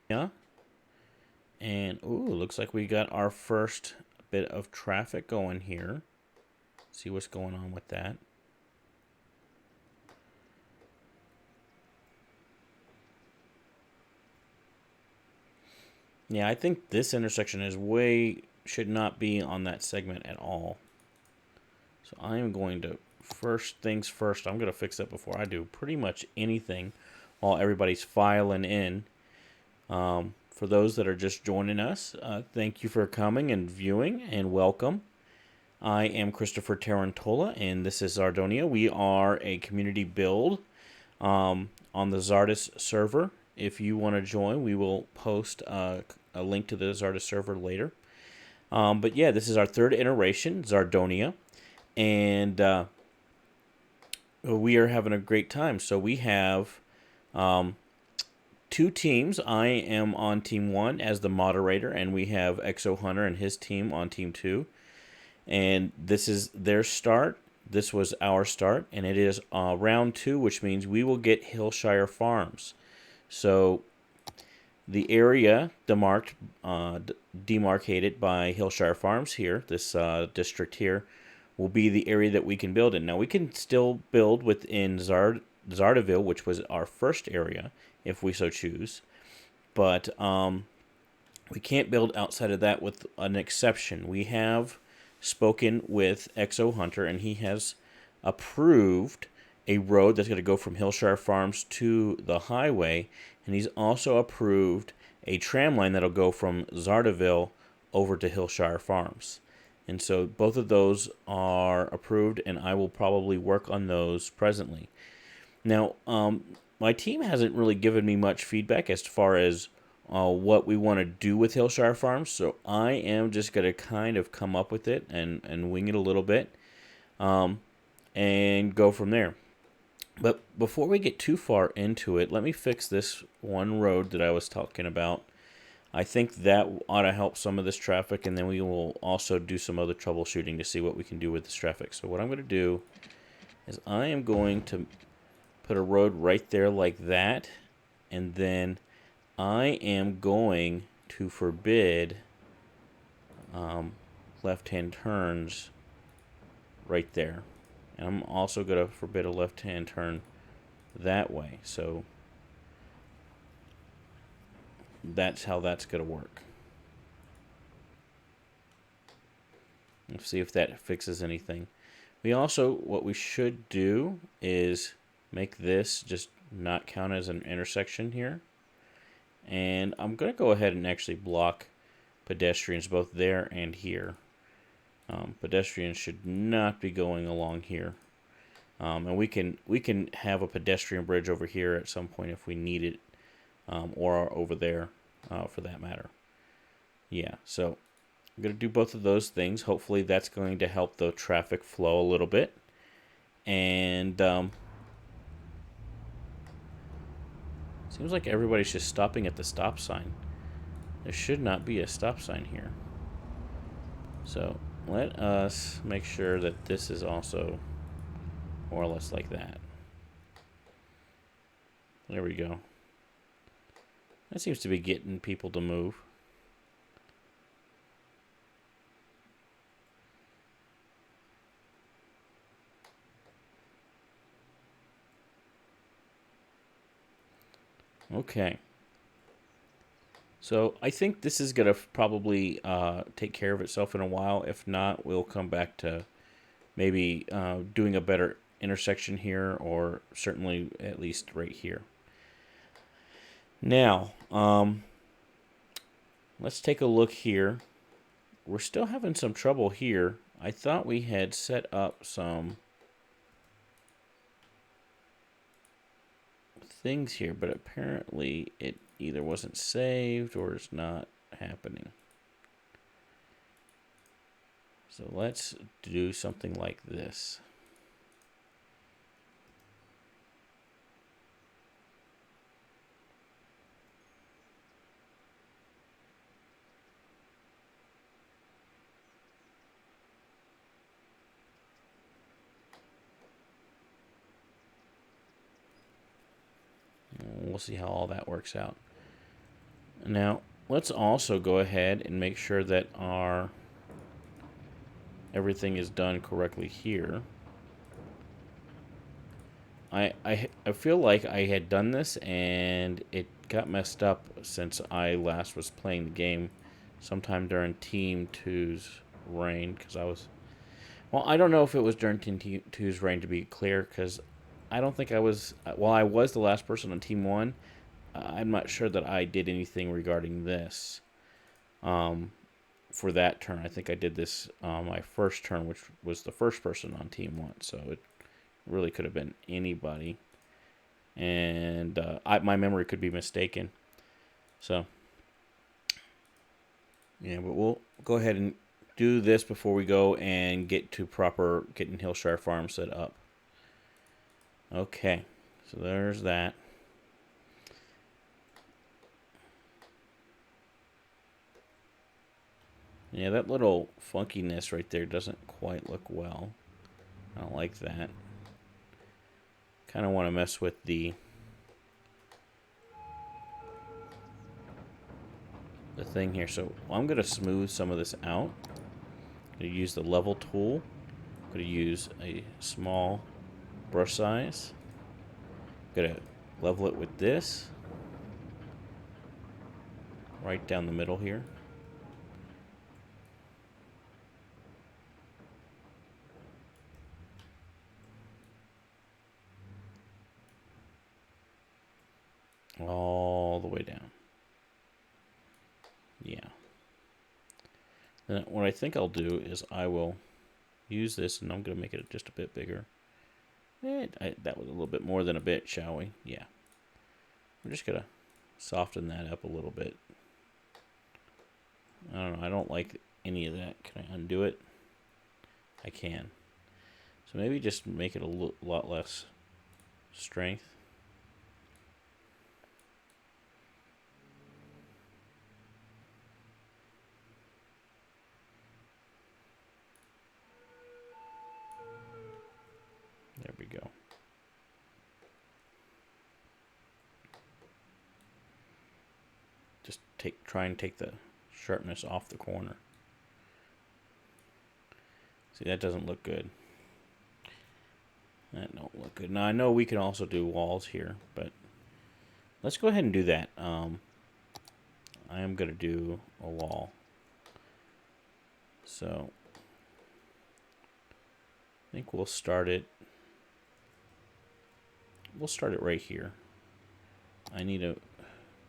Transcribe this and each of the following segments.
Yeah. And, ooh, looks like we got our first bit of traffic going here. See what's going on with that. Yeah, I think this intersection should not be on that segment at all. So I am going to, first things first, I'm going to fix that before I do pretty much anything while everybody's filing in. For those that are just joining us, thank you for coming and viewing, and welcome. I am Christopher Tarantola, and this is Czardonia. We are a community build on the Czardis server. If you want to join, we will post a link to the Czardis server later. But yeah, this is our third iteration, Czardonia, and we are having a great time. So we have two teams. I am on team 1 as the moderator, and we have Exo Hunter and his team on team 2. And this is their start. This was our start, and it is round 2, which means we will get Hillshire Farms. So the area demarcated by Hillshire Farms here, this district here, will be the area that we can build in. Now, we can still build within Czardiville, which was our first area, if we so choose. But we can't build outside of that with an exception. We have spoken with Exo Hunter, and he has approved a road that's going to go from Hillshire Farms to the highway, and he's also approved a tram line that'll go from Czardiville over to Hillshire Farms. And so both of those are approved, and I will probably work on those presently. Now, my team hasn't really given me much feedback as far as what we want to do with Hillshire Farms, so I am just going to kind of come up with it and wing it a little bit and go from there. But before we get too far into it, let me fix this one road that I was talking about. I think that ought to help some of this traffic, and then we will also do some other troubleshooting to see what we can do with this traffic. So what I'm going to do is I am going to put a road right there like that, and then I am going to forbid left-hand turns right there. And I'm also going to forbid a left-hand turn that way. So that's how that's going to work. Let's see if that fixes anything. What we should do is make this just not count as an intersection here. And I'm going to go ahead and actually block pedestrians both there and here. Pedestrians should not be going along here. And we can have a pedestrian bridge over here at some point if we need it, or over there for that matter. Yeah, so I'm going to do both of those things. Hopefully that's going to help the traffic flow a little bit. And seems like everybody's just stopping at the stop sign. There should not be a stop sign here. So let us make sure that this is also more or less like that. There we go. That seems to be getting people to move. Okay. So I think this is going to probably take care of itself in a while. If not, we'll come back to maybe doing a better intersection here, or certainly at least right here. Now, let's take a look here. We're still having some trouble here. I thought we had set up some things here, but apparently it either wasn't saved or is not happening. So let's do something like this. We'll see how all that works out. Now, let's also go ahead and make sure that our everything is done correctly here. I feel like I had done this and it got messed up since I last was playing the game sometime during Team 2's reign, because I was... Well, I don't know if it was during Team 2's reign, to be clear, because I don't think I was... Well, I was the last person on Team 1. I'm not sure that I did anything regarding this for that turn. I think I did this my first turn, which was the first person on Team 1, so it really could have been anybody. And my memory could be mistaken. So, yeah, but we'll go ahead and do this before we go and get to proper getting Hillshire Farm set up. Okay, so there's that. Yeah, that little funkiness right there doesn't quite look well. I don't like that. Kind of want to mess with the thing here. So I'm going to smooth some of this out. I'm going to use the level tool. I'm going to use a small brush size. I'm going to level it with this. Right down the middle here. All the way down. Yeah. Then what I think I'll do is I will use this, and I'm going to make it just a bit bigger. That was a little bit more than a bit, shall we? Yeah. I'm just going to soften that up a little bit. I don't know. I don't like any of that. Can I undo it? I can. So maybe just make it a lot less strength. There we go. Just try and take the sharpness off the corner. See, that doesn't look good. That don't look good. Now, I know we can also do walls here, but let's go ahead and do that. I am going to do a wall. So, I think we'll start it right here.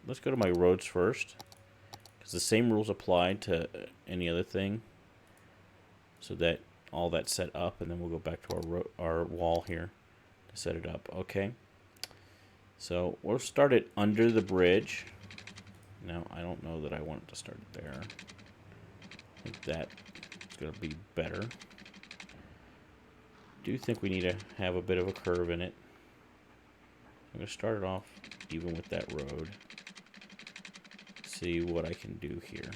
Let's go to my roads first, because the same rules apply to any other thing, so that all that's set up, and then we'll go back to our wall here to set it up. Okay, so we'll start it under the bridge. Now, I don't know that I want it to start there. I think that's going to be better. Do think we need to have a bit of a curve in it. I'm going to start it off even with that road. See what I can do here.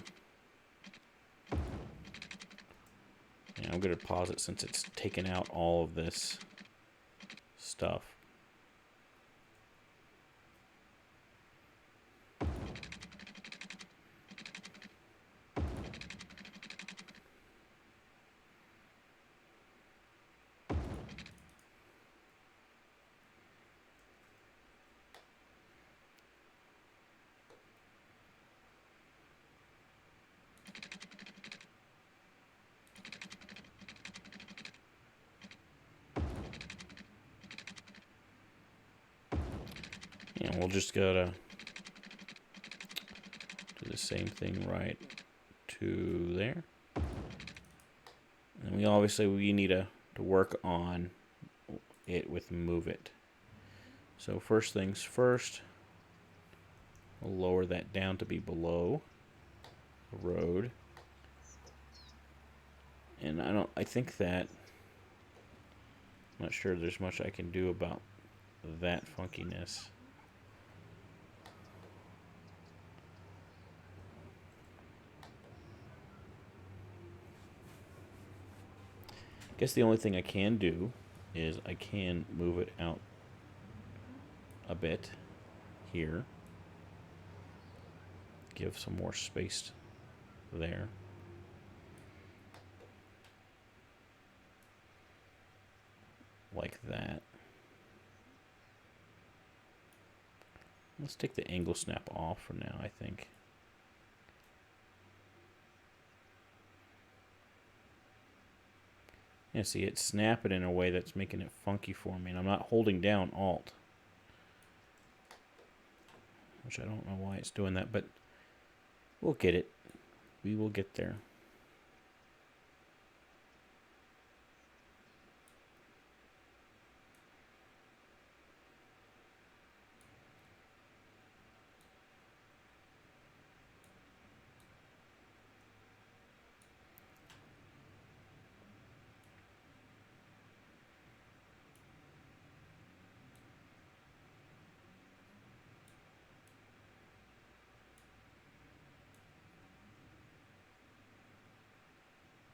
Yeah, I'm going to pause it since it's taken out all of this stuff. And we'll just gotta do the same thing right to there. And we need to work on it with move it. So first things first, we'll lower that down to be below the road. And I think that, I'm not sure there's much I can do about that funkiness. I guess the only thing I can do is I can move it out a bit here. give some more space there. Like that. Let's take the angle snap off for now, I think. Yeah, see, it's snapping in a way that's making it funky for me, and I'm not holding down Alt. Which I don't know why it's doing that, but we'll get it. We will get there.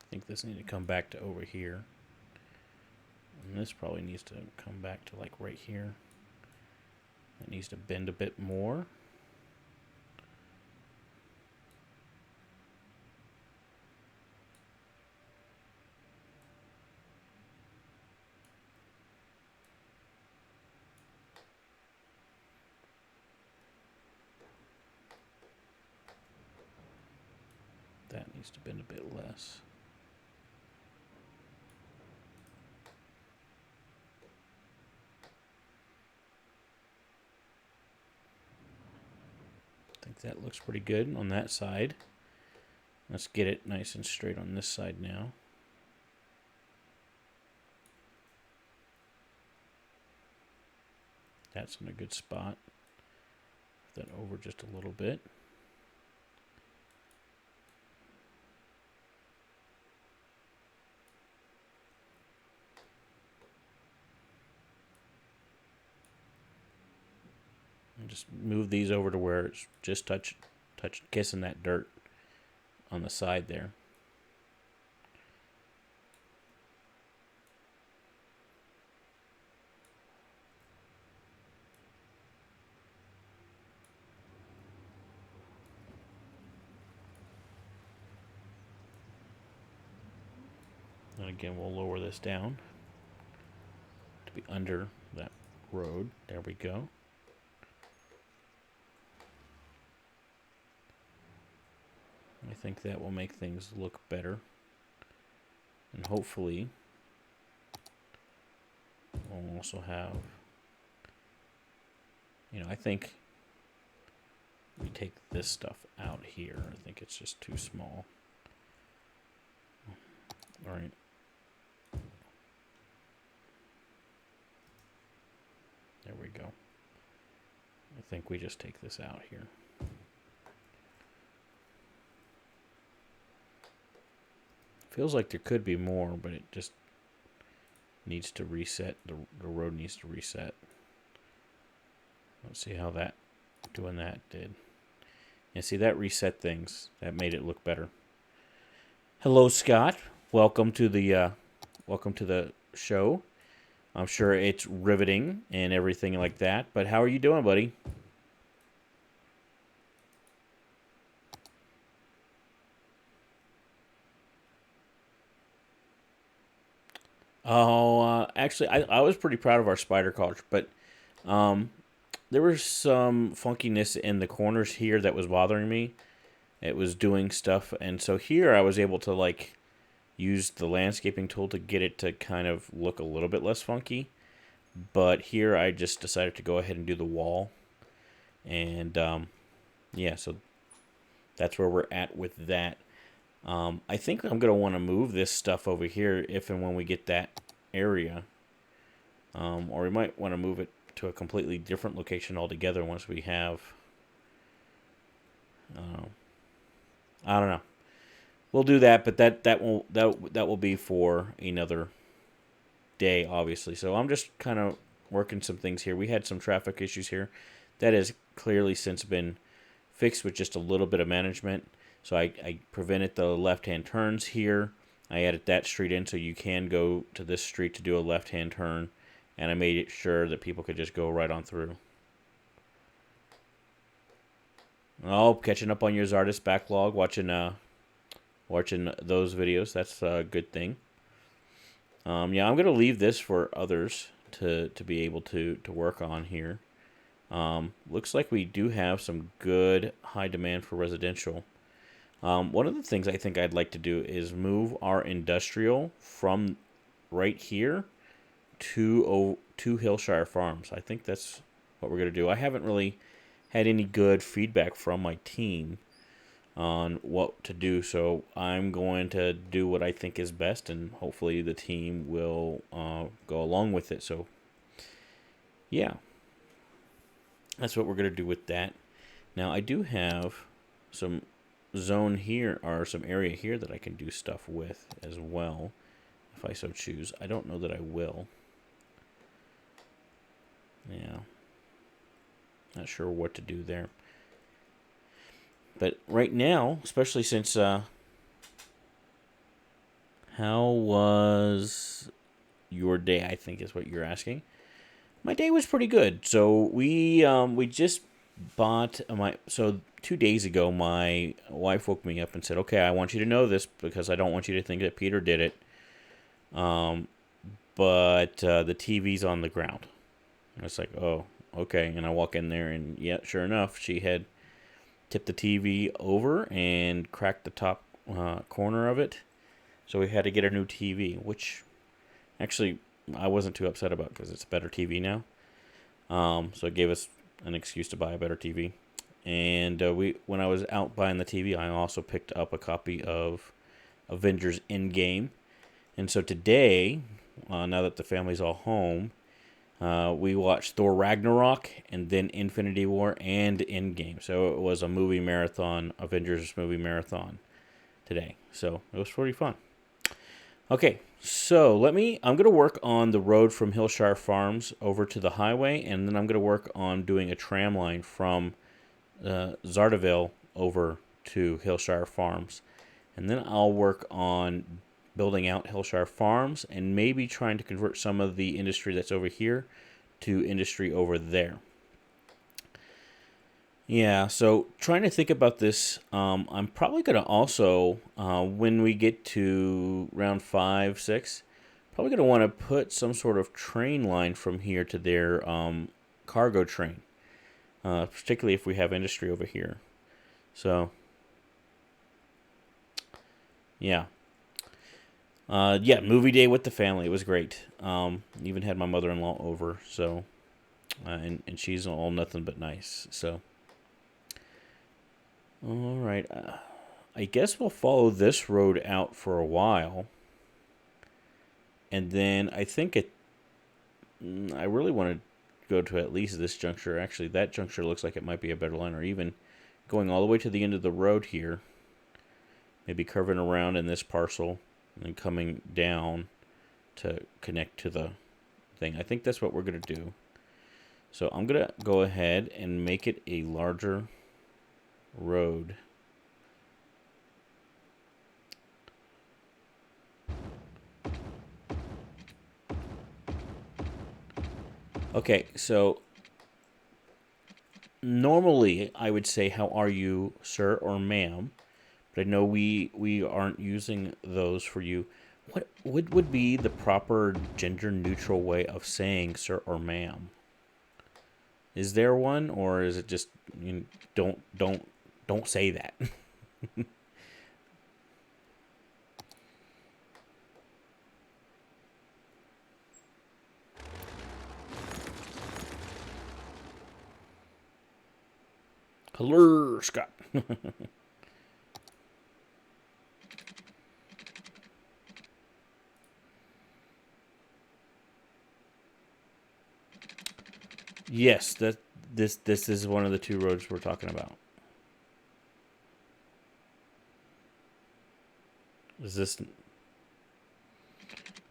I think this needs to come back to over here. And this probably needs to come back to like right here. It needs to bend a bit more. That needs to bend a bit less. I think that looks pretty good on that side. Let's get it nice and straight on this side now. That's in a good spot. Put that over just a little bit. And just move these over to where it's just kissing that dirt on the side there. And again, we'll lower this down to be under that road. There we go. I think that will make things look better. And hopefully, we'll also have, I think we take this stuff out here. I think it's just too small. All right. There we go. I think we just take this out here. Feels like there could be more, but it just needs to reset. The road needs to reset. Let's see how doing that did. And see, that reset things. That made it look better. Hello, Scott. Welcome to the show. I'm sure it's riveting and everything like that. But how are you doing, buddy? Oh, actually, I was pretty proud of our spider culture, but there was some funkiness in the corners here that was bothering me. It was doing stuff, and so here I was able to like use the landscaping tool to get it to kind of look a little bit less funky. But here I just decided to go ahead and do the wall, and yeah, so that's where we're at with that. I think I'm going to want to move this stuff over here if and when we get that area. Or we might want to move it to a completely different location altogether once we have... I don't know. We'll do that, but that will be for another day, obviously. So I'm just kind of working some things here. We had some traffic issues here. That has clearly since been fixed with just a little bit of management. So I prevented the left-hand turns here. I added that street in so you can go to this street to do a left-hand turn. And I made it sure that people could just go right on through. Oh, catching up on your Zardis backlog, watching those videos. That's a good thing. Yeah, I'm gonna leave this for others to be able to work on here. Looks like we do have some good high demand for residential. One of the things I think I'd like to do is move our industrial from right here to Hillshire Farms. I think that's what we're gonna do. I haven't really had any good feedback from my team on what to do, so I'm going to do what I think is best, and hopefully the team will go along with it. So, yeah, that's what we're going to do with that. Now, I do have some zone here, or some area here that I can do stuff with as well, if I so choose. I don't know that I will. Yeah. Not sure what to do there. But right now, especially since, how was your day, I think is what you're asking. My day was pretty good. So we just bought so 2 days ago my wife woke me up and said, "Okay, I want you to know this because I don't want you to think that Peter did it." But the TV's on the ground. And it's like, "Oh, okay." And I walk in there and yeah, sure enough, she had tipped the TV over and cracked the top corner of it. So we had to get a new TV, which actually I wasn't too upset about because it's a better TV now. So it gave us an excuse to buy a better TV. And when I was out buying the TV, I also picked up a copy of Avengers Endgame. And so today, now that the family's all home, we watched Thor Ragnarok and then Infinity War and Endgame. So it was a movie marathon, Avengers movie marathon today. So it was pretty fun. Okay, so I'm going to work on the road from Hillshire Farms over to the highway, and then I'm going to work on doing a tram line from Czardiville over to Hillshire Farms. And then I'll work on building out Hillshire Farms and maybe trying to convert some of the industry that's over here to industry over there. Yeah, so trying to think about this, I'm probably going to also, when we get to round 5, 6, probably going to want to put some sort of train line from here to their cargo train, particularly if we have industry over here. So, yeah. Yeah, movie day with the family. It was great. Even had my mother-in-law over, so, and she's all nothing but nice, so. All right. I guess we'll follow this road out for a while. And then I think I really want to go to at least this juncture. Actually, that juncture looks like it might be a better line, or even going all the way to the end of the road here. Maybe curving around in this parcel and then coming down to connect to the thing. I think that's what we're going to do. So I'm going to go ahead and make it a larger road. Okay, so normally I would say how are you, sir or ma'am, but I know we aren't using those for you. What would be the proper gender neutral way of saying sir or ma'am? Is there one, or is it just don't say that? Hello, Scott. Yes, this is one of the two roads we're talking about. Is this?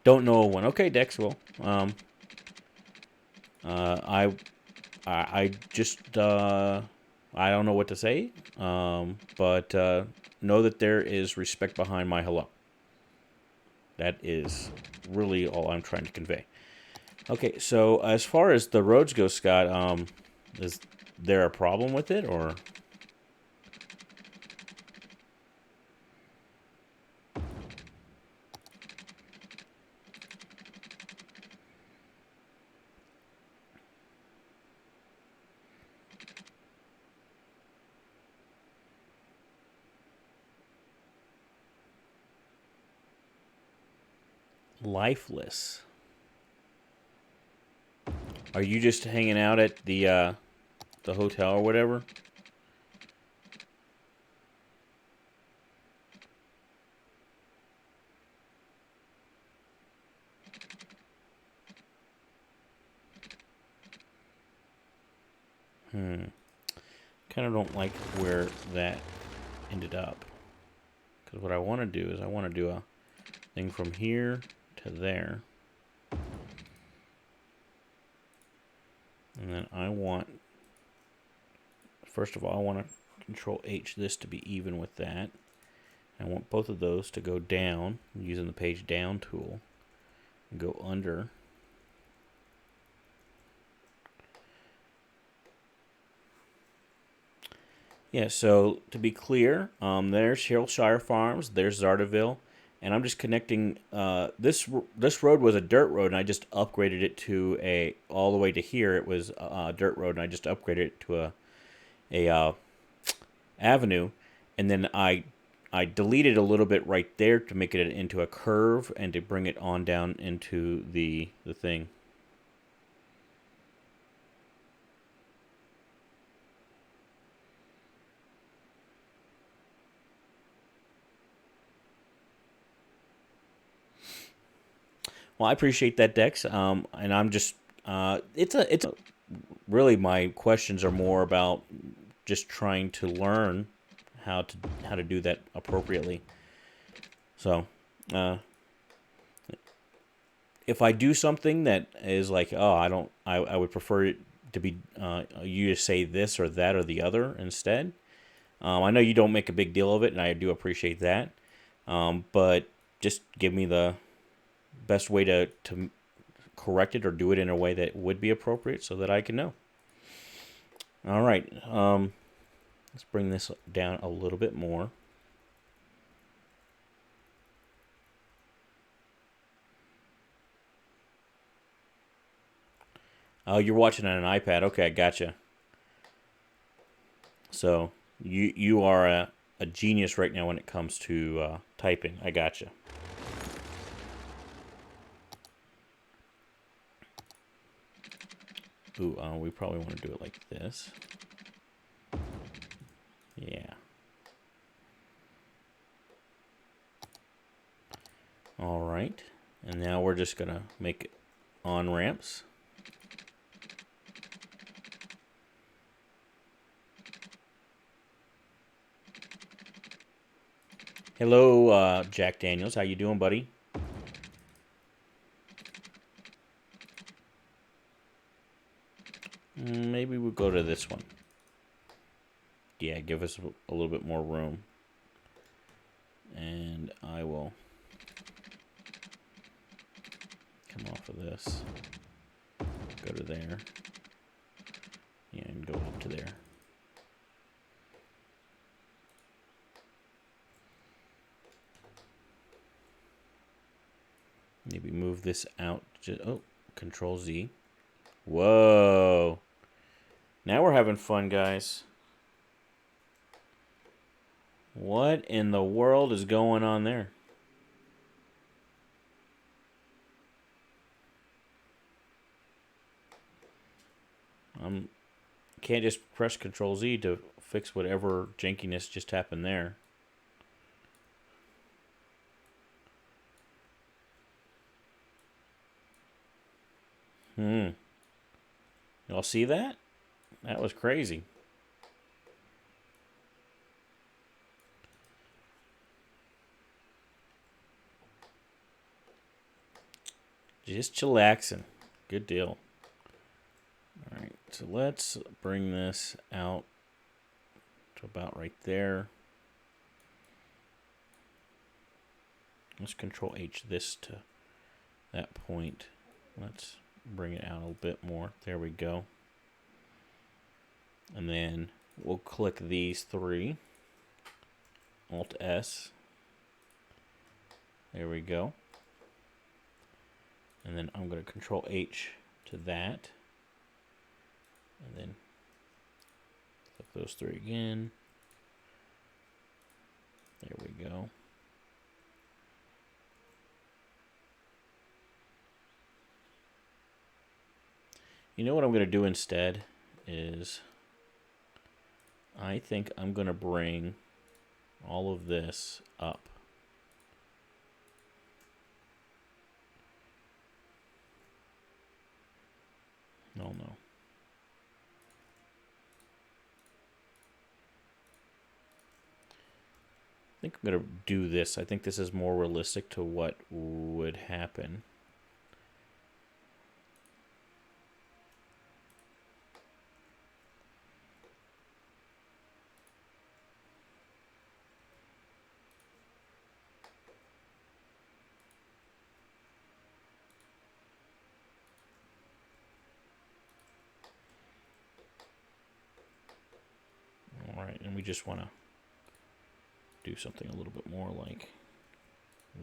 Don't know one. Okay, Dex. Well, I just I don't know what to say. But know that there is respect behind my hello. That is really all I'm trying to convey. Okay, so as far as the roads go, Scott, is there a problem with it, or? Lifeless. Are you just hanging out at the hotel or whatever? Kind of don't like where that ended up. Because what I want to do is I want to do a thing from here to there. And then I want, first of all, I want to Control H this to be even with that. I want both of those to go down using the page down tool and go under. Yeah, so to be clear, there's Hillshire Farms, there's Czardiville, and I'm just connecting. This road was a dirt road, and I just upgraded it to a all the way to here. It was a dirt road, and I just upgraded it to a avenue, and then I deleted a little bit right there to make it into a curve and to bring it on down into the thing. Well, I appreciate that, Dex. And I'm just it's really my questions are more about just trying to learn how to do that appropriately. So, if I do something that is like, oh, I would prefer it to be you to say this or that or the other instead. I know you don't make a big deal of it, and I do appreciate that. But just give me the best way to correct it or do it in a way that would be appropriate so that I can know. All right. Let's bring this down a little bit more. Oh, you're watching on an iPad. Okay, gotcha. So you are a genius right now when it comes to typing. I gotcha. Ooh, we probably want to do it like this. Yeah. All right. And now we're just going to make it on ramps. Hello, Jack Daniels. How you doing, buddy? Maybe we'll go to this one. Yeah, give us a little bit more room. And I will come off of this. Go to there. Yeah, and go up to there. Maybe move this out. Oh, Control Z. Whoa. Now we're having fun, guys. What in the world is going on there? Can't just press Control Z to fix whatever jankiness just happened there. Y'all see that? That was crazy. Just chillaxing. Good deal. All right, so let's bring this out to about right there. Let's Control H this to that point. Let's bring it out a little bit more. There we go. And then we'll click these three. Alt S. There we go. And then I'm going to Control H to that. And then click those three again. There we go. You know what I'm going to do instead is I think I'm going to bring all of this up. No. I think I'm going to do this. I think this is more realistic to what would happen. All right, and we just want to do something a little bit more like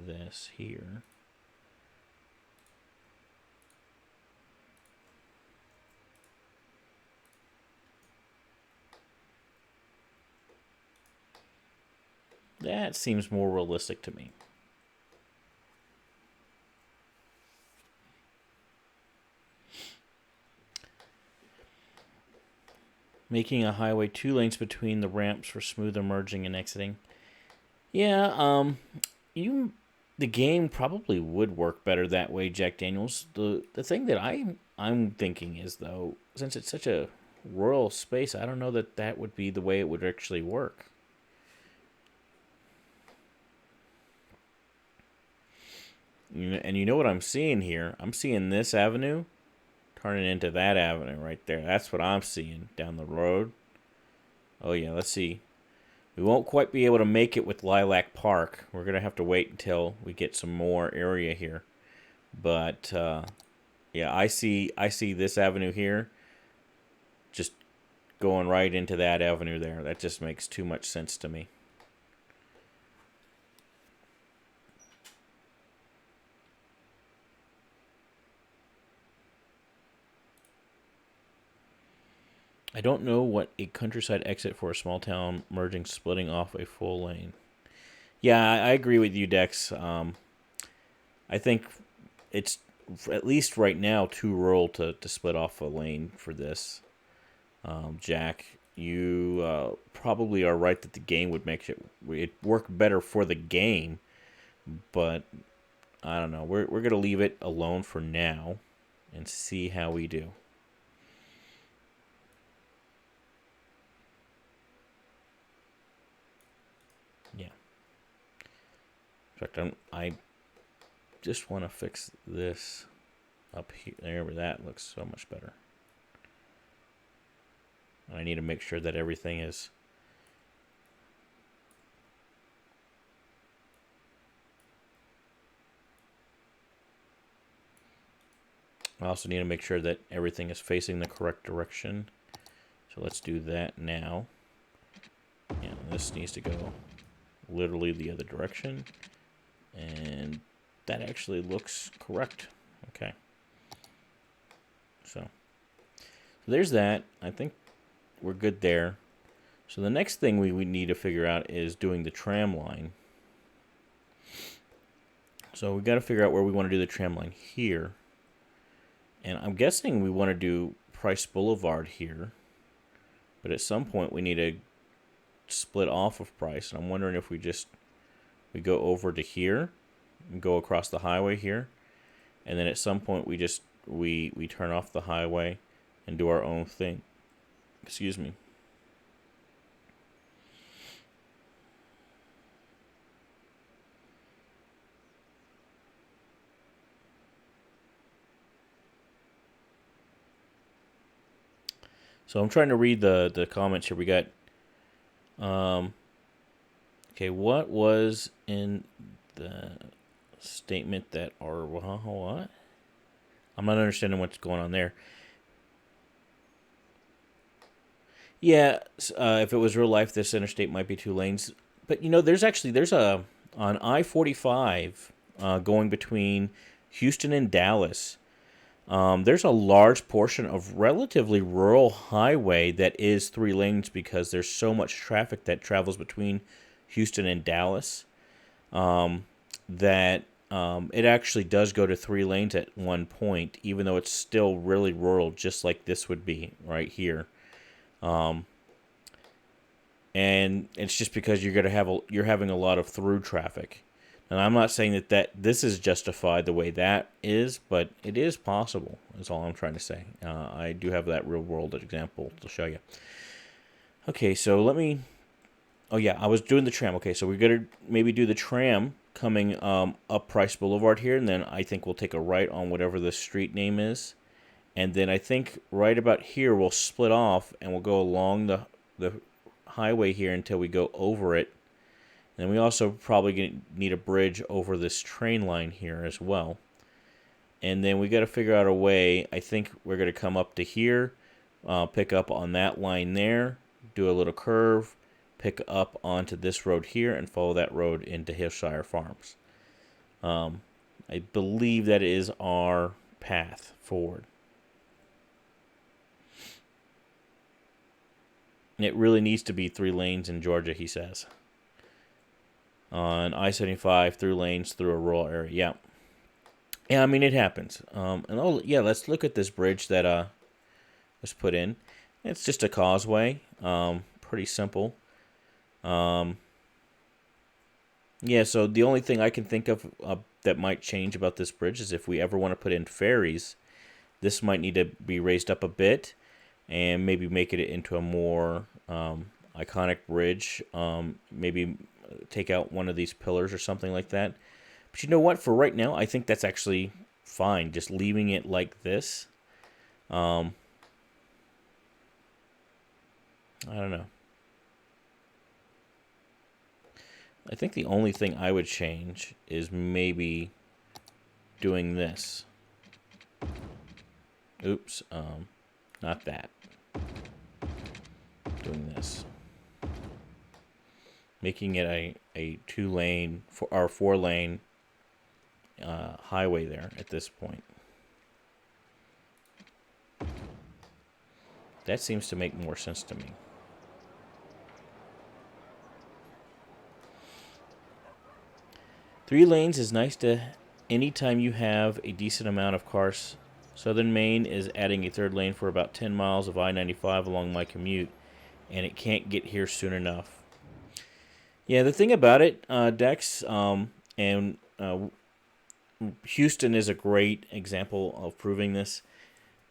this here. That seems more realistic to me. Making a highway 2 lanes between the ramps for smoother merging and exiting. Yeah, the game probably would work better that way, Jack Daniels. The thing that I'm thinking is, though, since it's such a rural space, I don't know that would be the way it would actually work. And you know what I'm seeing here? I'm seeing this avenue turning into that avenue right there. That's what I'm seeing down the road. Oh, yeah, let's see. We won't quite be able to make it with Lilac Park. We're going to have to wait until we get some more area here. But, yeah, I see this avenue here just going right into that avenue there. That just makes too much sense to me. I don't know what a countryside exit for a small town merging splitting off a full lane. Yeah, I agree with you, Dex. I think it's at least right now too rural to split off a lane for this. Jack, you probably are right that the game would make it work better for the game, but I don't know. We're gonna leave it alone for now and see how we do. Yeah. In fact, I just want to fix this up here. There, that looks so much better. And I need to make sure that everything is I also need to make sure that everything is facing the correct direction. So let's do that now. And this needs to go literally the other direction. And that actually looks correct. Okay. So there's that. I think we're good there. So the next thing we need to figure out is doing the tram line. So we got to figure out where we want to do the tram line here. And I'm guessing we want to do Price Boulevard here. But at some point we need to split off of Price. And I'm wondering if we go over to here and go across the highway here. And then at some point we turn off the highway and do our own thing. Excuse me. So I'm trying to read the comments here. We got, okay, what was in the statement that what? I'm not understanding what's going on there. Yeah, if it was real life, this interstate might be 2 lanes. But, there's on I-45 going between Houston and Dallas. There's a large portion of relatively rural highway that is 3 lanes because there's so much traffic that travels between Houston and Dallas that it actually does go to 3 lanes at one point, even though it's still really rural, just like this would be right here. And it's just because you're having a lot of through traffic. And I'm not saying that this is justified the way that is, but it is possible. Is all I'm trying to say. I do have that real world example to show you. Okay, so let me. Oh yeah, I was doing the tram. Okay, so we're gonna maybe do the tram coming up Price Boulevard here, and then I think we'll take a right on whatever the street name is, and then I think right about here we'll split off and we'll go along the highway here until we go over it. And we also probably need a bridge over this train line here as well. And then we got to figure out a way. I think we're going to come up to here, pick up on that line there, do a little curve, pick up onto this road here, and follow that road into Hillshire Farms. I believe that is our path forward. It really needs to be 3 lanes in Georgia, he says. On I-75, through lanes through a rural area. Yeah. Yeah, I mean, it happens. And let's look at this bridge that was put in. It's just a causeway. Pretty simple. Yeah, so the only thing I can think of that might change about this bridge is if we ever want to put in ferries, this might need to be raised up a bit and maybe make it into a more iconic bridge. Maybe take out one of these pillars or something like that. But you know what? For right now, I think that's actually fine. Just leaving it like this. I don't know. I think the only thing I would change is maybe doing this. Oops. Not that. Doing this. Making it a 2-lane or 4-lane highway there at this point. That seems to make more sense to me. Three lanes is nice to anytime you have a decent amount of cars. Southern Maine is adding a 3rd lane for about 10 miles of I-95 along my commute, and it can't get here soon enough. Yeah, the thing about it, Dex, and Houston is a great example of proving this.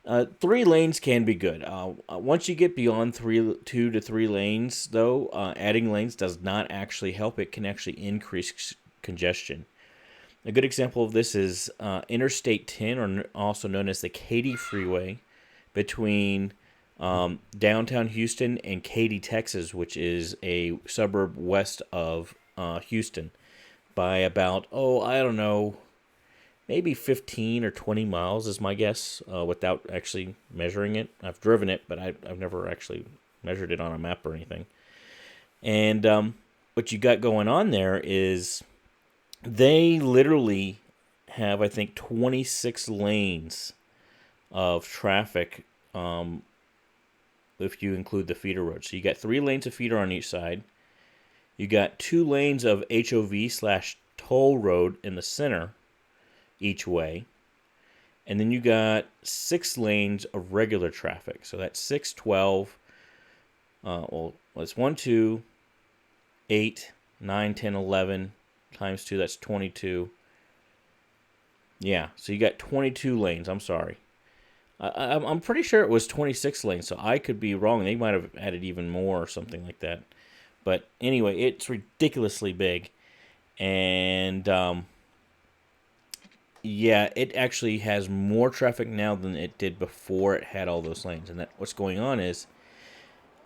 3 lanes can be good. Once you get beyond 2 to 3 lanes, though, adding lanes does not actually help. It can actually increase congestion. A good example of this is Interstate 10, or also known as the Katy Freeway, between downtown Houston and Katy, Texas, which is a suburb west of Houston, by about, I don't know, maybe 15 or 20 miles is my guess, without actually measuring it. I've driven it, but I've never actually measured it on a map or anything. And what you got going on there is they literally have, I think, 26 lanes of traffic, if you include the feeder roads. So you got 3 lanes of feeder on each side. You got 2 lanes of HOV/toll road in the center each way. And then you got 6 lanes of regular traffic. So that's 6, 12. It's 1, 2, 8, 9, 10, 11 times 2. That's 22. Yeah, so you got 22 lanes. I'm sorry. I'm pretty sure it was 26 lanes, so I could be wrong. They might have added even more or something like that. But anyway, it's ridiculously big. And yeah, it actually has more traffic now than it did before it had all those lanes. And what's going on is,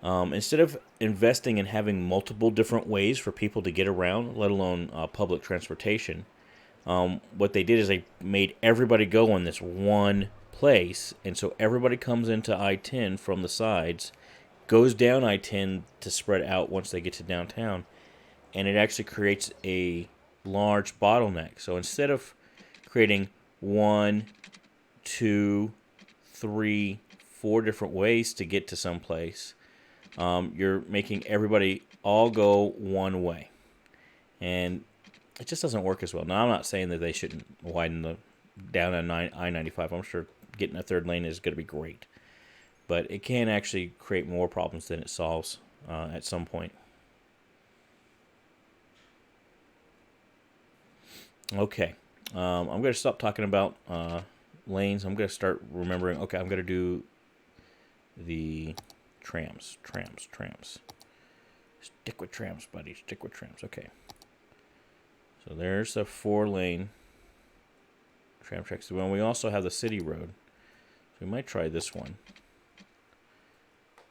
instead of investing in having multiple different ways for people to get around, let alone public transportation, what they did is they made everybody go in this one place, and so everybody comes into I-10 from the sides, goes down I-10 to spread out once they get to downtown, and it actually creates a large bottleneck. So instead of creating 1, 2, 3, 4 different ways to get to some place, you're making everybody all go one way. And it just doesn't work as well. Now, I'm not saying that they shouldn't widen the down on I-95. I'm sure getting a third lane is going to be great, but it can actually create more problems than it solves at some point. Okay, I'm going to stop talking about lanes. I'm going to start remembering. Okay, I'm going to do the trams. Stick with trams, buddy. Stick with trams. Okay. So there's the 4-lane tram tracks. Well, we also have the city road. So we might try this one.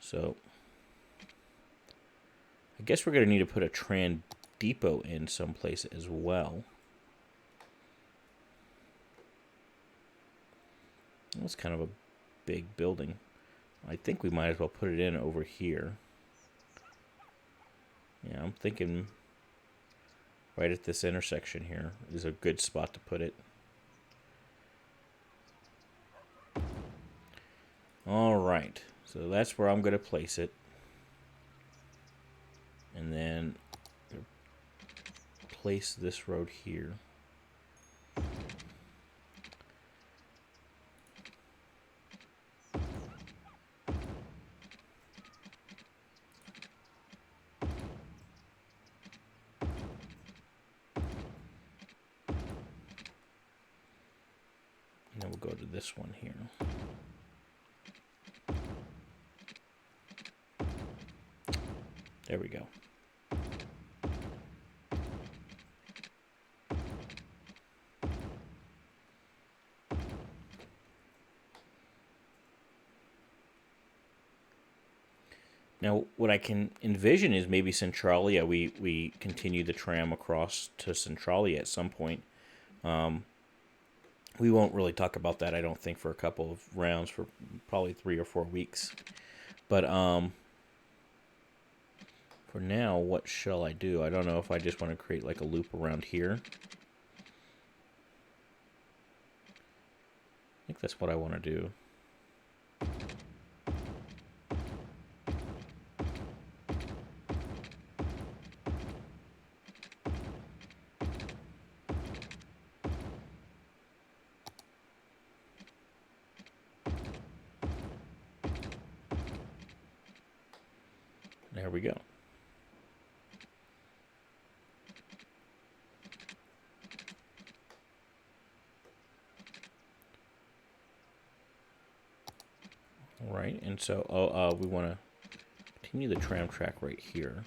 So I guess we're going to need to put a tram depot in someplace as well. That's kind of a big building. I think we might as well put it in over here. Yeah, I'm thinking right at this intersection here is a good spot to put it. Alright, so that's where I'm going to place it. And then place this road here. And then we'll go to this one here. There we go. Now, what I can envision is maybe Centralia. We continue the tram across to Centralia at some point. We won't really talk about that, I don't think, for a couple of rounds, for probably 3 or 4 weeks. But for now, what shall I do? I don't know if I just want to create like a loop around here. I think that's what I want to do. There we go. All right, and so we want to continue the tram track right here.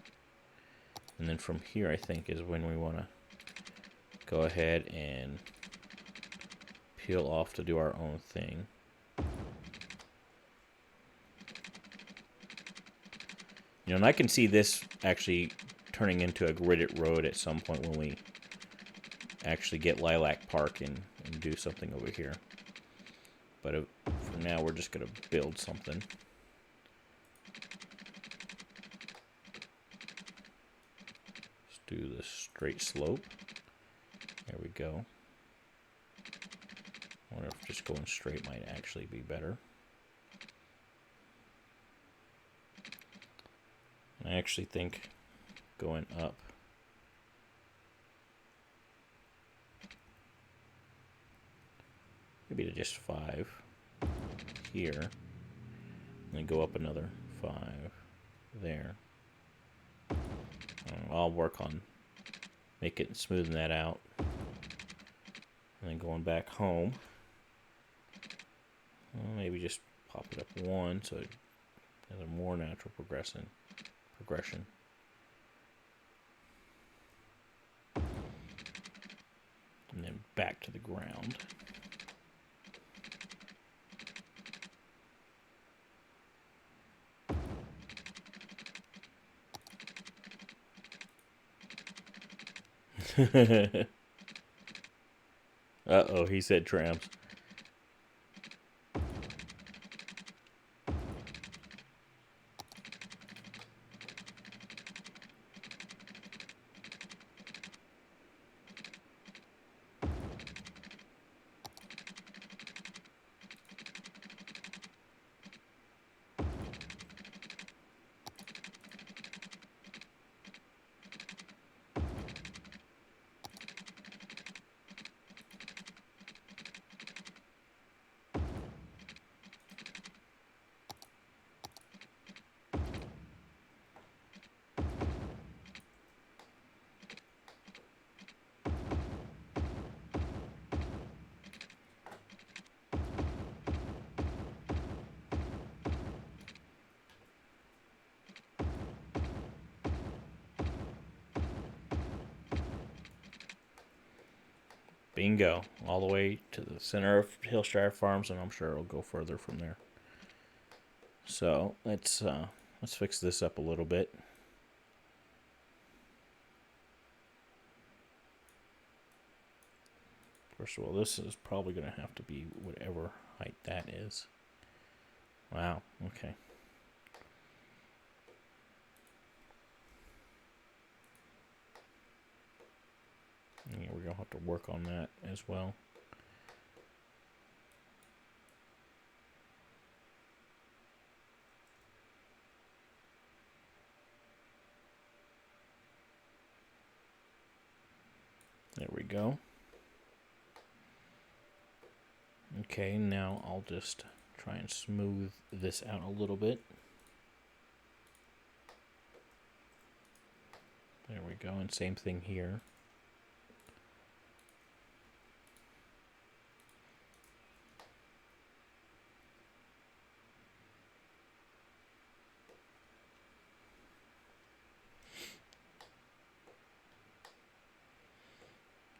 And then from here, I think, is when we want to go ahead and peel off to do our own thing. You know, and I can see this actually turning into a gridded road at some point when we actually get Lilac Park and do something over here. But for now, we're just going to build something. Let's do the straight slope. There we go. I wonder if just going straight might actually be better. I actually think going up maybe to just 5 here, and then go up another 5 there. I'll work on smoothing that out, and then going back home. Maybe just pop it up 1 so it has a more natural progression. And then back to the ground. Uh-oh, he said trams. Bingo. All the way to the center of Hillshire Farms, and I'm sure it'll go further from there. So let's fix this up a little bit. First of all, this is probably going to have to be whatever height that is. Wow, okay. Yeah, we're going to have to work on that as well. There we go. Okay, now I'll just try and smooth this out a little bit. There we go, and same thing here.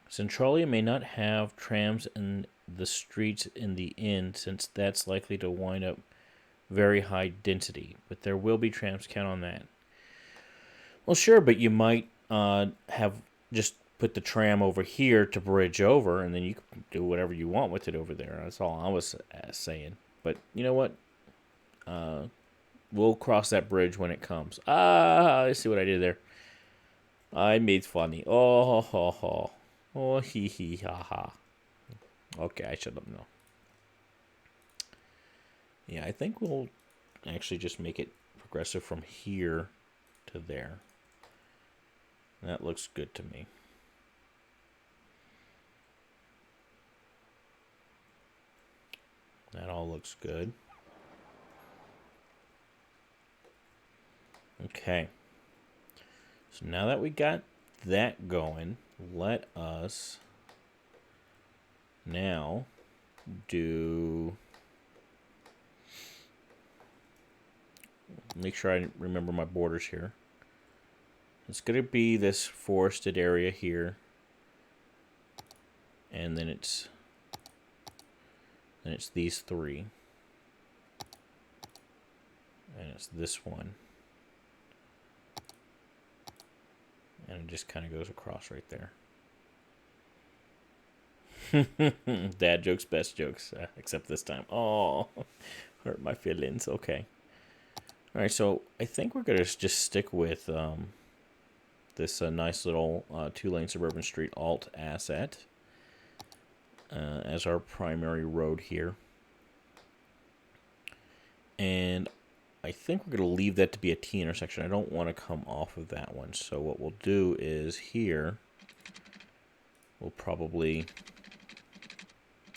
Centralia may not have trams in the streets in the inn, since that's likely to wind up very high density, but there will be trams, count on that. Well, sure, but you might have just put the tram over here to bridge over, and then you can do whatever you want with it over there. That's all I was saying. But you know what? We'll cross that bridge when it comes. I see what I did there. I made funny. Oh, ho, ho. Oh, hee hee ha ha. Okay, I should have known. Yeah, I think we'll actually just make it progressive from here to there. That looks good to me. That all looks good. Okay. So now that we got that going, let us now do... Make sure I remember my borders here. It's going to be this forested area here. And then it's these three. And it's this one. And it just kind of goes across right there. Dad jokes, best jokes. Except this time. Oh, hurt my feelings. Okay. Alright, so I think we're going to just stick with this nice little two-lane suburban street alt asset as our primary road here. And I think we're going to leave that to be a T intersection. I don't want to come off of that one. So what we'll do is here, we'll probably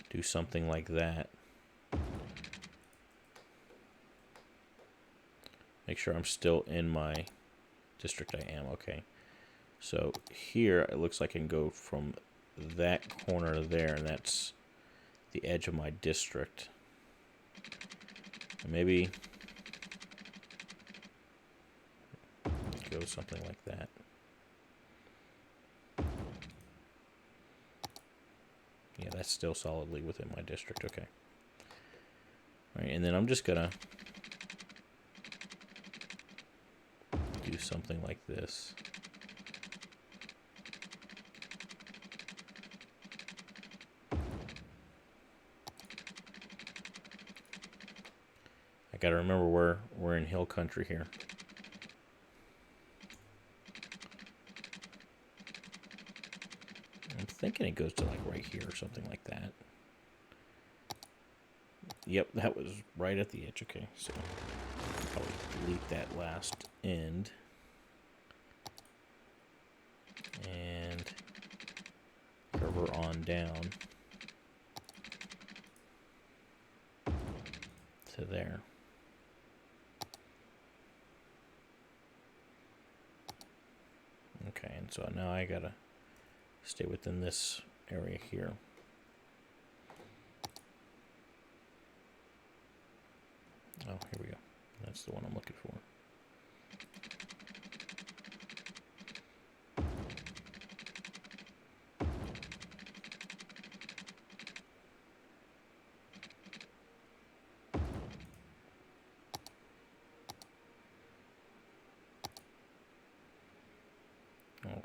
do something like that. Make sure I'm still in my district. I am. Okay. So here, it looks like I can go from that corner to there, and that's the edge of my district. And maybe go something like that. Yeah, that's still solidly within my district. Okay. All right, and then I'm just gonna do something like this. I gotta remember we're in hill country here. I'm thinking it goes to like right here or something like that. Yep, that was right at the edge. Okay, so I'll probably delete that last end. And curve her on down to there. Okay, and so now I gotta stay within this area here. Oh, here we go. That's the one I'm looking for.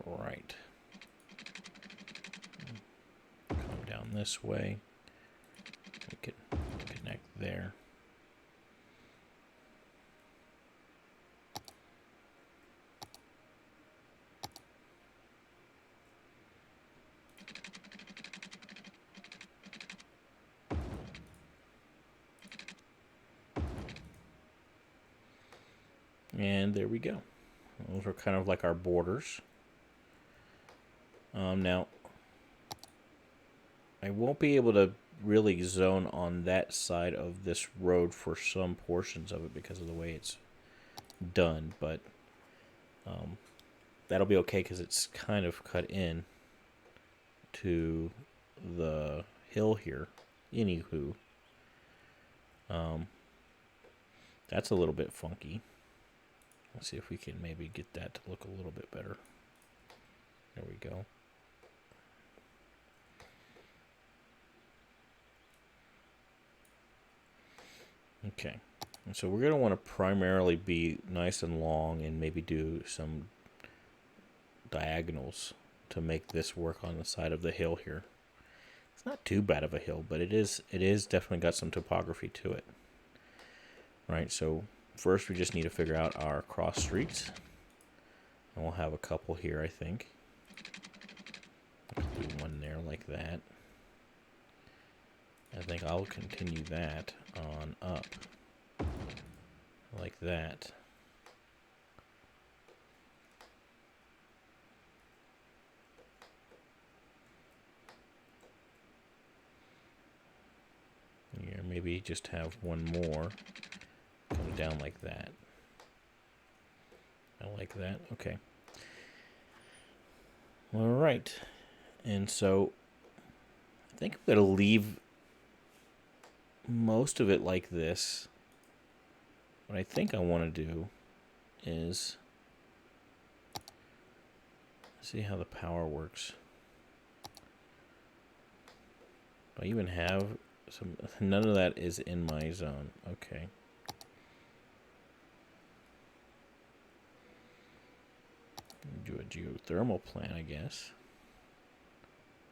All right. Come down this way. We can connect there. And there we go. Those are kind of like our borders. Now, I won't be able to really zone on that side of this road for some portions of it because of the way it's done, but that'll be okay because it's kind of cut in to the hill here. Anywho, that's a little bit funky. Let's see if we can maybe get that to look a little bit better. There we go. Okay, and so we're going to want to primarily be nice and long and maybe do some diagonals to make this work on the side of the hill here. It's not too bad of a hill, but it is definitely got some topography to it. Right, so first we just need to figure out our cross streets. And we'll have a couple here, I think. Let's do one there like that. I think I'll continue that on up like that. Here, maybe just have one more come down like that. I like that. Okay. All right. And so I think I'm going to leave most of it like this. What I think I want to do is see how the power works. Do I even have some? None of that is in my zone. Okay. Do a geothermal plant, I guess.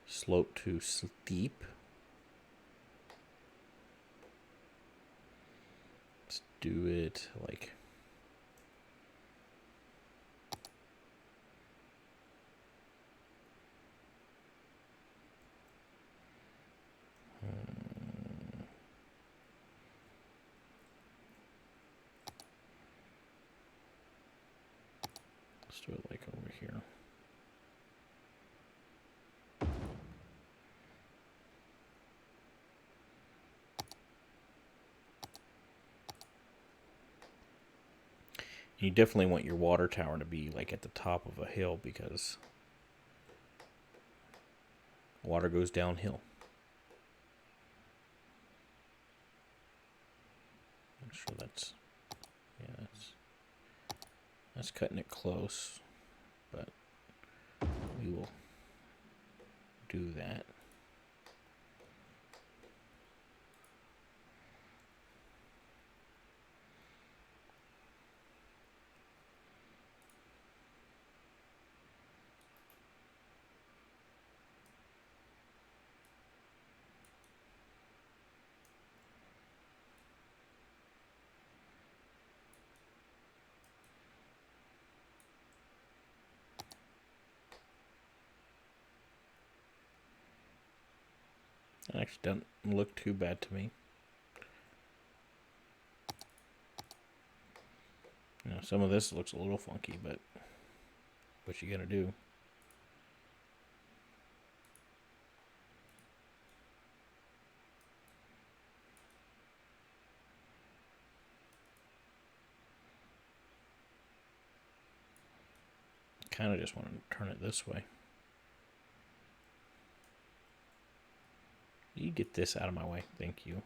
Slope to steep. Let's do it like let's do it like over here. You definitely want your water tower to be like at the top of a hill because water goes downhill. I'm sure that's, yeah, that's cutting it close, but we will do that. It actually doesn't look too bad to me. You know, some of this looks a little funky, but what you gonna do? Kind of just want to turn it this way. You get this out of my way. Thank you.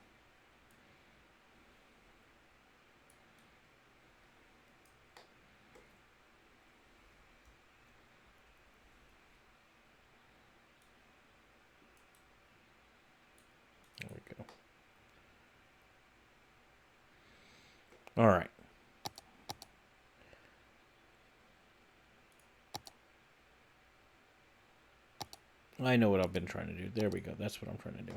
There we go. All right. I know what I've been trying to do. There we go. That's what I'm trying to do.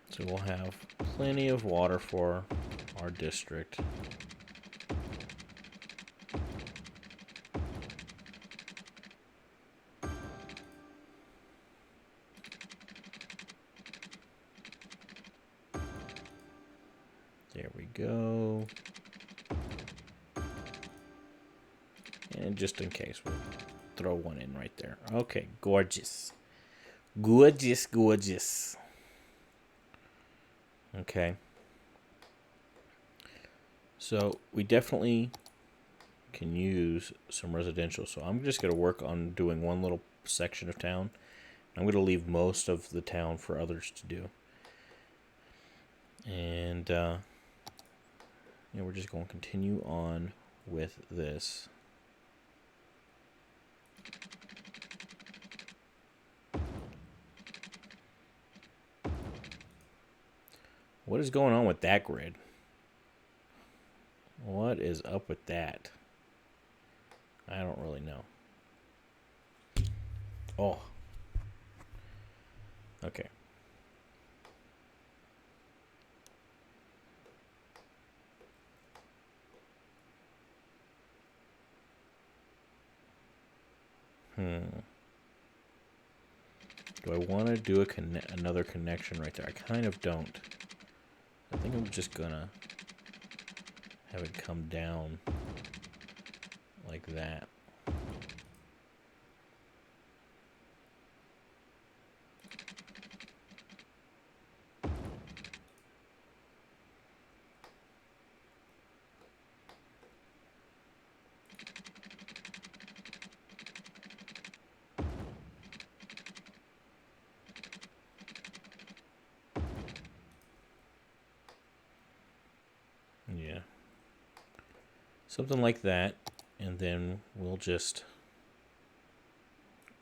So we'll have plenty of water for our district. There we go. And just in case, we'll throw one in right there. Okay, gorgeous. Gorgeous, gorgeous. Okay. So we definitely can use some residential. So I'm just going to work on doing one little section of town. I'm going to leave most of the town for others to do. And yeah, we're just going to continue on with this. What is going on with that grid? What is up with that? I don't really know. Oh. Okay. Do I want to do another connection right there? I kind of don't. I think I'm just gonna have it come down like that. Yeah. Something like that, and then we'll just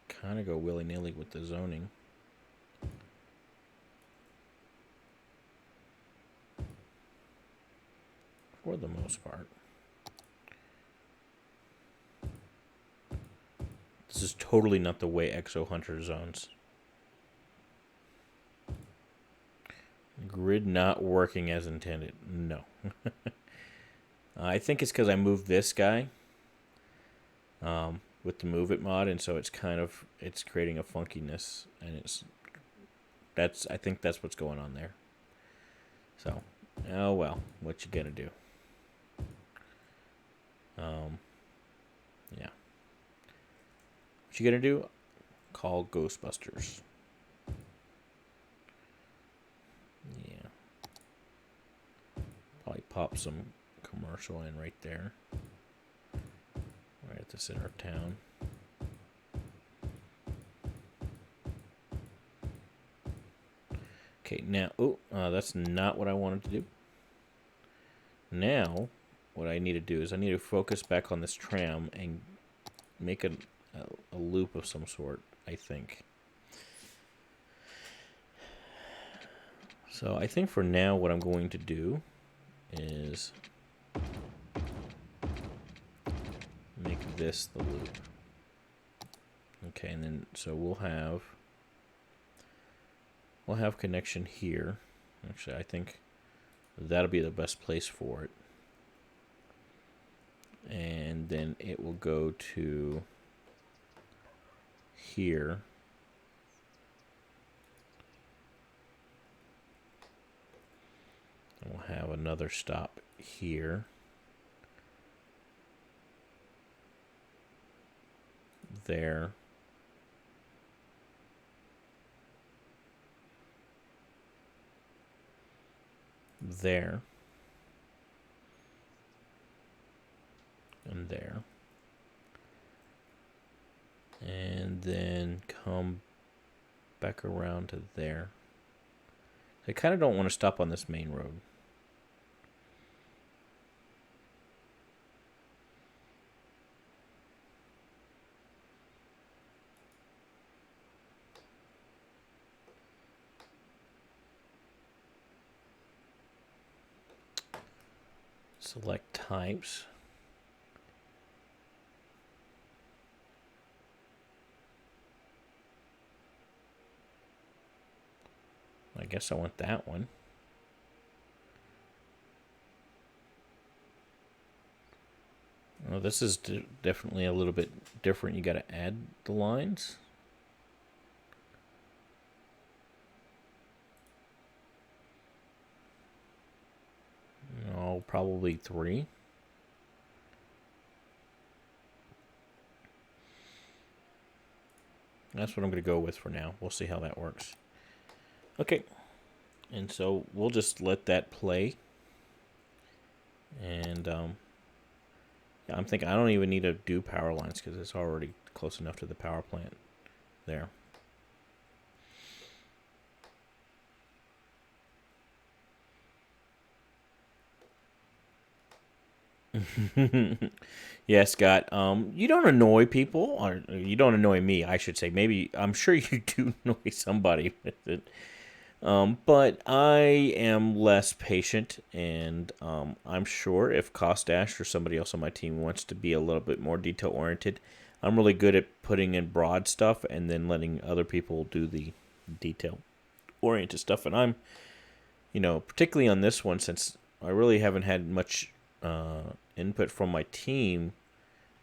kind of go willy-nilly with the zoning. For the most part. This is totally not the way Exo Hunter zones. Grid not working as intended. No. I think it's because I moved this guy with the Move It mod, and so it's creating a funkiness, and I think that's what's going on there. So, oh well, what you gonna do? Yeah. What you gonna do? Call Ghostbusters. Yeah. Probably pop some commercial in right there. Right at the center of town. Okay, now, that's not what I wanted to do. Now, what I need to do is I need to focus back on this tram and make a loop of some sort, I think. So I think for now what I'm going to do is make this the loop. Okay, and then so we'll have connection here. Actually, I think that'll be the best place for it. And then it will go to here. And we'll have another stop here. There. There. And there. And then come back around to there. I kind of don't want to stop on this main road. Select types. I guess I want that one. Oh, this is definitely a little bit different. You got to add the lines. Oh, probably 3. That's what I'm going to go with for now. We'll see how that works. Okay. And so we'll just let that play. And I'm thinking I don't even need to do power lines because it's already close enough to the power plant there. Yeah, Scott. You don't annoy people, or you don't annoy me, I should say. Maybe I'm sure you do annoy somebody with it. But I am less patient, and I'm sure if Costash or somebody else on my team wants to be a little bit more detail oriented, I'm really good at putting in broad stuff and then letting other people do the detail oriented stuff. And I'm, particularly on this one, since I really haven't had much input from my team,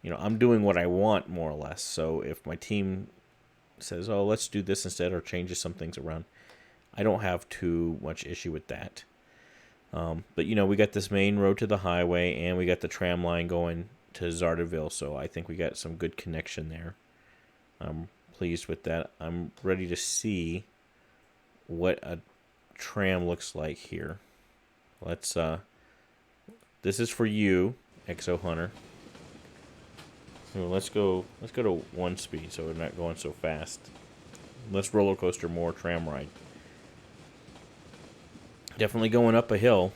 I'm doing what I want more or less. So if my team says, "Oh, let's do this instead," or changes some things around, I don't have too much issue with that. But we got this main road to the highway, and we got the tram line going to Czardiville, so I think we got some good connection there. I'm pleased with that. I'm ready to see what a tram looks like here. Let's this is for you, Exo Hunter. So let's go to 1 speed so we're not going so fast. Let's roller coaster more tram ride. Definitely going up a hill.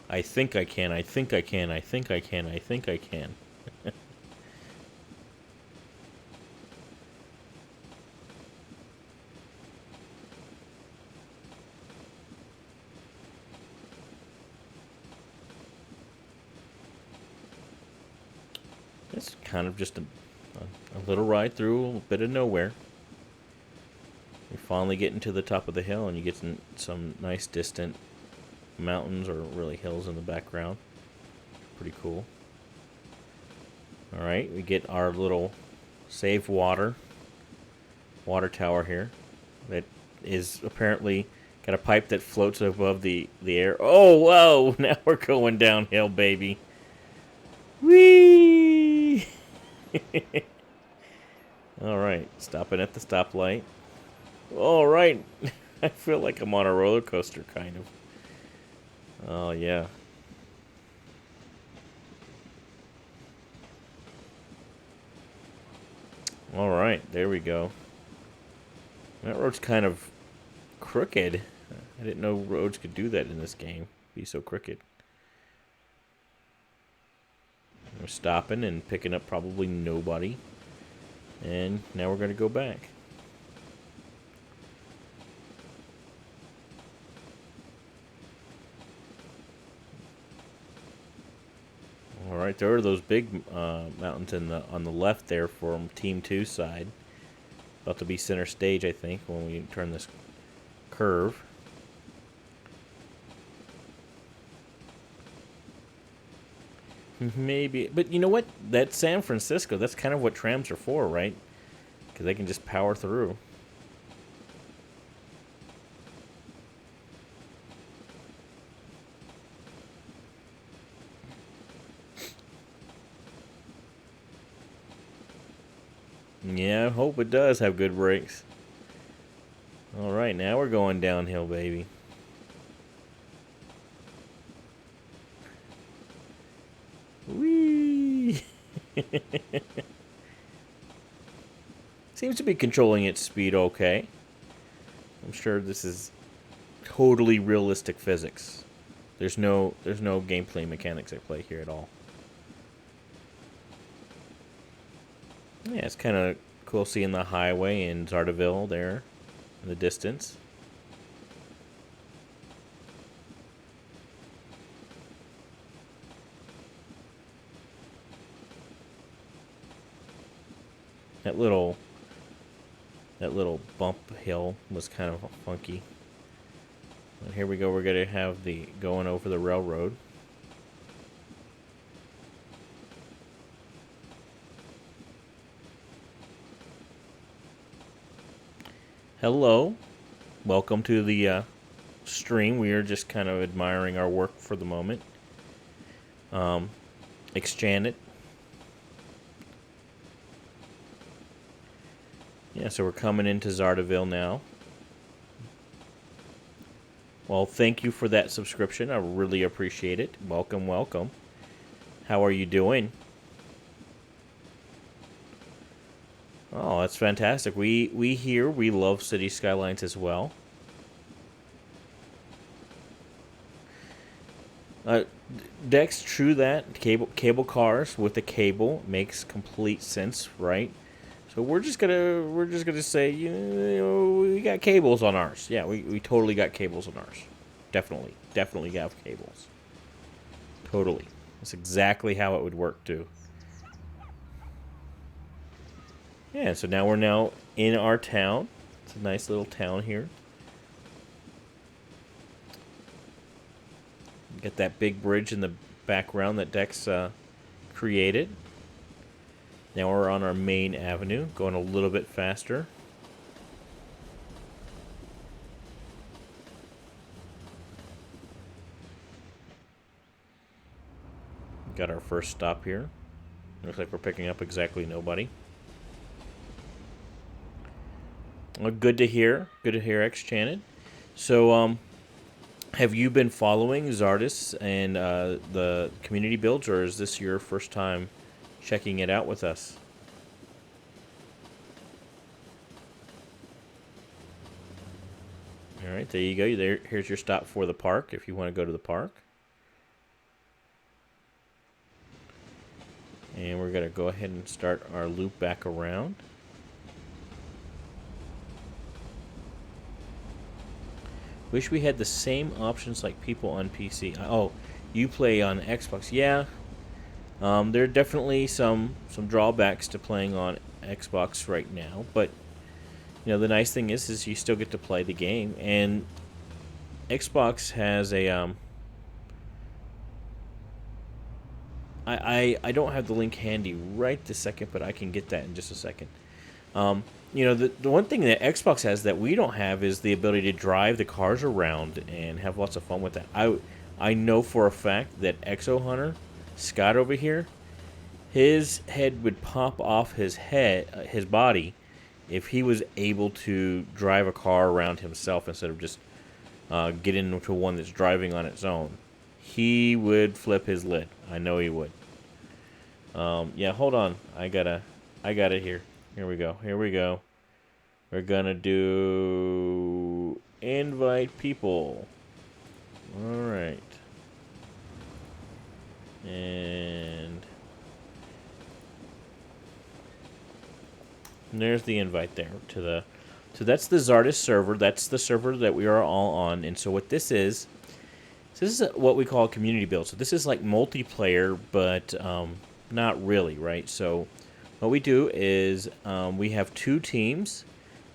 I think I can. I think I can. I think I can. I think I can. It's kind of just a little ride through a bit of nowhere. You're finally getting to the top of the hill, and you get some nice distant mountains or really hills in the background. Pretty cool. Alright, we get our little save water tower here that is apparently got a pipe that floats above the air. Oh, whoa! Now we're going downhill, baby. Whee! Alright, stopping at the stoplight. Alright, I feel like I'm on a roller coaster, kind of. Oh, yeah. Alright, there we go. That road's kind of crooked. I didn't know roads could do that in this game. Be so crooked. We're stopping and picking up probably nobody. And now we're going to go back. Alright, there are those big mountains on the left there from Team 2's side. About to be center stage, I think, when we turn this curve. Maybe. But you know what? That's San Francisco. That's kind of what trams are for, right? Because they can just power through. Yeah, I hope it does have good brakes. Alright, now we're going downhill, baby. Whee! Seems to be controlling its speed okay. I'm sure this is totally realistic physics. There's no gameplay mechanics at play here at all. Yeah, it's kind of cool seeing the highway in Czardiville there in the distance. That little bump hill was kind of funky. And here we go. We're going to have the going over the railroad. Hello. Welcome to the stream. We are just kind of admiring our work for the moment. Expand it. Yeah, so we're coming into Czardiville now. Well, thank you for that subscription. I really appreciate it. Welcome, welcome. How are you doing? Oh, that's fantastic. We here, we love City Skylines as well. Dex, true that. Cable cars with the cable makes complete sense, right? So we're just gonna say, you know, we got cables on ours. Yeah, we totally got cables on ours. Definitely have cables. Totally. That's exactly how it would work too. Yeah, so now we're in our town. It's a nice little town here. Get that big bridge in the background that Dex created. Now we're on our main avenue, going a little bit faster. Got our first stop here. Looks like we're picking up exactly nobody. Well, good to hear. Good to hear, X-Chanted. So, have you been following Czardis and the community builds, or is this your first time checking it out with us? All right, there you go. Here's your stop for the park if you want to go to the park. And we're going to go ahead and start our loop back around. Wish we had the same options like people on PC. Oh, you play on Xbox. Yeah. There are definitely some drawbacks to playing on Xbox right now, but you know the nice thing is you still get to play the game, and Xbox has a I don't have the link handy right this second, but I can get that in just a second. You know, the one thing that Xbox has that we don't have is the ability to drive the cars around and have lots of fun with that. I know for a fact that Exo Hunter, Scott over here, his head would pop off his body, if he was able to drive a car around himself instead of just getting into one that's driving on its own. He would flip his lid. I know he would. Yeah, hold on. I got it here. Here we go. We're gonna do invite people. Alright. And there's the invite there so that's the Czardis server. That's the server that we are all on. And so what this is what we call a community build. So this is like multiplayer, but not really, right? So what we do is we have two teams.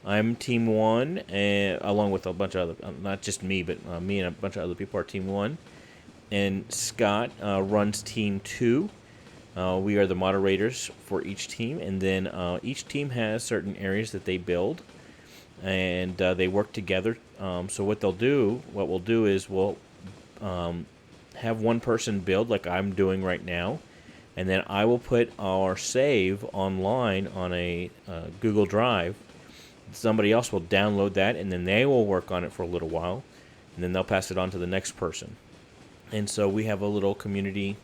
I'm Team 1, and along with a bunch of other, not just me, but me and a bunch of other people are Team 1. And Scott runs Team 2. We are the moderators for each team, and then each team has certain areas that they build, and they work together. So what we'll do is we'll have one person build like I'm doing right now, and then I will put our save online on a Google Drive. Somebody else will download that, and then they will work on it for a little while, and then they'll pass it on to the next person. And so we have a little community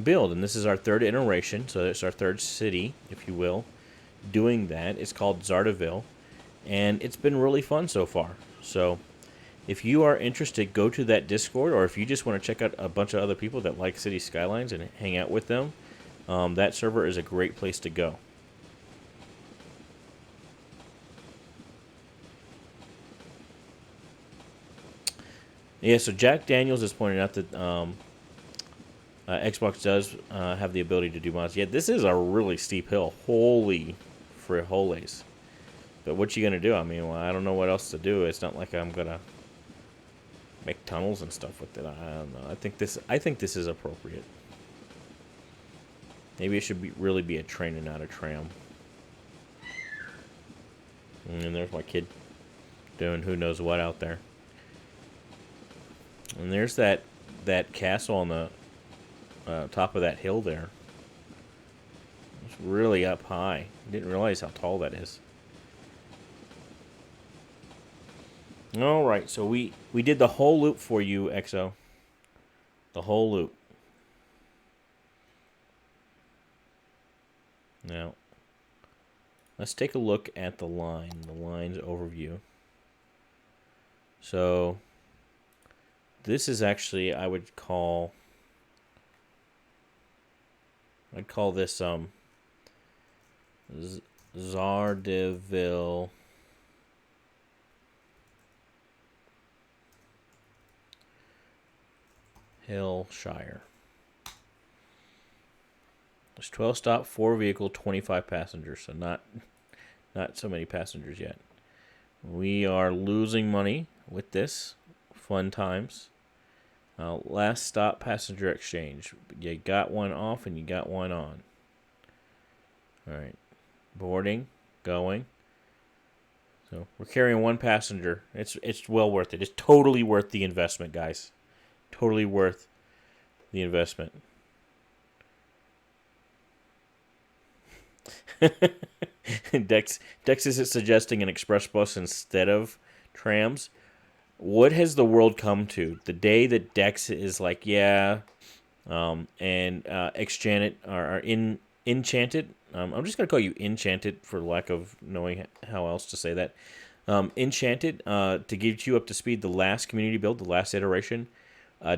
build, and this is our third iteration, so it's our third city, if you will, doing that. It's called Czardiville, and it's been really fun so far. So if you are interested, go to that Discord, or if you just want to check out a bunch of other people that like City Skylines and hang out with them, that server is a great place to go. Yeah, so Jack Daniels is pointing out that Xbox does have the ability to do mods. Yeah, this is a really steep hill. Holy frijoles. But what you going to do? I mean, well, I don't know what else to do. It's not like I'm going to make tunnels and stuff with it. I don't know. I think this is appropriate. Maybe it should really be a train and not a tram. And there's my kid doing who knows what out there. And there's that castle on the top of that hill there. It's really up high. Didn't realize how tall that is. All right, so we did the whole loop for you, XO. The whole loop. Now, let's take a look at the line's overview. So, this is actually, I'd call this Czardiville Hillshire. There's 12 stop, 4 vehicle, 25 passengers. So not so many passengers yet. We are losing money with this. Fun times. Last stop passenger exchange. You got one off and you got one on. All right. Boarding, going. So we're carrying one passenger. It's well worth it. It's totally worth the investment, guys. Totally worth the investment. Dex is suggesting an express bus instead of trams. What has the world come to? The day that Dex is like, yeah, and Enchanted or Enchanted. I'm just gonna call you Enchanted for lack of knowing how else to say that. Enchanted to get you up to speed. The last community build, the last iteration.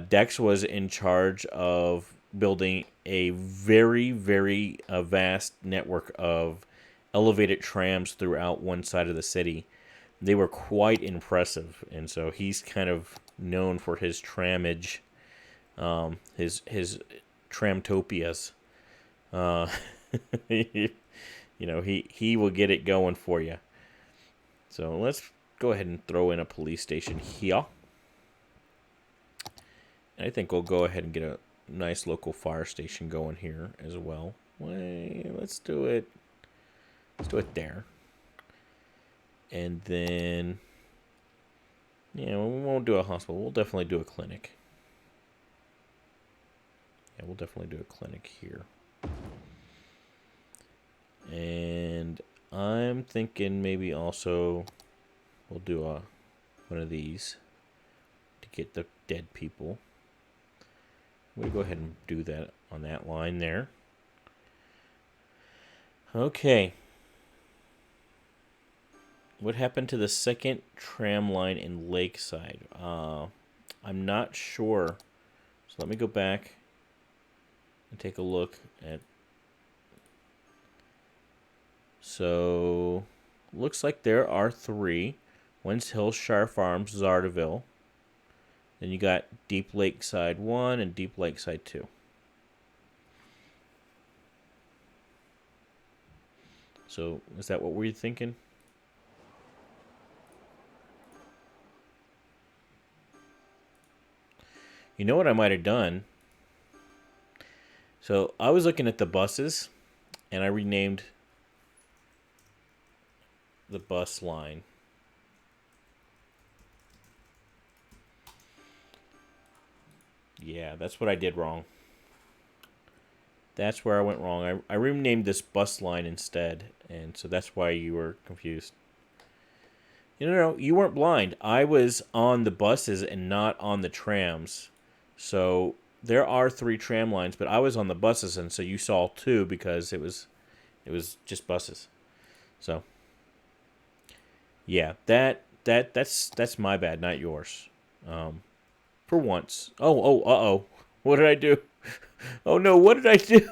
Dex was in charge of building a very, very vast network of elevated trams throughout one side of the city. They were quite impressive, and so he's kind of known for his tramage, his tramtopias. You know, he will get it going for you. So let's go ahead and throw in a police station here. I think we'll go ahead and get a nice local fire station going here as well. Let's do it. Let's do it there. And then, yeah, we won't do a hospital. We'll definitely do a clinic. Yeah, we'll definitely do a clinic here. And I'm thinking maybe also we'll do one of these to get the dead people. We'll go ahead and do that on that line there. Okay. What happened to the second tram line in Lakeside? I'm not sure. So let me go back and take a look at. So, looks like there are 3. One's Hillshire Farms, Czardiville. Then you got Deep Lakeside 1 and Deep Lakeside 2. So, is that what we're thinking? You know what I might have done? So, I was looking at the buses, and I renamed the bus line. Yeah, that's what I did wrong. That's where I went wrong. I renamed this bus line instead, and so that's why you were confused. No, you weren't blind. I was on the buses and not on the trams. So there are 3 tram lines, but I was on the buses, and so you saw 2 because it was just buses. So yeah, that's my bad, not yours. For once. Uh-oh. What did I do? Oh no, what did I do?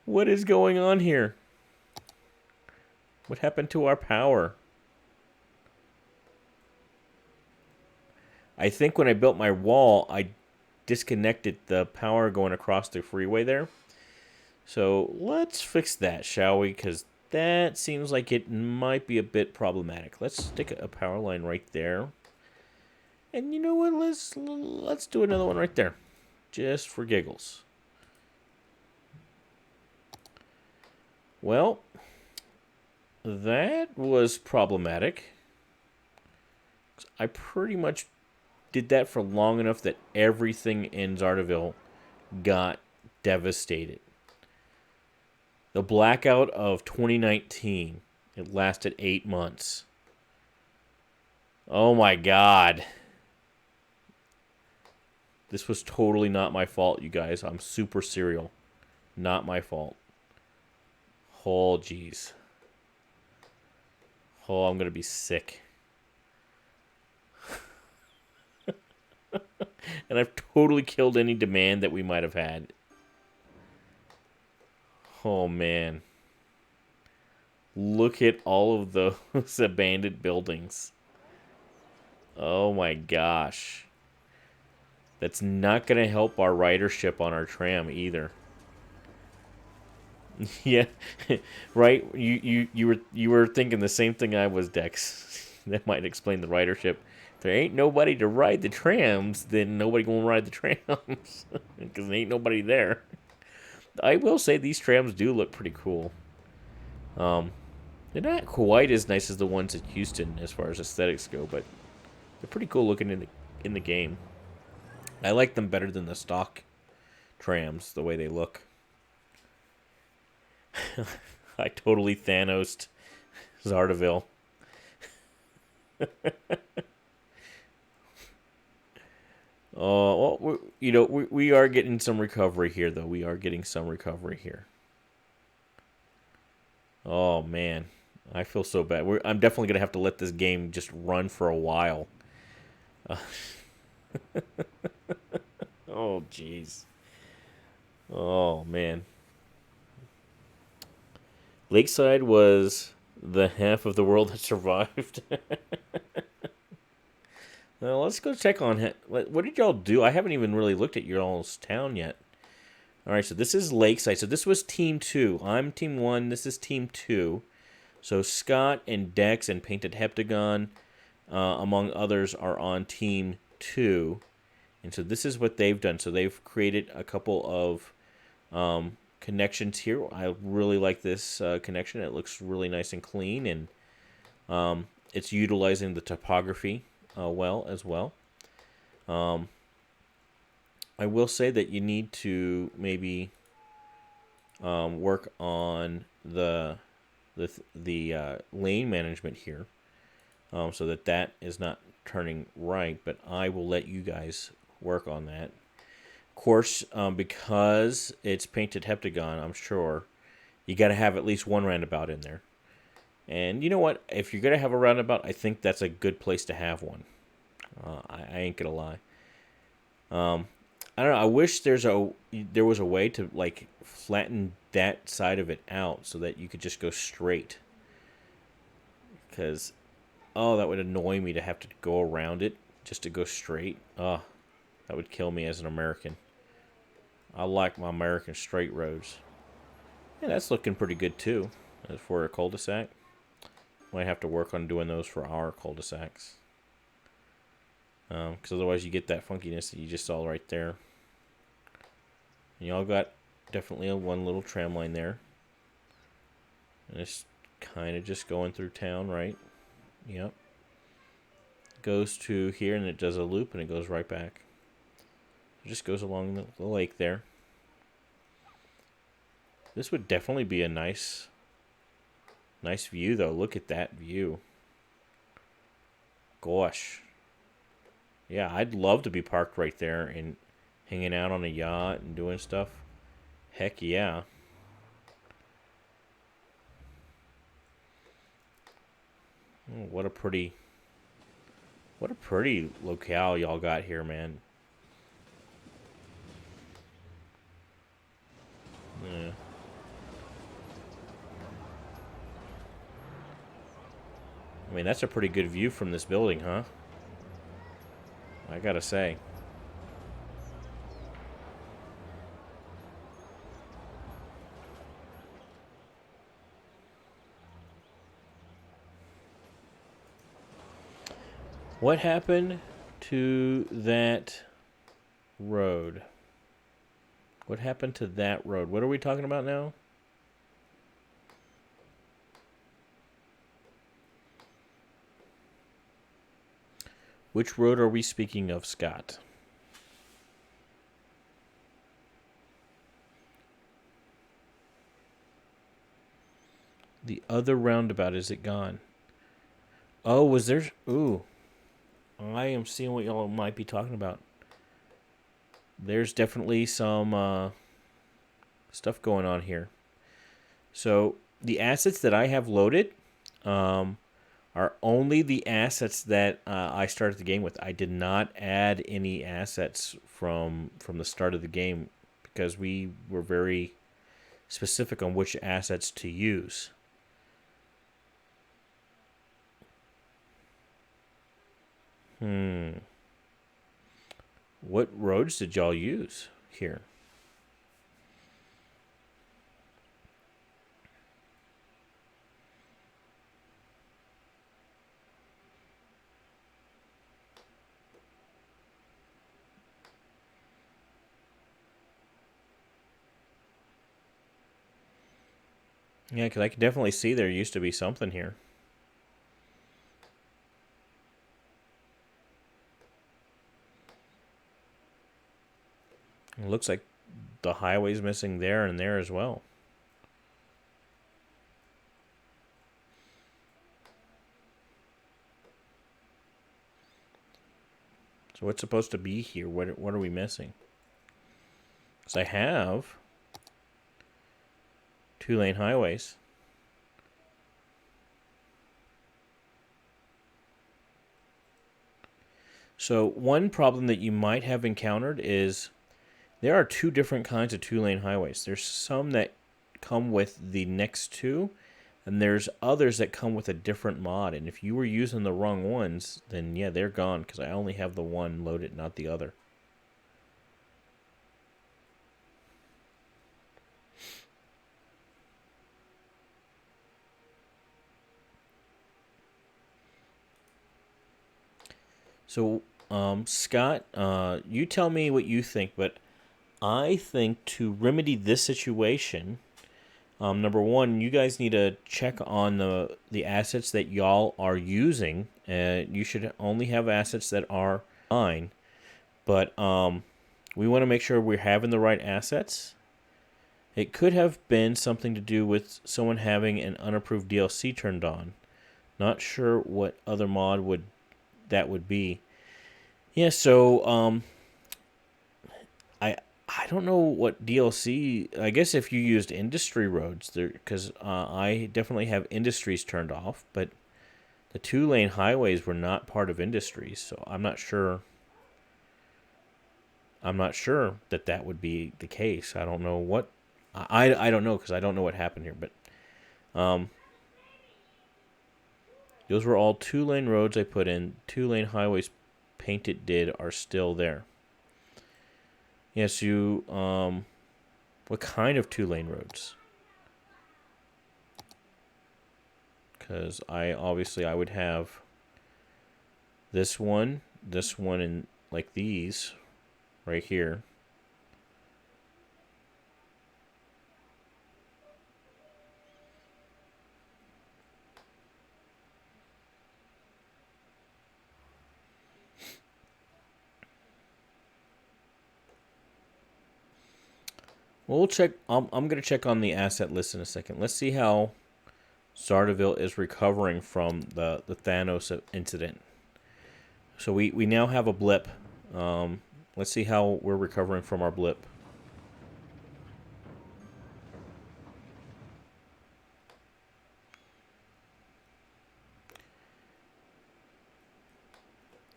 What is going on here? What happened to our power? I think when I built my wall, I disconnected the power going across the freeway there. So let's fix that, shall we? Because that seems like it might be a bit problematic. Let's stick a power line right there. And you know what? Let's do another one right there, just for giggles. Well, that was problematic. I pretty much did that for long enough that everything in Czardiville got devastated. The blackout of 2019, it lasted 8 months. Oh my god. This was totally not my fault, you guys. I'm super serial. Not my fault. Oh, jeez. Oh, I'm going to be sick. And I've totally killed any demand that we might have had. Oh, man. Look at all of those abandoned buildings. Oh, my gosh. That's not going to help our ridership on our tram either. Yeah, right. You were thinking the same thing I was, Dex. That might explain the ridership. If there ain't nobody to ride the trams, then nobody gonna ride the trams because there ain't nobody there. I will say these trams do look pretty cool. They're not quite as nice as the ones at Houston as far as aesthetics go, but they're pretty cool looking in the game. I like them better than the stock trams, the way they look. I totally Thanos'd Czardiville. Well, we are getting some recovery here, though. We are getting some recovery here. Oh, man. I feel so bad. I'm definitely going to have to let this game just run for a while. Oh, jeez. Oh, man. Lakeside was the half of the world that survived. Well, let's go check on what did y'all do? I haven't even really looked at your all's town yet. All right, so this is Lakeside. So this was Team 2. I'm Team 1. This is Team 2. So Scott and Dex and Painted Heptagon, among others, are on Team 2. And so this is what they've done. So they've created a couple of connections here. I really like this connection. It looks really nice and clean, and it's utilizing the topography well as well. I will say that you need to maybe work on the lane management here, so that is not turning right. But I will let you guys work on that. Of course, because it's Painted Heptagon, I'm sure you got to have at least one roundabout in there. And you know what? If you're going to have a roundabout, I think that's a good place to have one. I ain't going to lie. I don't know. I wish there was a way to like flatten that side of it out so that you could just go straight. Because, that would annoy me to have to go around it just to go straight. That would kill me as an American. I like my American straight roads. Yeah, that's looking pretty good too. As for a cul-de-sac. Might have to work on doing those for our cul-de-sacs. Because otherwise you get that funkiness that you just saw right there. And y'all got definitely one little tram line there. And it's kind of just going through town, right? Yep. Goes to here and it does a loop and it goes right back. It just goes along the lake there. This would definitely be a nice view, though. Look at that view. Gosh. Yeah, I'd love to be parked right there and hanging out on a yacht and doing stuff. Heck yeah. Oh, what a pretty locale y'all got here, man. Yeah. I mean, that's a pretty good view from this building, huh? I gotta say. What happened to that road? What happened to that road? What are we talking about now? Which road are we speaking of, Scott? The other roundabout, is it gone? Oh, was there... Ooh. I am seeing what y'all might be talking about. There's definitely some stuff going on here. So, the assets that I have loaded are only the assets that I started the game with. I did not add any assets from the start of the game because we were very specific on which assets to use. What roads did y'all use here? Yeah, because I can definitely see there used to be something here. It looks like the highway's missing there and there as well. So what's supposed to be here? What are we missing? Because I have 2-lane highways. So one problem that you might have encountered is there are 2 different kinds of 2-lane highways. There's some that come with the next 2, and there's others that come with a different mod. And if you were using the wrong ones, then yeah, they're gone because I only have the one loaded, not the other. So, Scott, you tell me what you think, but I think to remedy this situation, number one, you guys need to check on the assets that y'all are using. You should only have assets that are fine, but we want to make sure we're having the right assets. It could have been something to do with someone having an unapproved DLC turned on. Not sure what other mod would be. Yeah, so I don't know what DLC. I guess if you used industry roads, there, because I definitely have industries turned off, but the 2-lane highways were not part of industries, so I'm not sure. I'm not sure that would be the case. I don't know what. I don't know because I don't know what happened here, but those were all 2-lane roads I put in. 2-lane highways painted did are still there. Yes, you, what kind of 2-lane roads? Because I would have this one, and like these right here. We'll check. I'm going to check on the asset list in a second. Let's see how Czardiville is recovering from the Thanos incident. So we now have a blip. Let's see how we're recovering from our blip.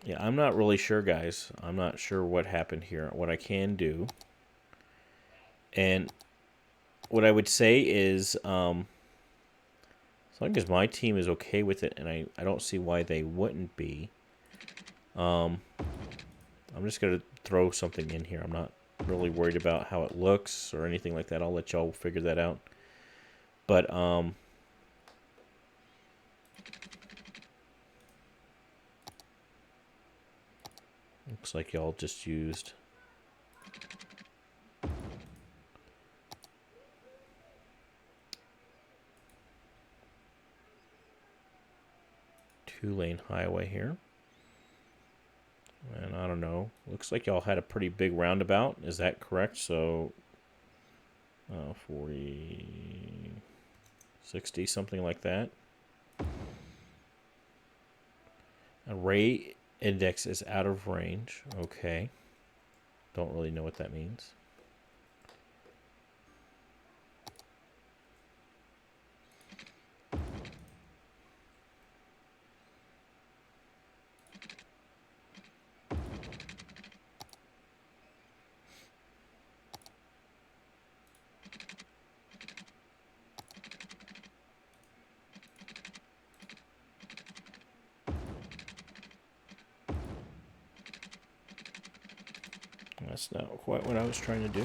Yeah, I'm not really sure, guys. I'm not sure what happened here. What I can do, and what I would say is, as long as my team is okay with it, and I don't see why they wouldn't be, I'm just going to throw something in here. I'm not really worried about how it looks or anything like that. I'll let y'all figure that out. But, Looks like y'all just used... two-lane highway here. And I don't know. Looks like y'all had a pretty big roundabout. Is that correct? So 40, 60, something like that. Array index is out of range. Okay. Don't really know what that means. That's not quite what I was trying to do.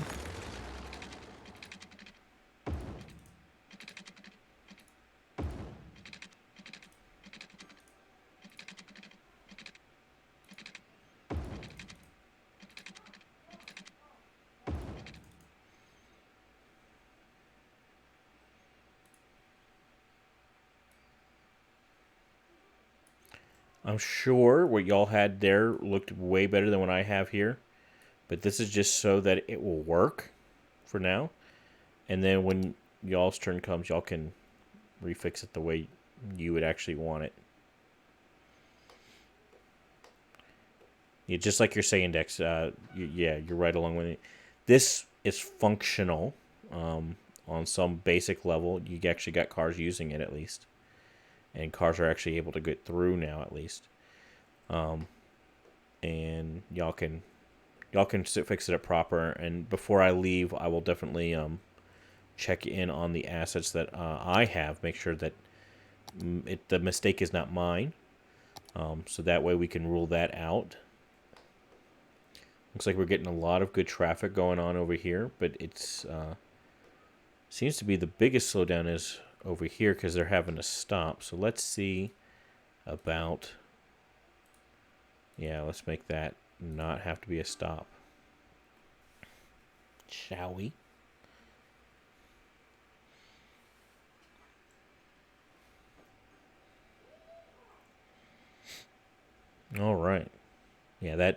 I'm sure what y'all had there looked way better than what I have here. But this is just so that it will work for now. And then when y'all's turn comes, y'all can refix it the way you would actually want it. Yeah, just like you're saying, Dex. Yeah, you're right along with it. This is functional on some basic level. You actually got cars using it at least. And cars are actually able to get through now at least. And y'all can fix it up proper. And before I leave, I will definitely check in on the assets that I have. Make sure that the mistake is not mine. So that way we can rule that out. Looks like we're getting a lot of good traffic going on over here, but it's seems to be the biggest slowdown is over here because they're having to stop. So let's see about... Yeah, let's make that not have to be a stop. Shall we? All right. Yeah,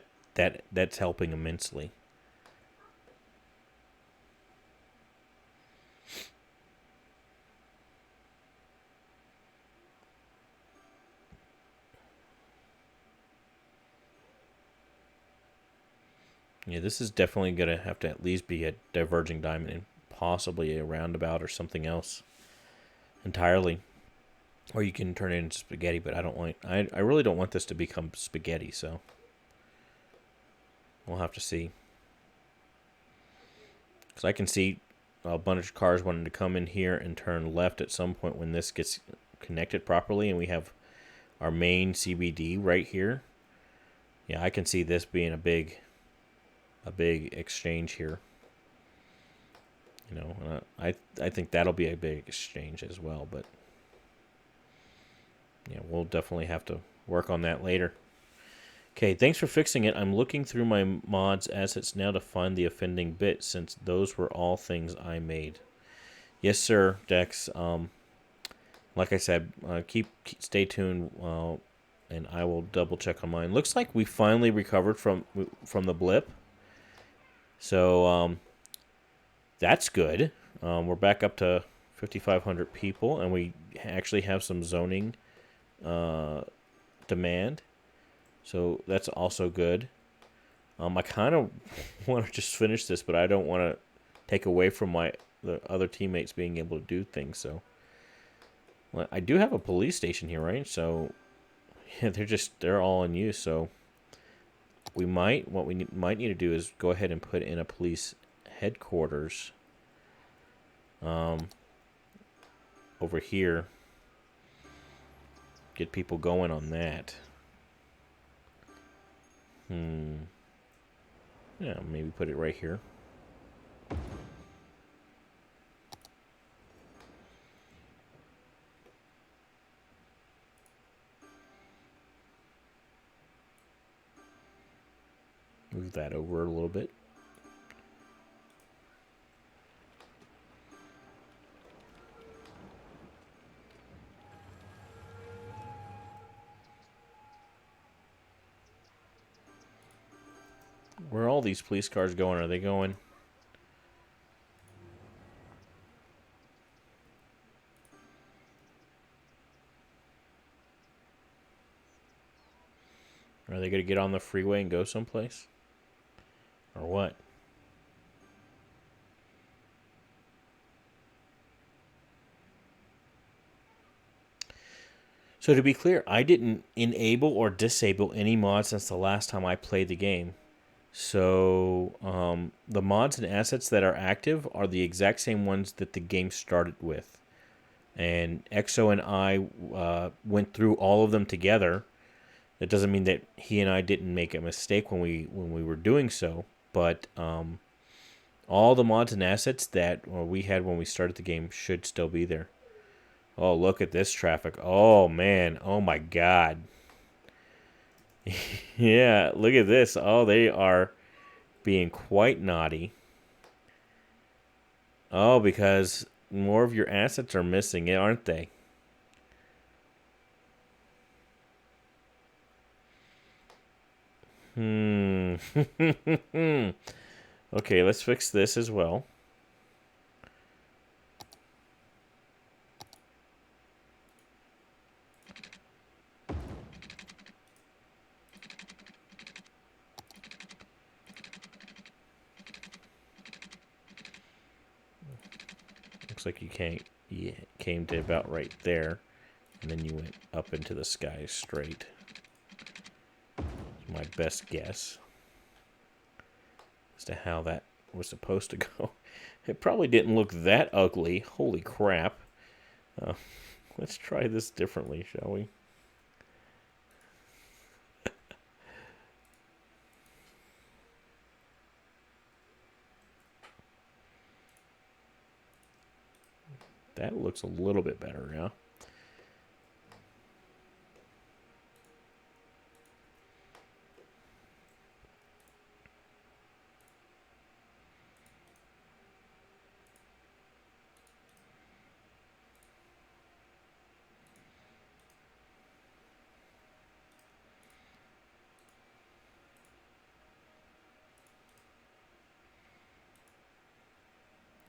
that's helping immensely. Yeah, this is definitely going to have to at least be a diverging diamond and possibly a roundabout or something else entirely. Or you can turn it into spaghetti, but I really don't want this to become spaghetti, so we'll have to see. Because I can see a bunch of cars wanting to come in here and turn left at some point when this gets connected properly, and we have our main CBD right here. Yeah, I can see this being a big exchange here. You know, I think that'll be a big exchange as well, but yeah, we'll definitely have to work on that later. Okay, thanks for fixing it. I'm looking through my mods assets now to find the offending bit, since those were all things I made. Yes, sir, Dex. Like I said, stay tuned, and I will double check on mine. Looks like we finally recovered from the blip. So that's good. We're back up to 5,500 people, and we actually have some zoning demand. So that's also good. I kind of want to just finish this, but I don't want to take away from the other teammates being able to do things. So I do have a police station here, right? So yeah, they're all in use. So what we might need to do is go ahead and put in a police headquarters over here. Get people going on that. Yeah, maybe put it right here. move that over a little bit. Where are all these police cars going? Are they going? Are they going to get on the freeway and go someplace? Or what? So to be clear, I didn't enable or disable any mods since the last time I played the game. So the mods and assets that are active are the exact same ones that the game started with. And Exo and I went through all of them together. That doesn't mean that he and I didn't make a mistake when we were doing so, but all the mods and assets that we had when we started the game should still be there. Oh, look at this traffic. Oh, man. Oh, my God. Yeah, look at this. Oh, they are being quite naughty. Oh, because more of your assets are missing, aren't they? Okay, let's fix this as well. Looks like you came to about right there, and then you went up into the sky straight. That's my best guess as to how that was supposed to go. It probably didn't look that ugly. Holy crap. Let's try this differently, shall we? That looks a little bit better, yeah.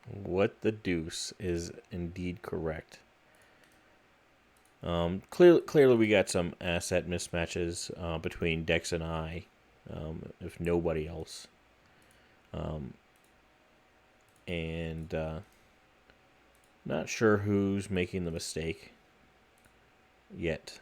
What the deuce is indeed correct. Clearly we got some asset mismatches between Dex and I, if nobody else. And not sure who's making the mistake yet.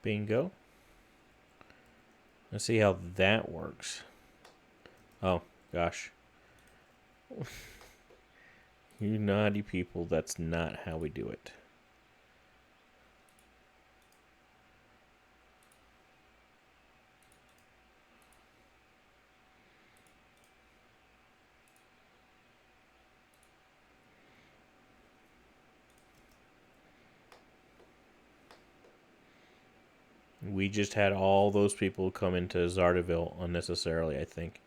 Bingo. Let's see how that works. Oh, gosh. You naughty people, that's not how we do it. We just had all those people come into Czardiville unnecessarily, I think.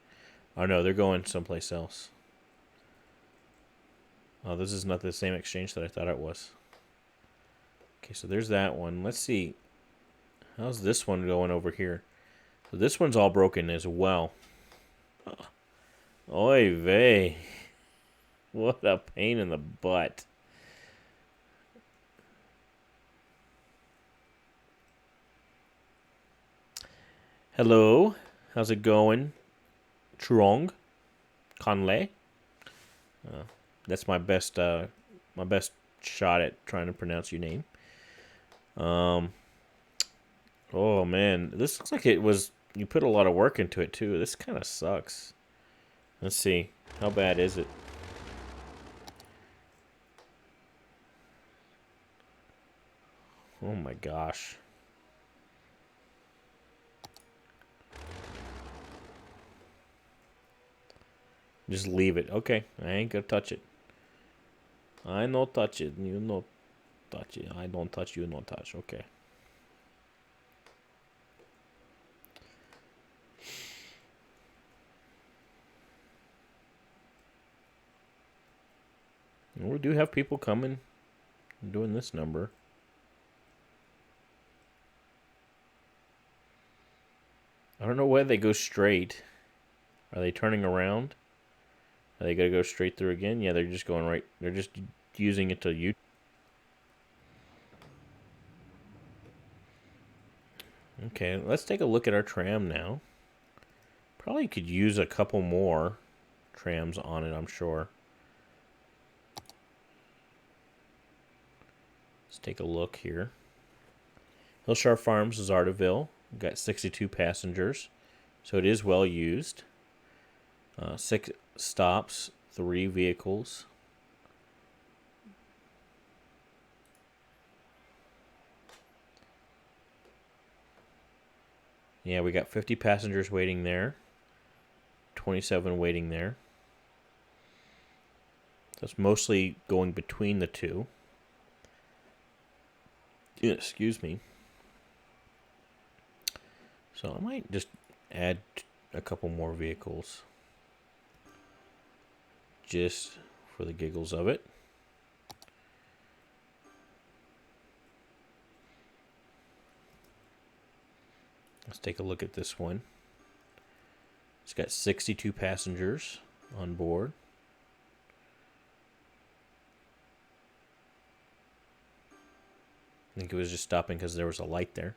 Oh no, they're going someplace else. Oh, this is not the same exchange that I thought it was. Okay, so there's that one. Let's see. How's this one going over here? So this one's all broken as well. Oy vey. What a pain in the butt. Hello. How's it going? Trong? Conley? That's my best shot at trying to pronounce your name. Oh man, this looks like it was you put a lot of work into it too. This kind of sucks. Let's see. How bad is it? Oh my gosh. Just leave it. Okay, I ain't gonna touch it. I no touch it. You no touch it. I don't touch. You no touch. Okay. We do have people coming and doing this number. I don't know why they go straight. Are they turning around? Are they gonna go straight through again? Yeah, they're just going right. They're just using it to you. Okay, let's take a look at our tram now. Probably could use a couple more trams on it, I'm sure. Let's take a look here. Hillshire Farms, Czardiville. We've got 62 passengers, so it is well used. 6 stops, 3 vehicles. Yeah, we got 50 passengers waiting there. 27 waiting there. That's mostly going between the two. Excuse me. So I might just add a couple more vehicles. Just for the giggles of it. Let's take a look at this one. It's got 62 passengers on board. I think it was just stopping because there was a light there.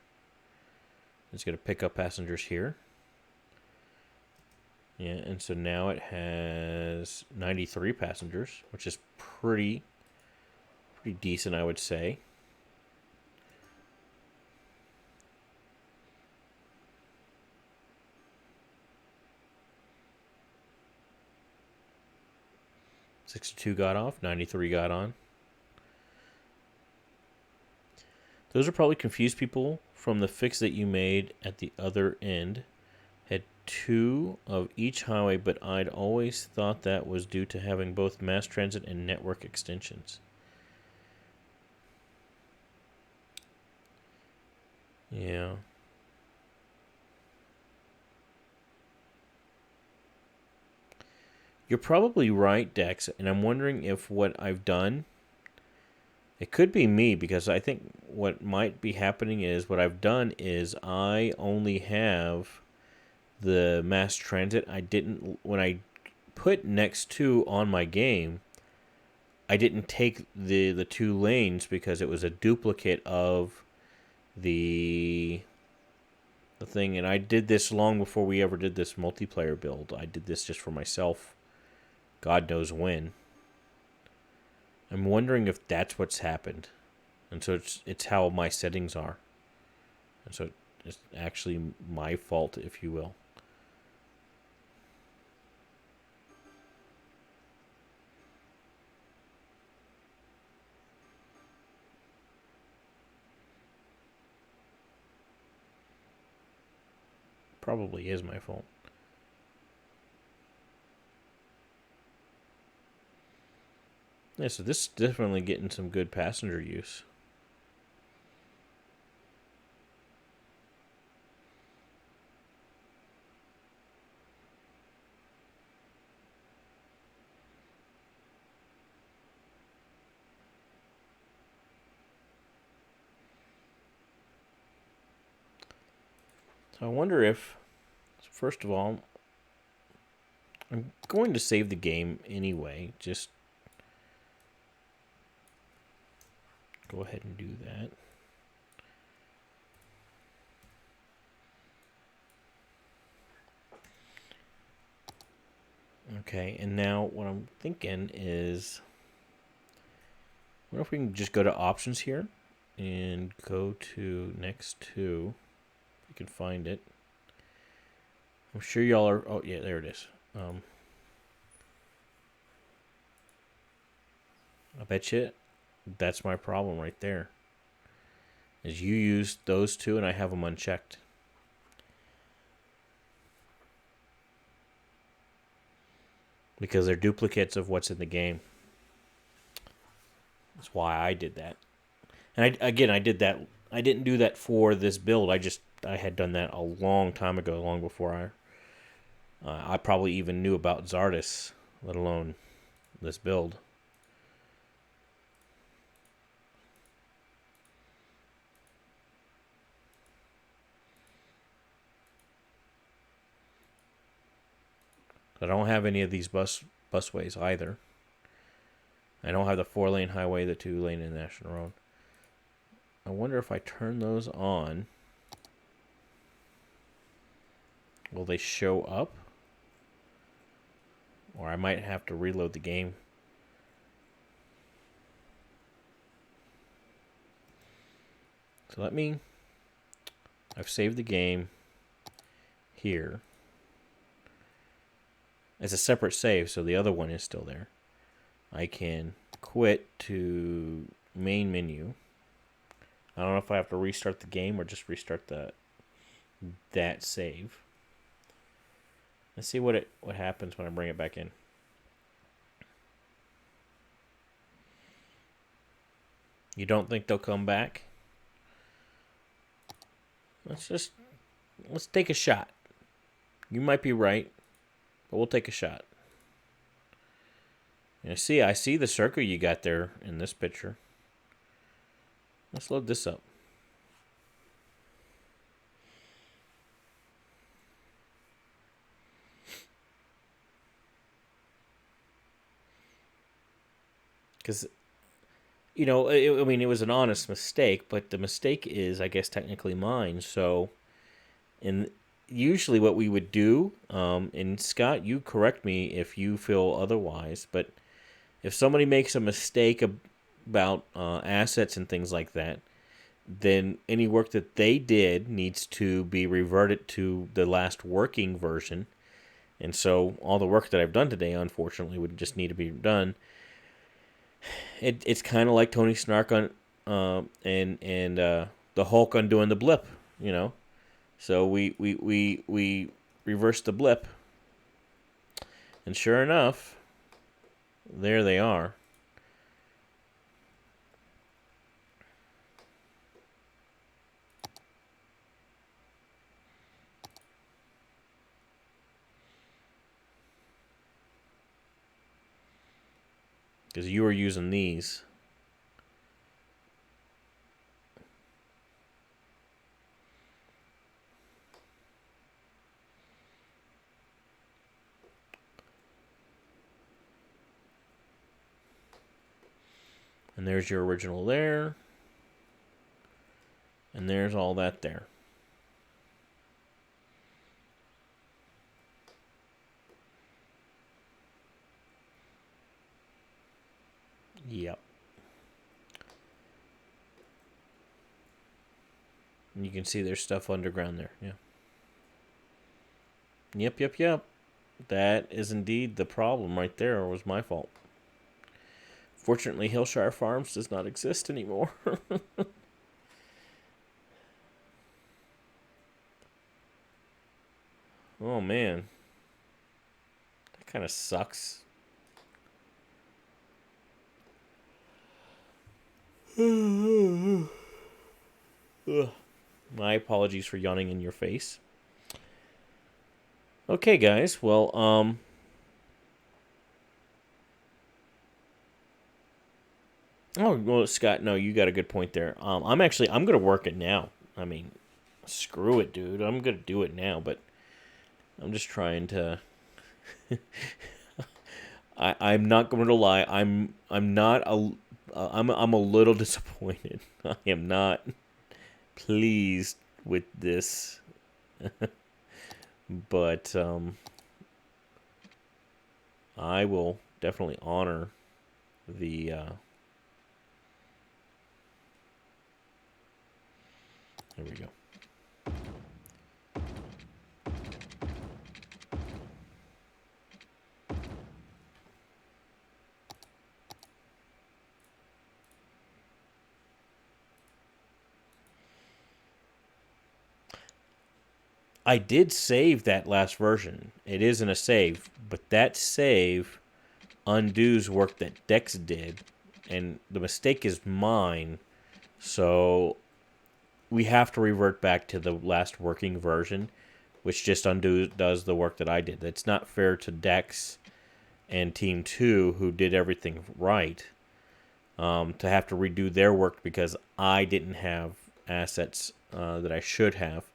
It's going to pick up passengers here. Yeah, and so now it has 93 passengers, which is pretty decent, I would say. $62 got off, 93 got on. Those are probably confused people from the fix that you made at the other end. Had 2 of each highway, but I'd always thought that was due to having both mass transit and network extensions. Yeah. You're probably right, Dex, and I'm wondering if what I've done, it could be me, because I think what might be happening is what I've done is I only have the mass transit. I didn't, when I put next to on my game, I didn't take the 2 lanes because it was a duplicate of the thing, and I did this long before we ever did this multiplayer build. I did this just for myself. God knows when. I'm wondering if that's what's happened. And so it's how my settings are. And so it's actually my fault, if you will. Probably is my fault. Yeah, so this is definitely getting some good passenger use. So I wonder if, first of all, I'm going to save the game anyway. Just go ahead and do that. Okay, and now what I'm thinking is, what if we can just go to options here and go to next to, if we can find it. I'm sure y'all are, oh yeah, there it is. I bet you that's my problem right there. Is you use those 2 and I have them unchecked. because they're duplicates of what's in the game. That's why I did that. And I did that. I didn't do that for this build. I had done that a long time ago, long before I probably even knew about Czardis, let alone this build. I don't have any of these busways either. I don't have the 4-lane highway, the 2-lane international road. I wonder if I turn those on, will they show up? Or I might have to reload the game. So I've saved the game here. It's a separate save, so the other one is still there. I can quit to main menu. I don't know if I have to restart the game or just restart that save. Let's see what happens when I bring it back in. You don't think they'll come back? Let's take a shot. You might be right, but we'll take a shot. And I see the circle you got there in this picture. Let's load this up. Because, it was an honest mistake, but the mistake is, I guess, technically mine. So, and usually what we would do, and Scott, you correct me if you feel otherwise, but if somebody makes a mistake about assets and things like that, then any work that they did needs to be reverted to the last working version. And so all the work that I've done today, unfortunately, would just need to be done. It's kind of like Tony Stark on and the Hulk undoing the blip, So we reversed the blip, and sure enough, there they are. Because you were using these. And there's your original there. And there's all that there. Yep. And you can see there's stuff underground there. Yeah. Yep. That is indeed the problem right there. It was my fault. Fortunately, Hillshire Farms does not exist anymore. Oh, man. That kind of sucks. My apologies for yawning in your face. Okay, guys. Well, Oh, well, Scott, no, you got a good point there. I'm going to work it now. I mean, screw it, dude. I'm going to do it now, but I'm just trying to I'm not going to lie. I'm a little disappointed. I am not pleased with this. But I will definitely honor the there we go. I did save that last version. It isn't a save, but that save undoes work that Dex did, and the mistake is mine. So we have to revert back to the last working version, which just does the work that I did. That's not fair to Dex and Team 2, who did everything right, to have to redo their work because I didn't have assets that I should have.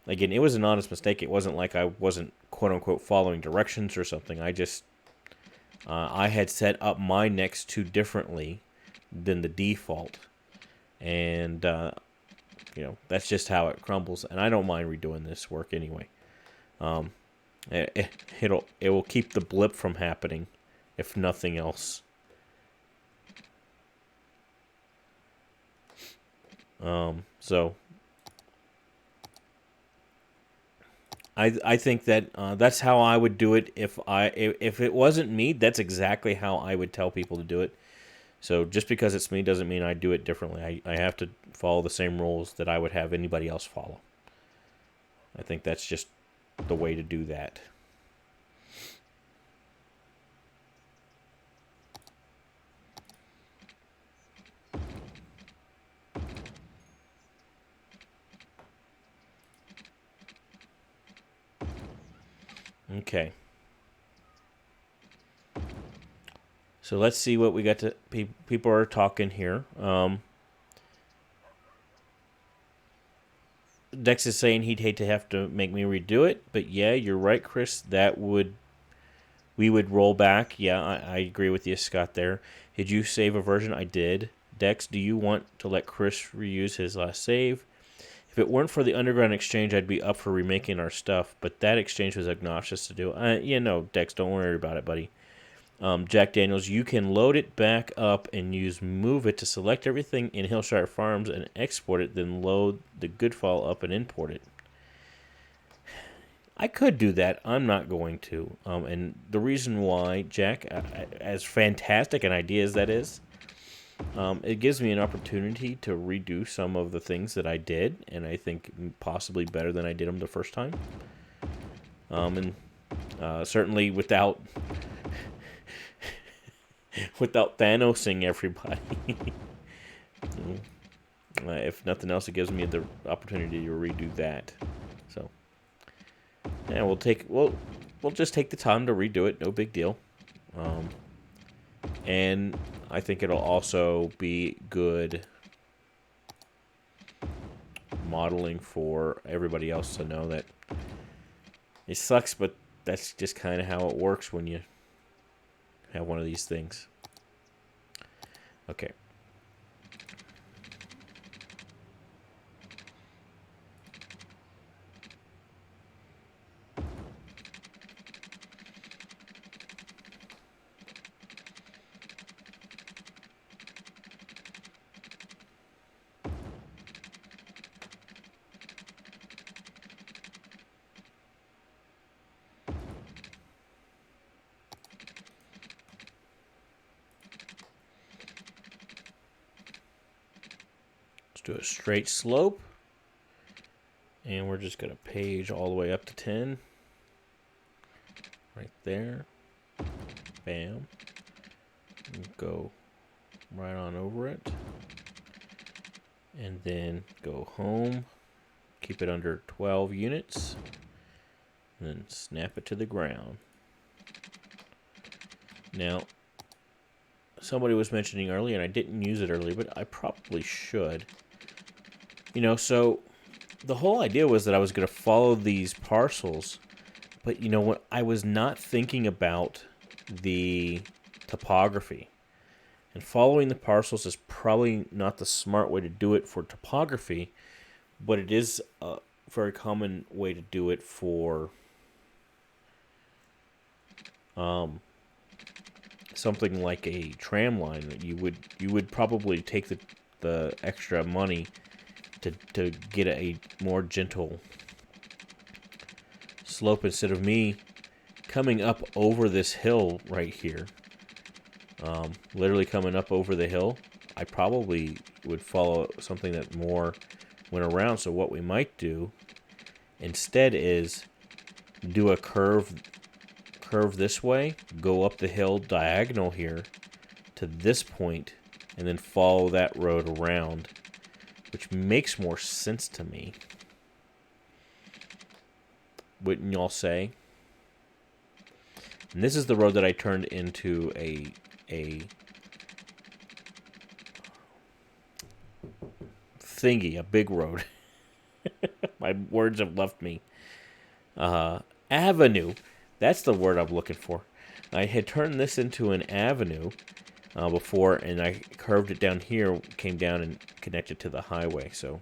Again, it was an honest mistake. It wasn't like I wasn't quote-unquote following directions or something. I had set up my next 2 differently than the default. And, that's just how it crumbles. And I don't mind redoing this work anyway. It will keep the blip from happening, if nothing else. So I think that that's how I would do it if it wasn't me. That's exactly how I would tell people to do it. So just because it's me doesn't mean I do it differently. I have to follow the same rules that I would have anybody else follow. I think that's just the way to do that. Okay. So let's see what we got to... People are talking here. Dex is saying he'd hate to have to make me redo it. But yeah, you're right, Chris. We would roll back. Yeah, I agree with you, Scott, there. Did you save a version? I did. Dex, do you want to let Chris reuse his last save? If it weren't for the Underground Exchange, I'd be up for remaking our stuff. But that exchange was obnoxious to do. Dex, don't worry about it, buddy. Jack Daniels, you can load it back up and use Move It to select everything in Hillshire Farms and export it, then load the good file up and import it. I could do that. I'm not going to. And the reason why, Jack, as fantastic an idea as that is, it gives me an opportunity to redo some of the things that I did, and I think possibly better than I did them the first time. And certainly without Thanosing everybody. If nothing else, it gives me the opportunity to redo that. So, yeah, we'll just take the time to redo it. No big deal. And I think it'll also be good modeling for everybody else to know that it sucks, but that's just kind of how it works when you have one of these things. Okay. Do a straight slope, and we're just going to page all the way up to 10 right there. Bam. And go right on over it, and then go home, keep it under 12 units, and then snap it to the ground. Now, somebody was mentioning earlier, and I didn't use it earlier, but I probably should. So the whole idea was that I was going to follow these parcels, but what, I was not thinking about the topography. And following the parcels is probably not the smart way to do it for topography, but it is a very common way to do it for something like a tram line. That you would probably take the extra money to get a more gentle slope instead of me coming up over this hill right here. Literally coming up over the hill. I probably would follow something that more went around. So what we might do instead is do a curve curve this way, go up the hill diagonal here to this point, and then follow that road around, which makes more sense to me. Wouldn't y'all say? And this is the road that I turned into a thingy, a big road. My words have left me. Avenue. That's the word I'm looking for. I had turned this into an avenue before, and I curved it down here, came down and connected to the highway. So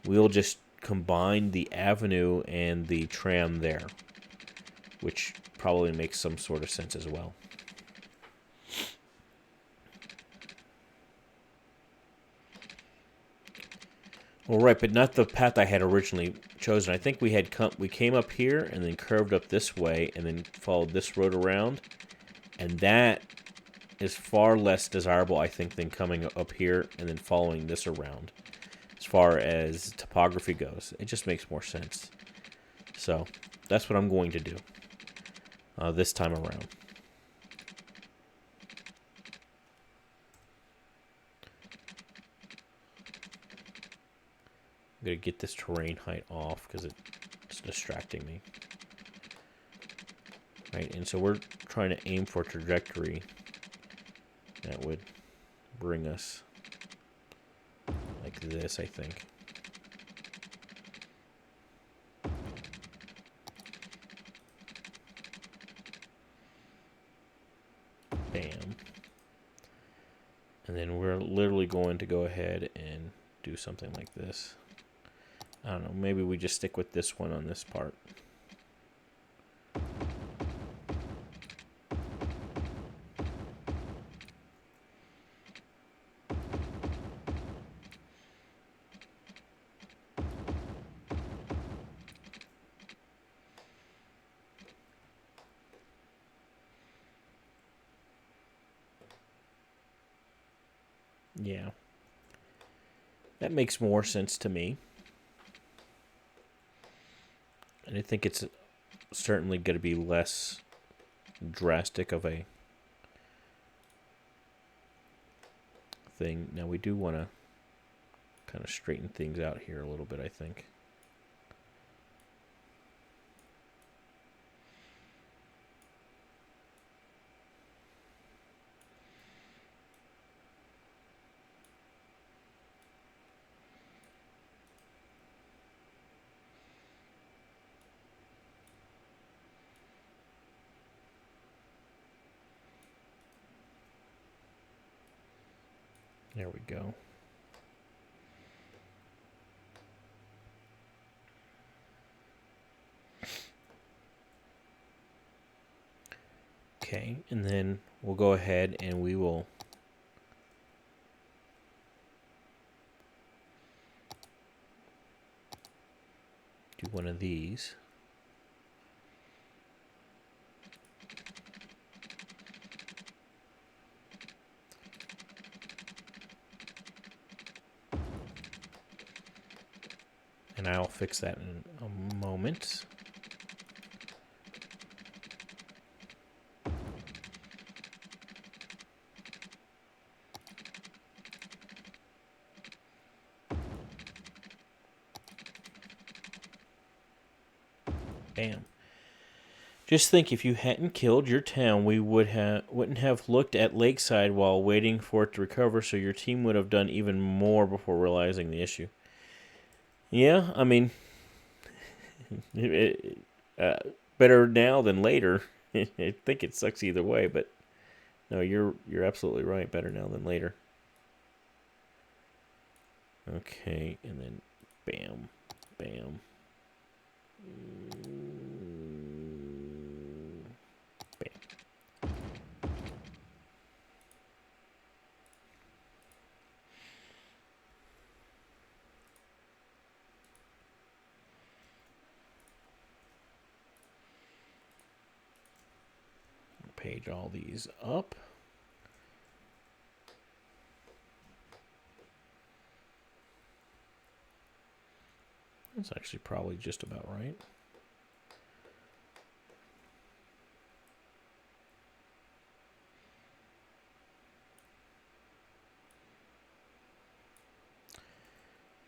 we'll just combine the avenue and the tram there, which probably makes some sort of sense as well. All right, but not the path I had originally chosen. I think we came up here and then curved up this way and then followed this road around, and that is far less desirable, I think, than coming up here and then following this around. As far as topography goes, it just makes more sense. So that's what I'm going to do this time around. I'm going to get this terrain height off because it's distracting me. Right, and so we're trying to aim for a trajectory that would bring us like this, I think. Bam. And then we're literally going to go ahead and do something like this. I don't know, maybe we just stick with this one on this part. Yeah. That makes more sense to me. And I think it's certainly going to be less drastic of a thing. Now we do want to kind of straighten things out here a little bit, I think. There we go. Okay, and then we'll go ahead and we will do one of these. And I'll fix that in a moment. Bam. Just think, if you hadn't killed your town, we wouldn't have looked at Lakeside while waiting for it to recover, so your team would have done even more before realizing the issue. Yeah, I mean, better now than later. I think it sucks either way, but no, you're absolutely right. Better now than later. Okay, and then bam, bam. Bam. Page all these up. That's actually probably just about right.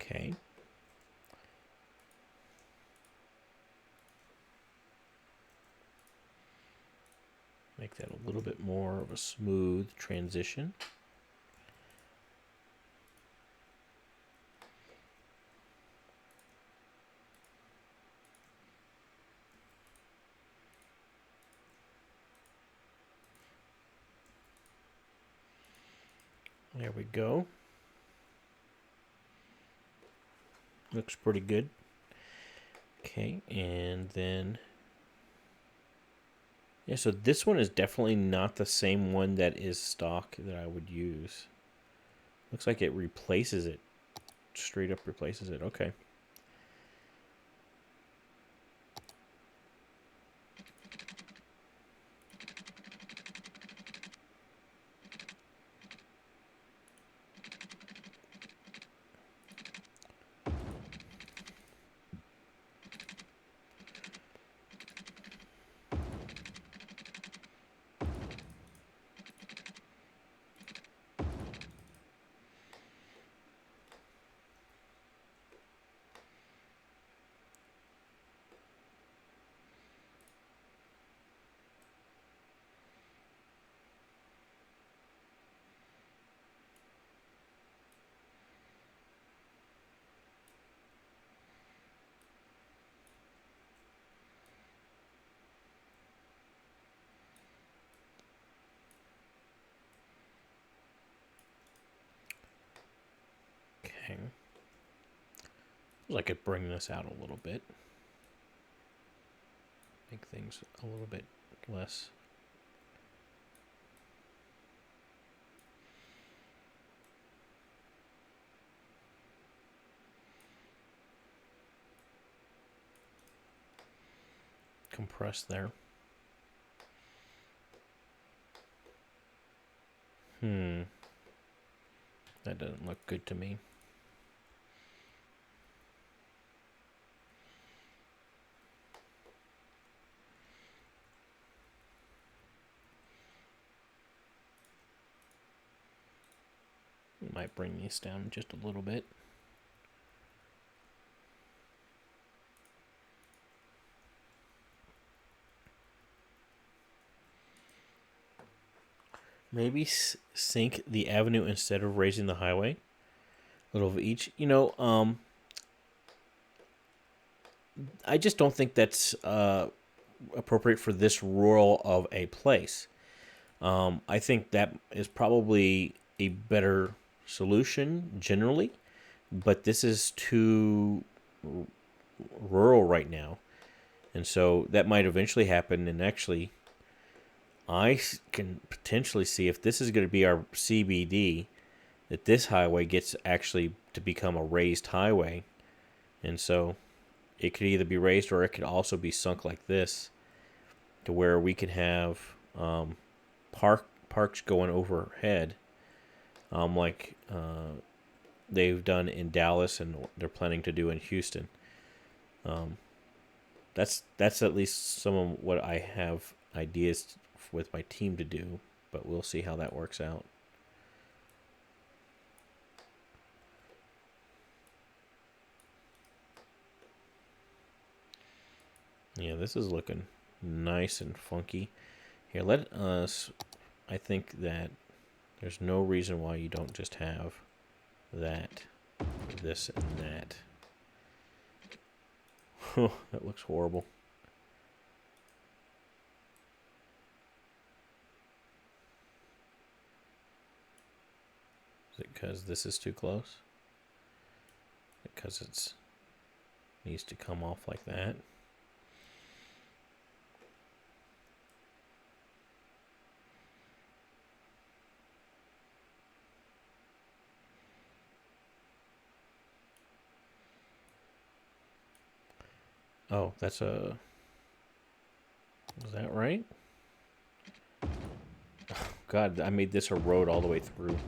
Okay. Make that a little bit more of a smooth transition. There we go. Looks pretty good. Okay, and then... yeah, so this one is definitely not the same one that is stock that I would use. Looks like it replaces it. Straight up replaces it. Okay. Okay. I could bring this out a little bit. Make things a little bit less. Compressed there. That doesn't look good to me. Might bring these down just a little bit. Maybe sink the avenue instead of raising the highway. A little of each. You know, I just don't think that's appropriate for this rural of a place. I think that is probably a better solution generally, but this is too rural right now. And so that might eventually happen. And actually, I can potentially see if this is going to be our CBD, that this highway gets actually to become a raised highway. And so it could either be raised or it could also be sunk like this to where we could have parks going overhead, like they've done in Dallas and they're planning to do in Houston. That's at least some of what I have ideas with my team to do, but we'll see how that works out. Yeah, this is looking nice and funky. Here, let us... I think that there's no reason why you don't just have that, this, and that. That looks horrible. Is it because this is too close? Because it's needs to come off like that. Oh, that's a... is that right? Oh, God, I made this a road all the way through.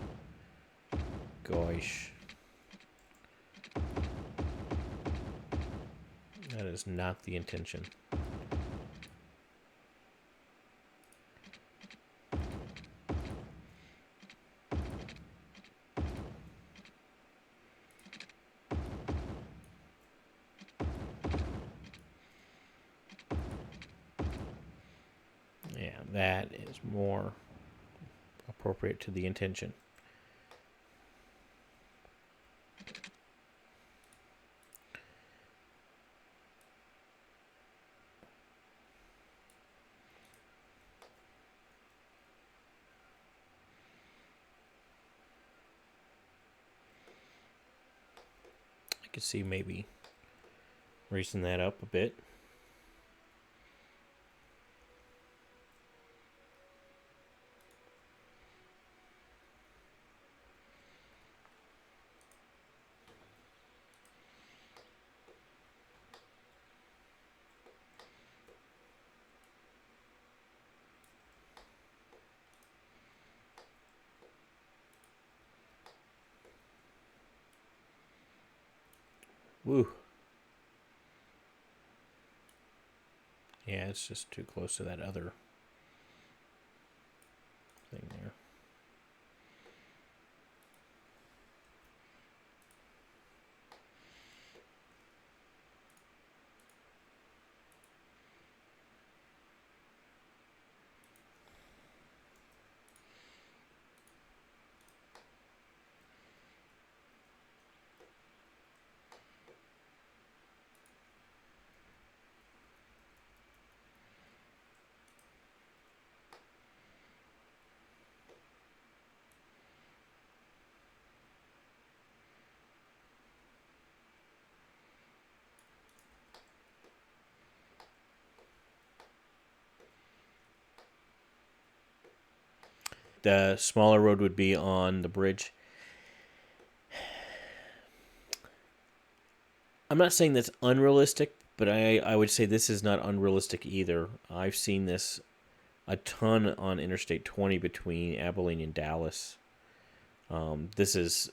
Gosh. That is not the intention. that is more appropriate to the intention. I could see maybe raising that up a bit. Woo. Yeah, it's just too close to that other thing there. The smaller road would be on the bridge. I'm not saying that's unrealistic, but I would say this is not unrealistic either. I've seen this a ton on Interstate 20 between Abilene and Dallas. This is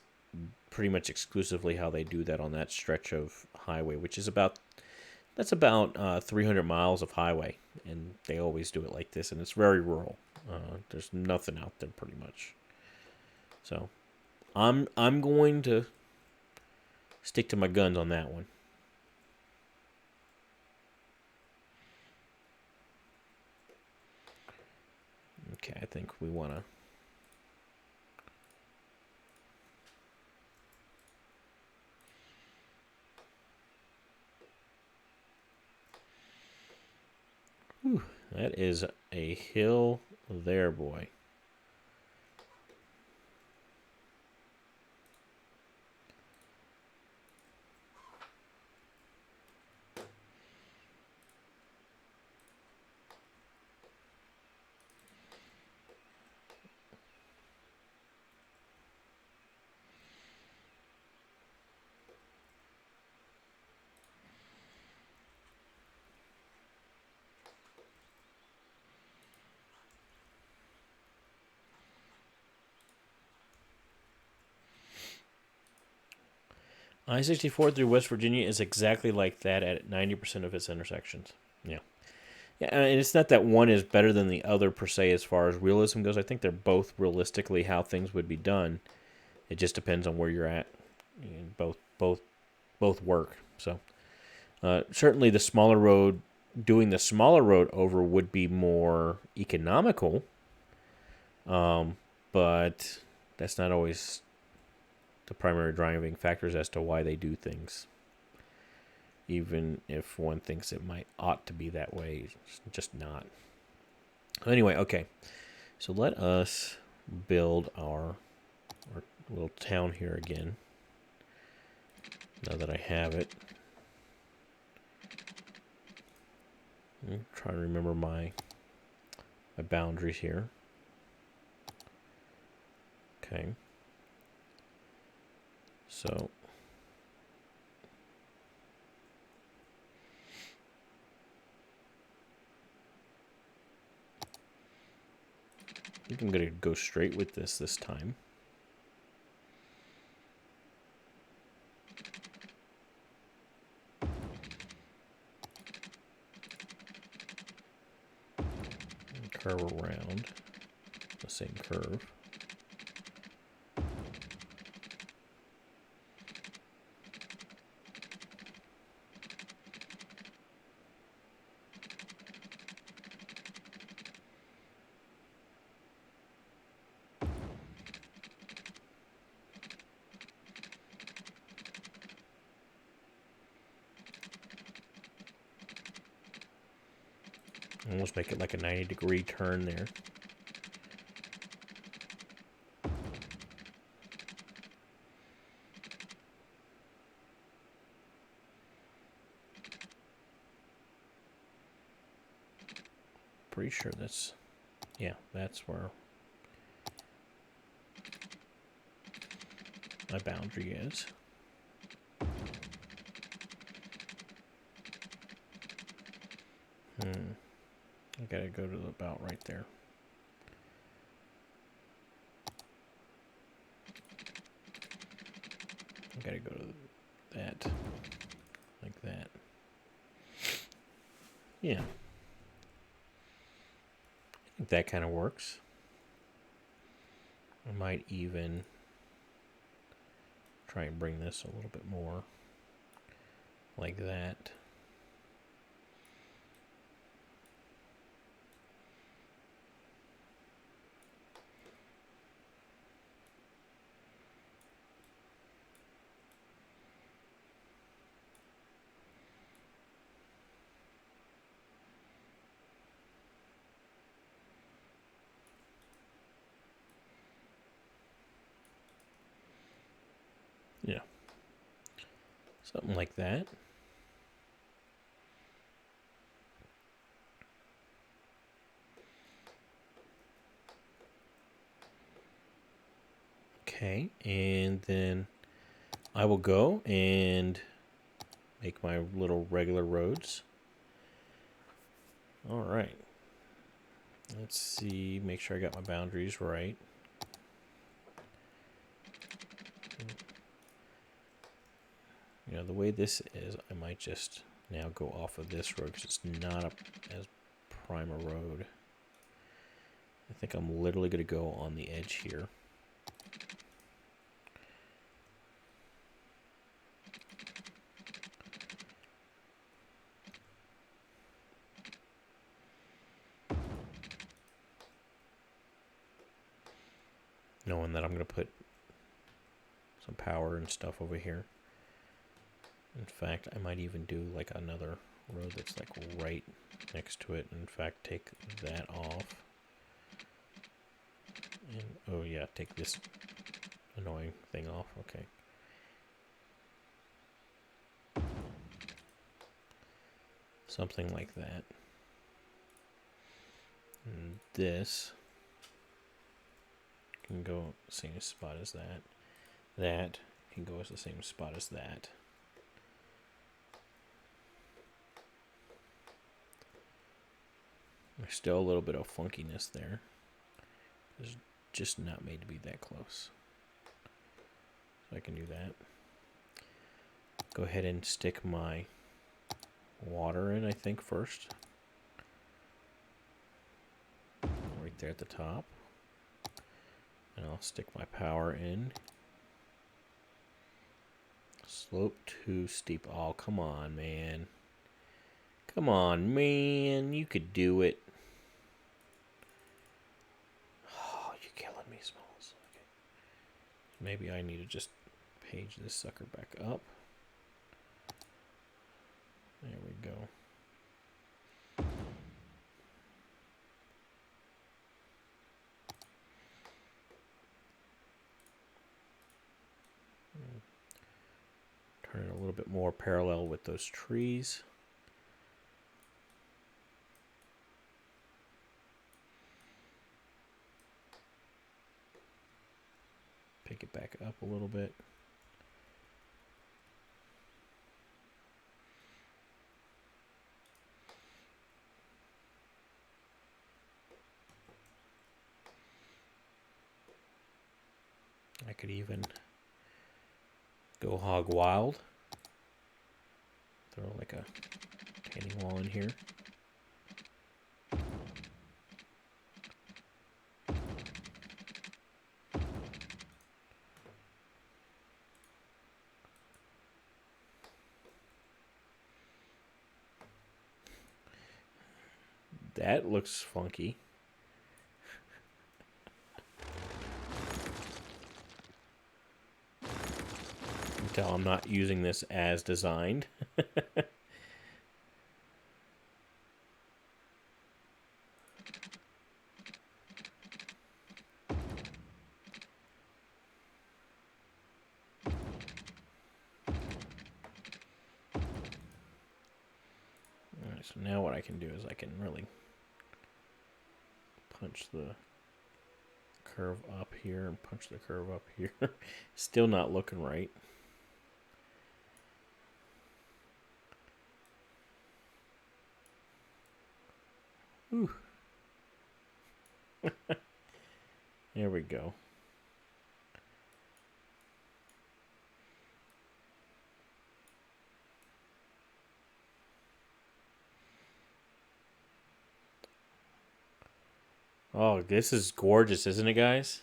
pretty much exclusively how they do that on that stretch of highway, which is about 300 miles of highway, and they always do it like this, and it's very rural. There's nothing out there pretty much. So I'm going to stick to my guns on that one. Okay, I think we want to. That is a hill there, boy. I-64 through West Virginia is exactly like that at 90% of its intersections. Yeah. Yeah, and it's not that one is better than the other per se as far as realism goes. I think they're both realistically how things would be done. It just depends on where you're at. Both work. So certainly the smaller road, doing the smaller road over would be more economical. But that's not always the primary driving factors as to why they do things. Even if one thinks it ought to be that way, it's just not. Anyway, okay. So let us build our little town here again. Now that I have it. I'm trying to remember my boundaries here. Okay. So I think I'm going to go straight with this time. Curve around the same curve. almost make it like a 90-degree turn there. Pretty sure that's, yeah, that's where my boundary is. I gotta go to about right there. I gotta go to that, like that. Yeah. I think that kind of works. I might even try and bring this a little bit more like that. Yeah. Something like that. Okay, and then I will go and make my little regular roads. All right. Let's see, make sure I got my boundaries right. You know, the way this is, I might just now go off of this road because it's not as prime a road. I think I'm literally going to go on the edge here. Knowing that I'm going to put some power and stuff over here. In fact, I might even do like another road that's like right next to it. In fact, take that off. And, oh yeah, take this annoying thing off. Okay. Something like that. And this can go the same spot as that. That can go as the same spot as that. There's still a little bit of funkiness there. It's just not made to be that close. So I can do that. Go ahead and stick my water in, I think, first. Right there at the top. And I'll stick my power in. Slope too steep. Oh, come on, man. Come on, man. You could do it. Oh, you're killing me, Smalls. Okay. Maybe I need to just page this sucker back up. There we go. Turn it a little bit more parallel with those trees. Pick it back up a little bit. I could even go hog wild. Throw like a retaining wall in here. That looks funky. Until I'm not using this as designed. So now what I can do is I can really punch the curve up here and punch the curve up here. Still not looking right. Ooh. There we go. Oh, this is gorgeous, isn't it, guys?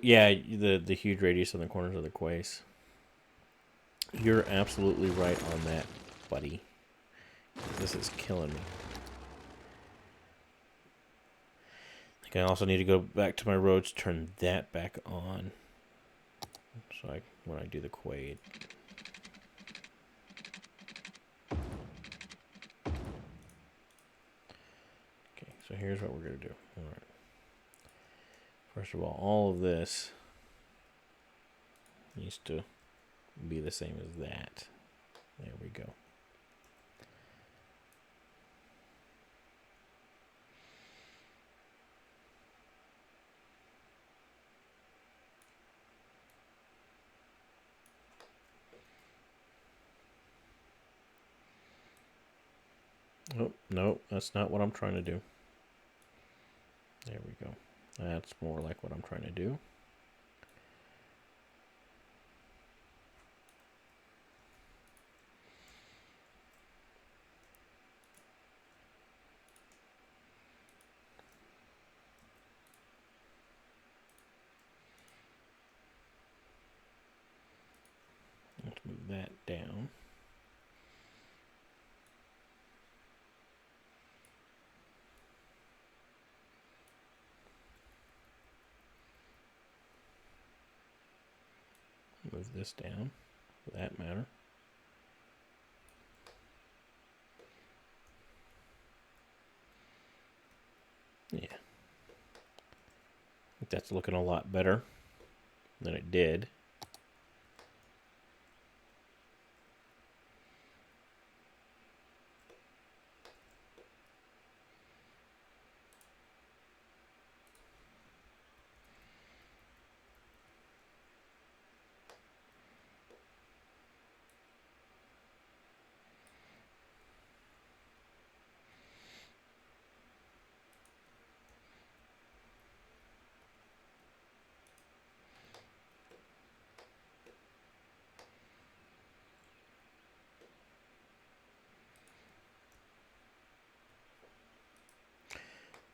Yeah, the huge radius on the corners of the quays. You're absolutely right on that, buddy. This is killing me. I think I also need to go back to my roads, turn that back on. So when I do the quay. Okay, so here's what we're going to do. All right. First of all of this needs to be the same as that. There we go. Oh, no, that's not what I'm trying to do. There we go. That's more like what I'm trying to do. Let's move that down. Move this down, for that matter. Yeah. I think that's looking a lot better than it did.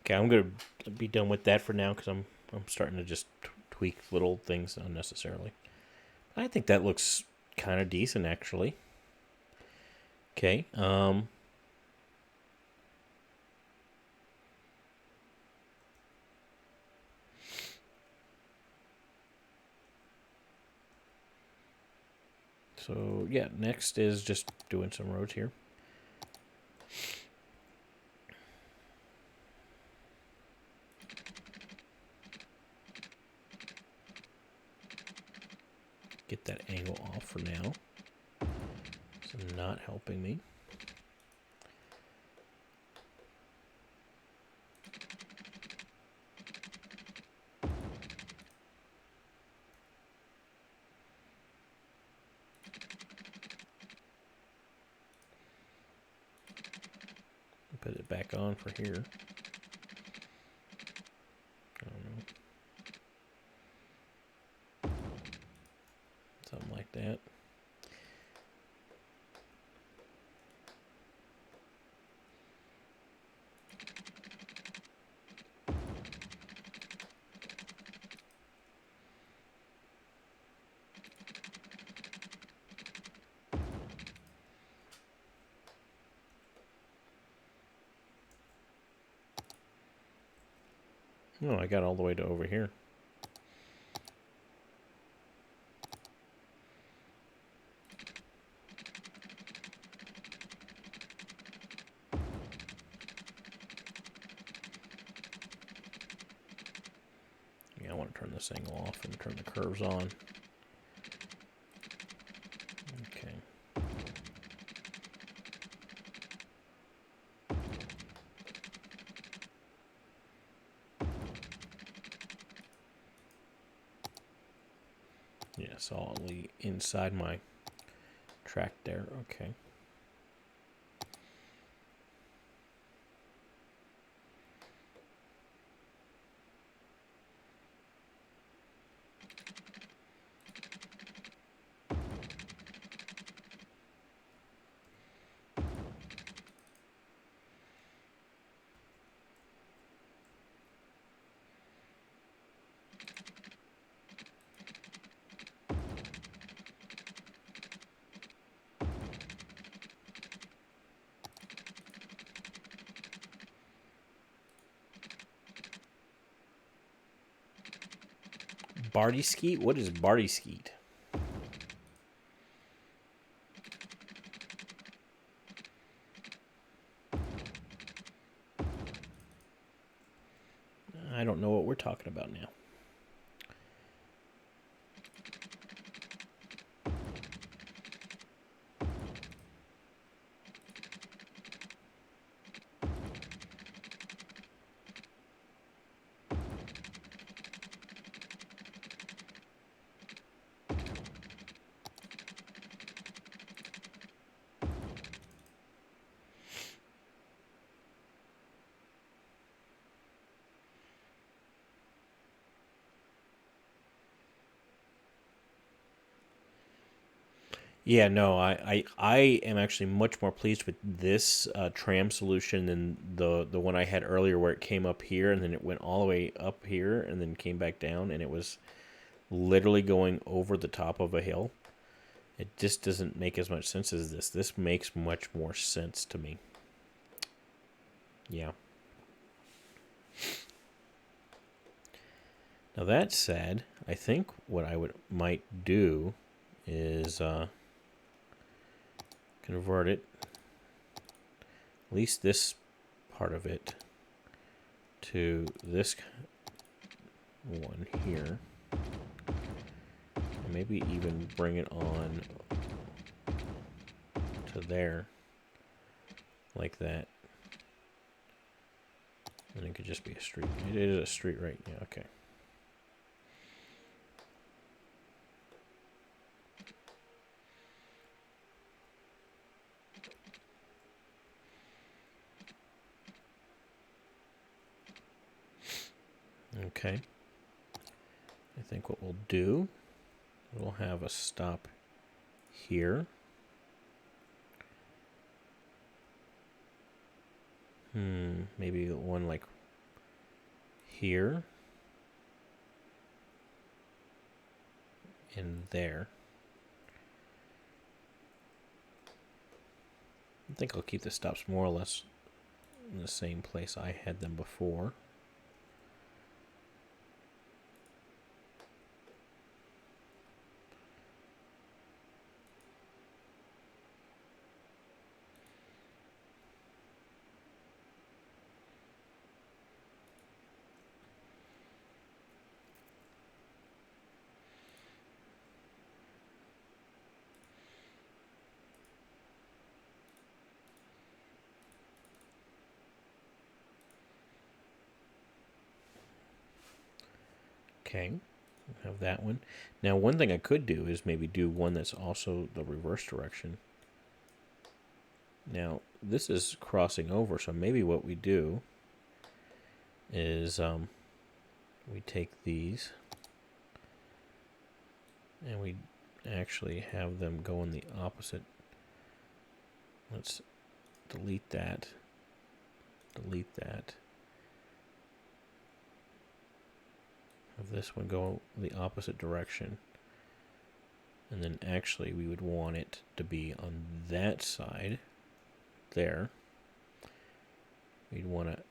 Okay, I'm gonna be done with that for now because I'm starting to just tweak little things unnecessarily. I think that looks kind of decent actually. Okay. So yeah, next is just doing some roads here. Get that angle off for now. It's not helping me. Put it back on for here. I don't know. Something like that. No, I got all the way to over here. Yeah, I want to turn this angle off and turn the curves on. solidly inside my track there. Okay. Barty Skeet? What is Barty Skeet? I don't know what we're talking about now. Yeah, no, I am actually much more pleased with this tram solution than the one I had earlier, where it came up here and then it went all the way up here and then came back down, and it was literally going over the top of a hill. It just doesn't make as much sense as this. This makes much more sense to me. Yeah. Now that said, I think what I might do is convert it, at least this part of it, to this one here. And maybe even bring it on to there, like that. And it could just be a street. It is a street, right? Yeah, okay. Okay. I think what we'll do, we'll have a stop here. Maybe one like here and there. I think I'll keep the stops more or less in the same place I had them before. Okay, have that one. Now, one thing I could do is maybe do one that's also the reverse direction. Now, this is crossing over, so maybe what we do is we take these and we actually have them go in the opposite. Let's delete that. Delete that. Have this one go the opposite direction. And then actually we would want it to be on that side there. We'd want to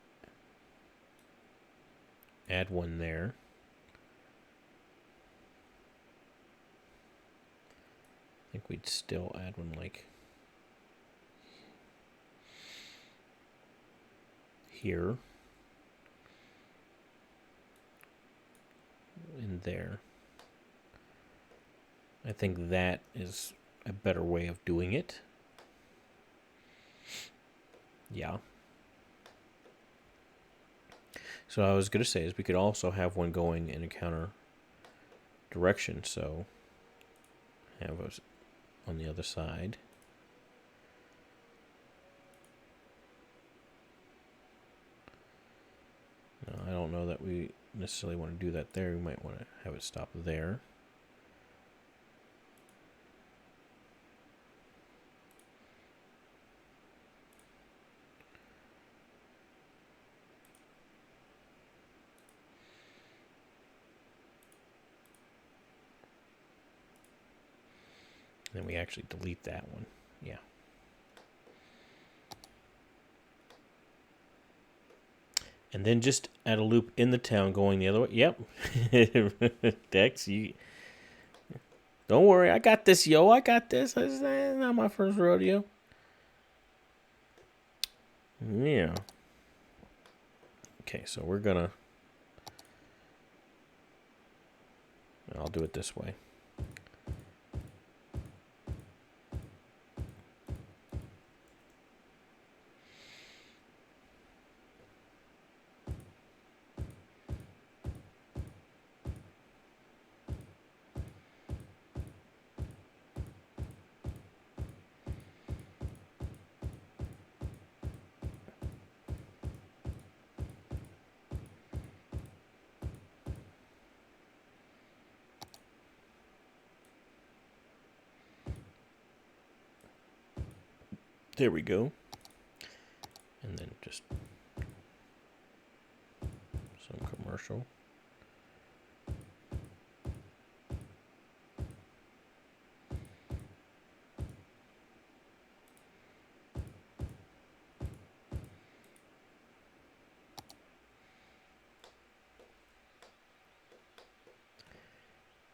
add one there. I think we'd still add one like here and there. I think that is a better way of doing it. Yeah. So I was going to say is we could also have one going in a counter direction. So have us on the other side. Now, I don't know that we necessarily want to do that there. We might want to have it stop there. Then we actually delete that one. Yeah. And then just add a loop in the town going the other way. Yep. Dex, you... Don't worry, I got this, yo. I got this. It's not my first rodeo. Yeah. Okay, so we're gonna... I'll do it this way. There we go. And then just some commercial.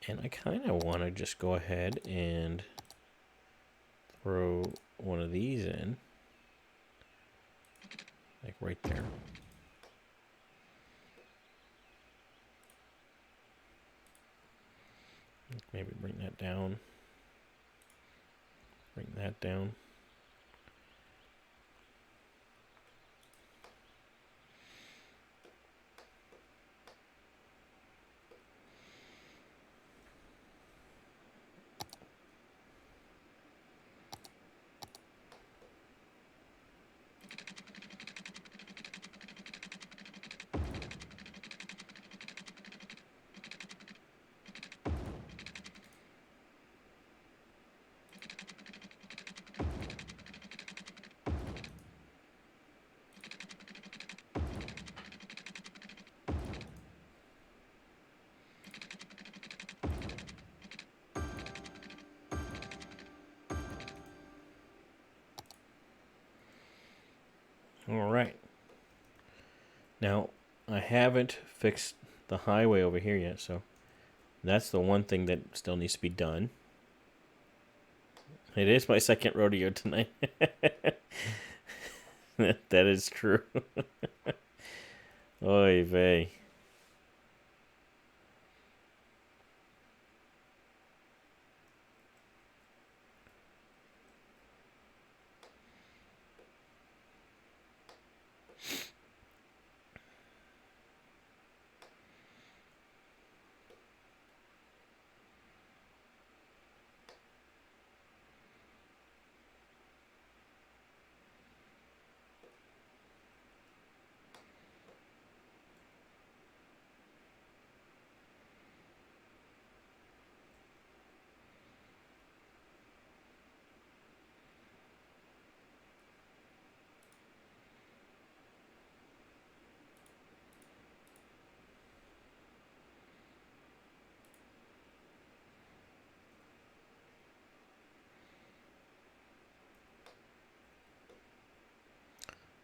And I kind of want to just go ahead and throw one of these in, like right there. Maybe bring that down. Bring that down. All right. Now, I haven't fixed the highway over here yet, so that's the one thing that still needs to be done. It is my second rodeo tonight. That is true. Oy vey.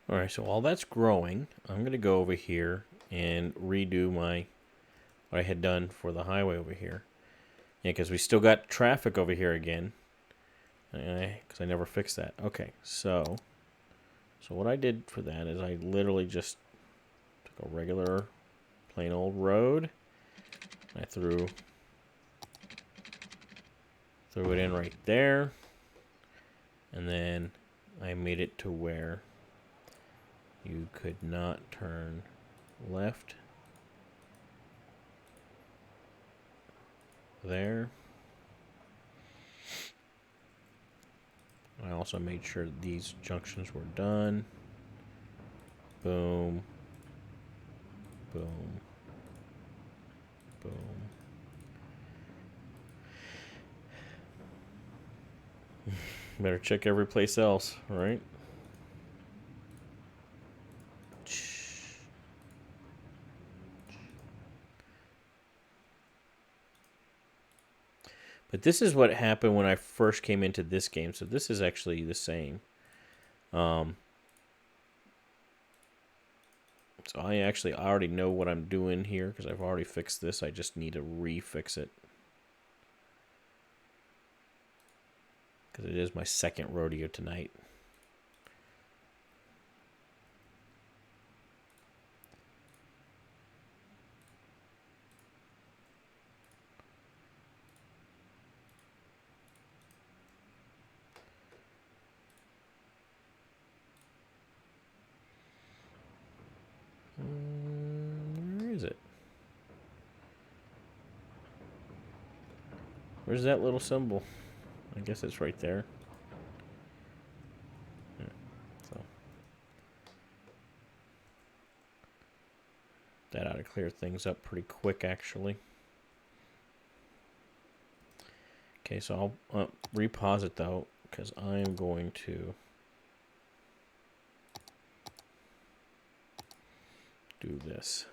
All right, so while that's growing, I'm going to go over here and redo what I had done for the highway over here. Yeah, because we still got traffic over here again. Because I never fixed that. Okay, so what I did for that is I literally just took a regular plain old road. I threw it in right there. And then I made it to where you could not turn left there. I also made sure that these junctions were done. Boom. Boom. Boom. Better check every place else, right? But this is what happened when I first came into this game, so this is actually the same. So I already know what I'm doing here because I've already fixed this. I just need to refix it. Because it is my second rodeo tonight. Where is it? Where's that little symbol? I guess it's right there. Yeah, so that ought to clear things up pretty quick, actually. Okay, so I'll repause it though, because I'm going to do this.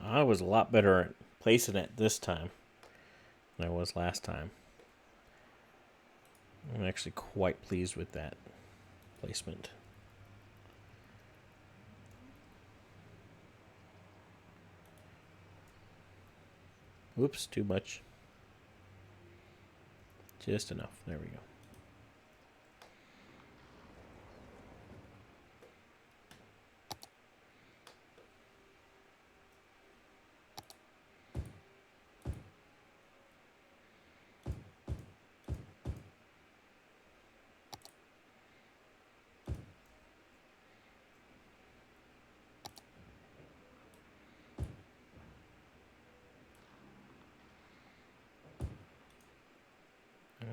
I was a lot better at placing it this time than I was last time. I'm actually quite pleased with that placement. Oops, too much. Just enough. There we go.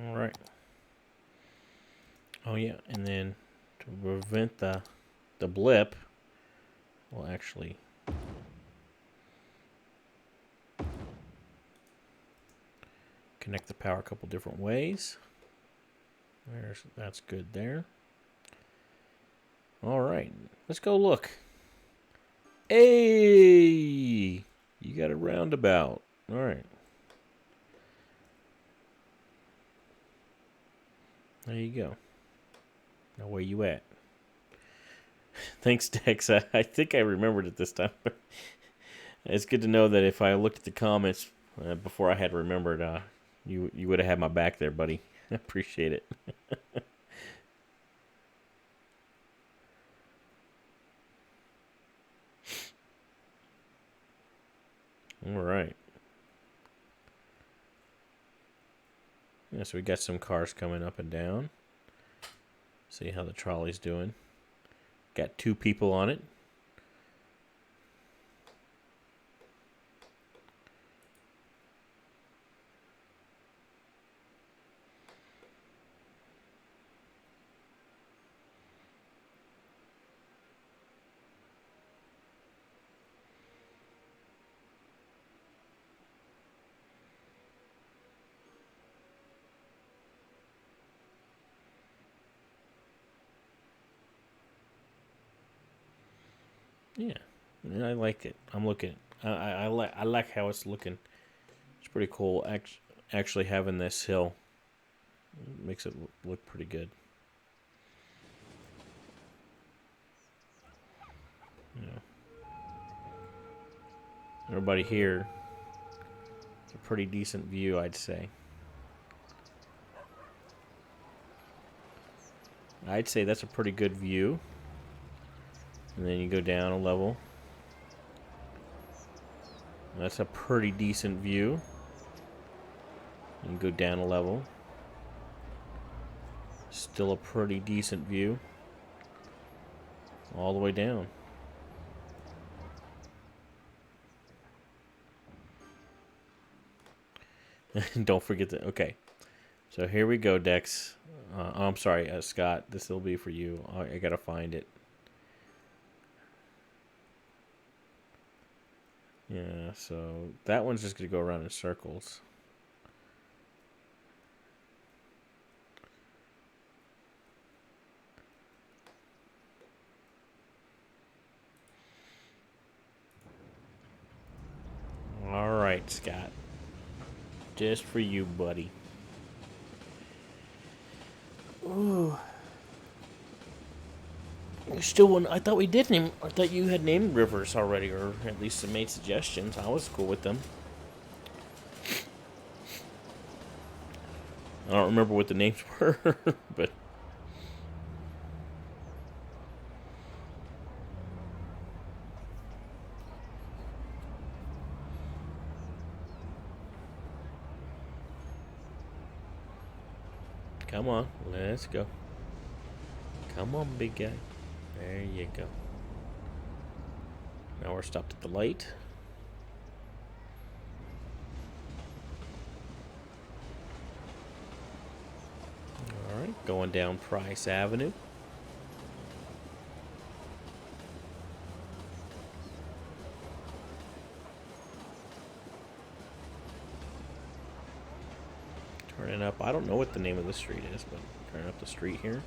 All right. Oh yeah, and then to prevent the blip, we'll actually connect the power a couple different ways. That's good there. All right, let's go look. Hey, you got a roundabout. All right. There you go. Now where you at? Thanks, Dex. I think I remembered it this time. It's good to know that if I looked at the comments before I had remembered, you would have had my back there, buddy. I appreciate it. All right. Yeah, so we got some cars coming up and down. See how the trolley's doing. Got 2 people on it. Yeah, yeah, I like it. I'm looking. I like how it's looking. It's pretty cool. Actually having this hill makes it look pretty good. You know, everybody here, it's a pretty decent view, I'd say. I'd say that's a pretty good view. And then you go down a level. That's a pretty decent view. You go down a level. Still a pretty decent view. All the way down. Don't forget that. Okay. So here we go, Dex. Oh, I'm sorry, Scott. This will be for you. I gotta find it. Yeah, so that one's just gonna go around in circles. All right, Scott. Just for you, buddy. Ooh. We still wouldn't. I thought we did name. I thought you had named rivers already, or at least made suggestions. I was cool with them. I don't remember what the names were, but come on, let's go. Come on, big guy. There you go. Now we're stopped at the light. Alright, going down Price Avenue. Turning up, I don't know what the name of the street is, but turning up the street here.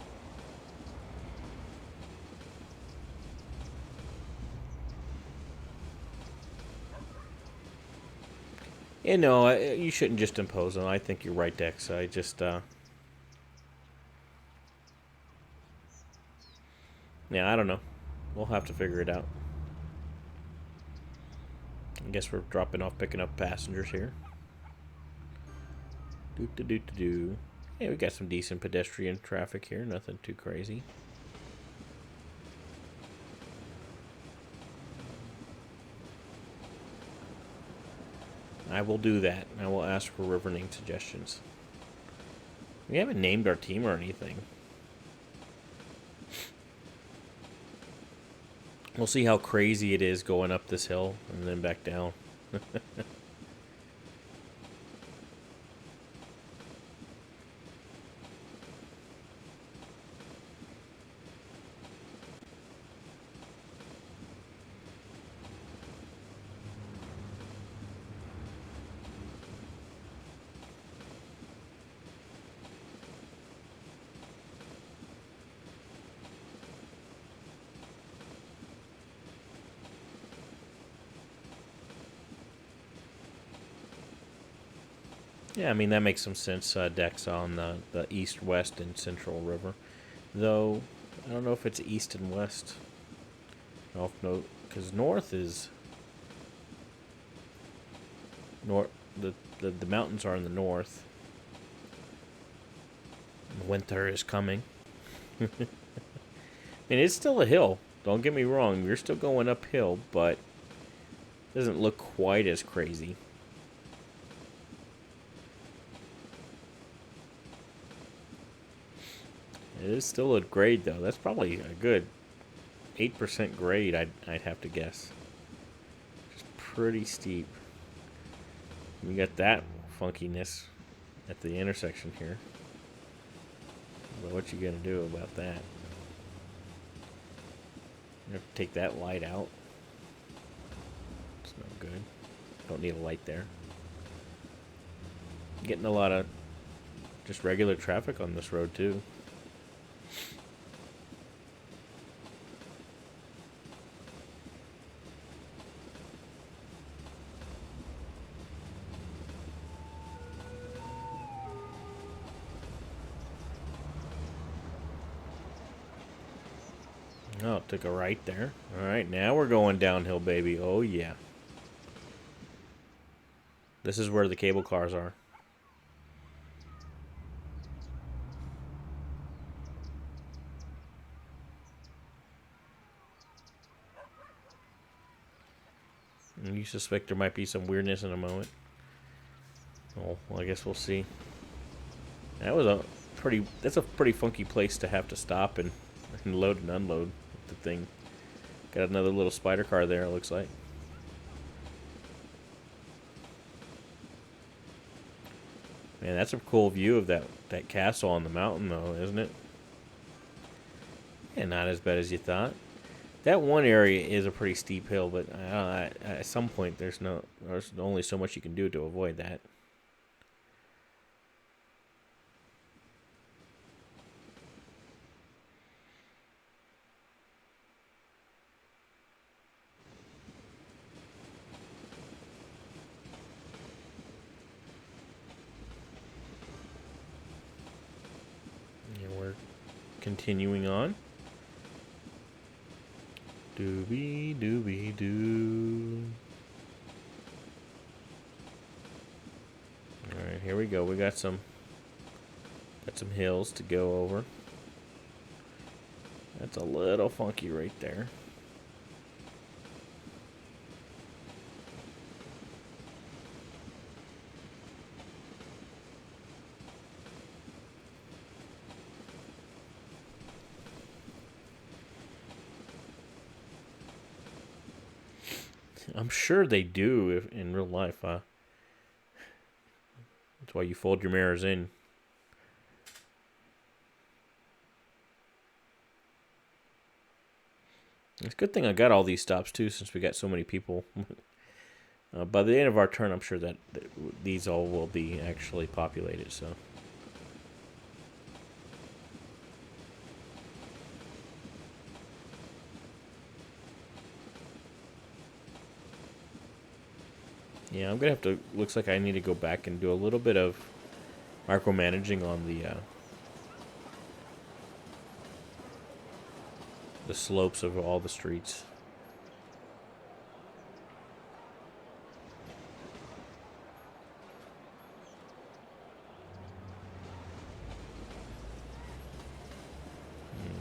You know, you shouldn't just impose on. I think you're right, Dex. I just, yeah, I don't know. We'll have to figure it out. I guess we're dropping off, picking up passengers here. Do. Yeah, we got some decent pedestrian traffic here. Nothing too crazy. I will do that. I will ask for river name suggestions. We haven't named our team or anything. We'll see how crazy it is going up this hill and then back down. Yeah, I mean, that makes some sense, Dex, on the east, west, and central river. Though, I don't know if it's east and west. No, because north is... North, the mountains are in the north. Winter is coming. I mean, it's still a hill. Don't get me wrong. You're still going uphill, but it doesn't look quite as crazy. It is still a grade, though. That's probably a good 8% grade, I'd have to guess. Just pretty steep. We got that funkiness at the intersection here. But what you gonna do about that? You have to take that light out. It's no good. Don't need a light there. Getting a lot of just regular traffic on this road, too. Oh, took a right there. Alright, now we're going downhill, baby. Oh, yeah. This is where the cable cars are. You suspect there might be some weirdness in a moment. Oh, well, I guess we'll see. That's a pretty funky place to have to stop and load and unload the thing. Got another little spider car there, it looks like. Man, that's a cool view of that castle on the mountain, though, isn't it? Yeah, not as bad as you thought. That one area is a pretty steep hill, but at some point there's only so much you can do to avoid that. And we're continuing on. Doobie doobie doo. Alright, here we go. We got some hills to go over. That's a little funky right there. I'm sure they do in real life. That's why you fold your mirrors in. It's a good thing I got all these stops too, since we got so many people. By the end of our turn, I'm sure that these all will be actually populated. So. Yeah, I'm gonna have to. Looks like I need to go back and do a little bit of micromanaging on the slopes of all the streets.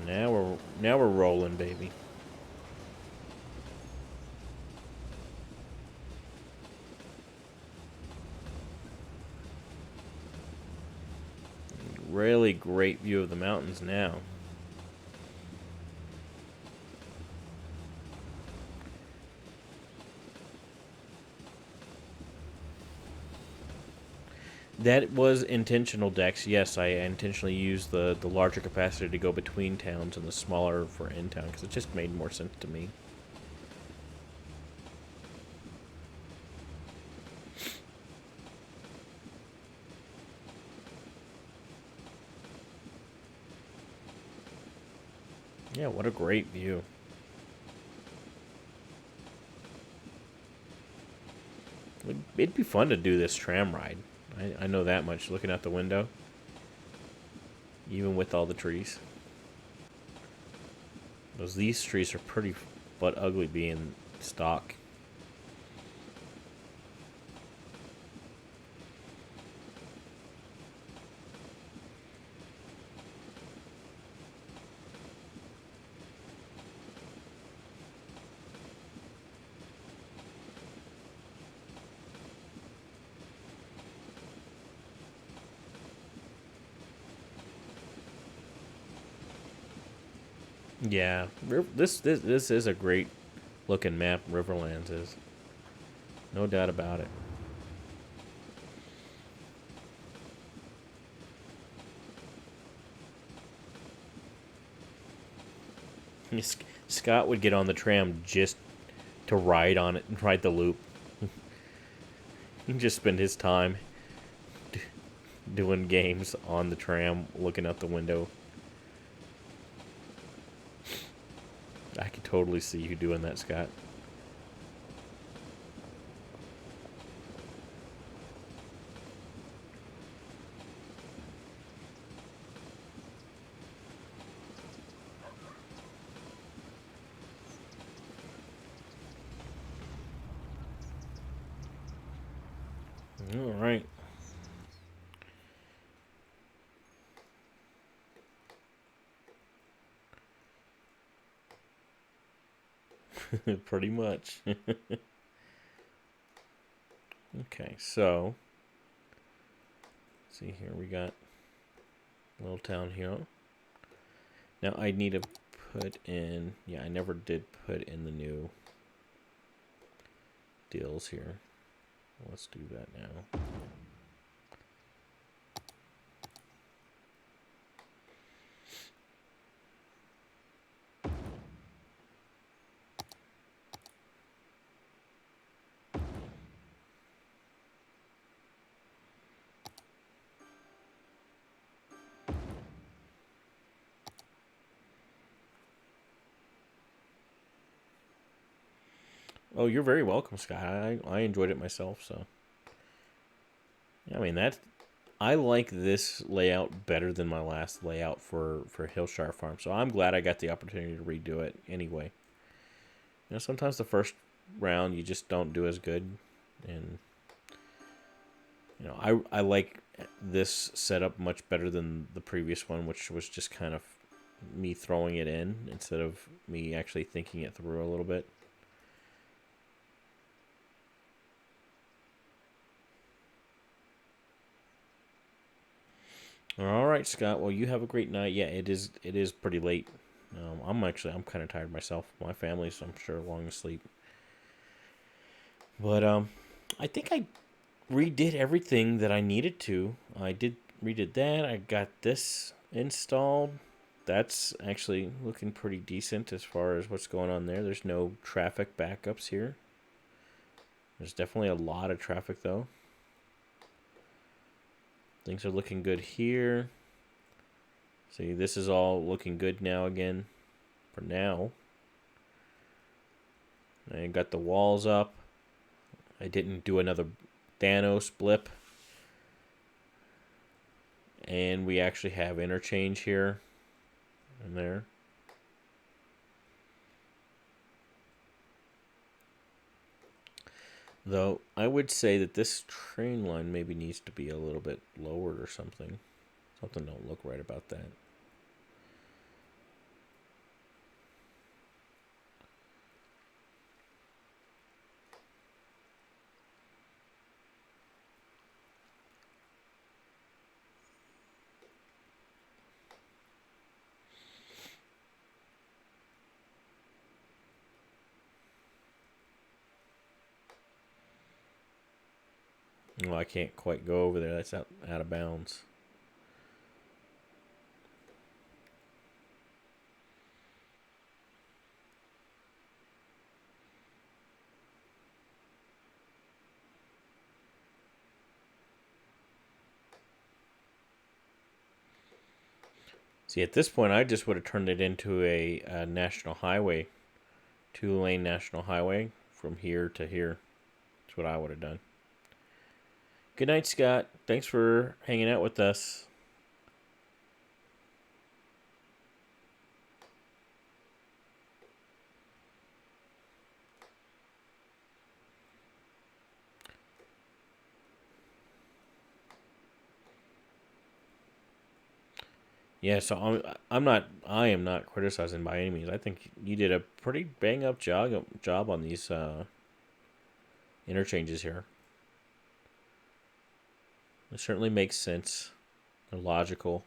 Now we're rolling, baby. Really great view of the mountains now. That was intentional, Dex. Yes, I intentionally used the larger capacity to go between towns and the smaller for in town because it just made more sense to me. Yeah, what a great view. It'd be fun to do this tram ride. I know that much looking out the window. Even with all the trees. These trees are pretty but ugly being stock. Yeah, this is a great looking map. Riverlands is, no doubt about it. Scott would get on the tram just to ride on it and ride the loop. He can just spend his time doing games on the tram, looking out the window. I could totally see you doing that, Scott. All right. Pretty much. Okay, so see here we got a little town here. Now I need to put in, yeah, I never did put in the new deals here. Let's do that now. Oh, you're very welcome, Scott. I enjoyed it myself, so. I mean, I like this layout better than my last layout for Hillshire Farm, so I'm glad I got the opportunity to redo it anyway. You know, sometimes the first round you just don't do as good, and you know, I like this setup much better than the previous one, which was just kind of me throwing it in instead of me actually thinking it through a little bit. All right, Scott. Well, you have a great night. Yeah, it is pretty late. I'm kind of tired myself. My family's, I'm sure, long asleep. But I think I redid everything that I needed to. I did redid that. I got this installed. That's actually looking pretty decent as far as what's going on there. There's no traffic backups here. There's definitely a lot of traffic though. Things are looking good here. See, this is all looking good now again. For now. I got the walls up. I didn't do another Thanos blip. And we actually have interchange here and there. Though I would say that this train line maybe needs to be a little bit lowered or something. Something don't look right about that. Well, I can't quite go over there. That's out of bounds. See, at this point, I just would have turned it into a national highway, 2-lane national highway from here to here. That's what I would have done. Good night, Scott. Thanks for hanging out with us. Yeah, so I am not criticizing by any means. I think you did a pretty bang up job on these interchanges here. It certainly makes sense. They're logical.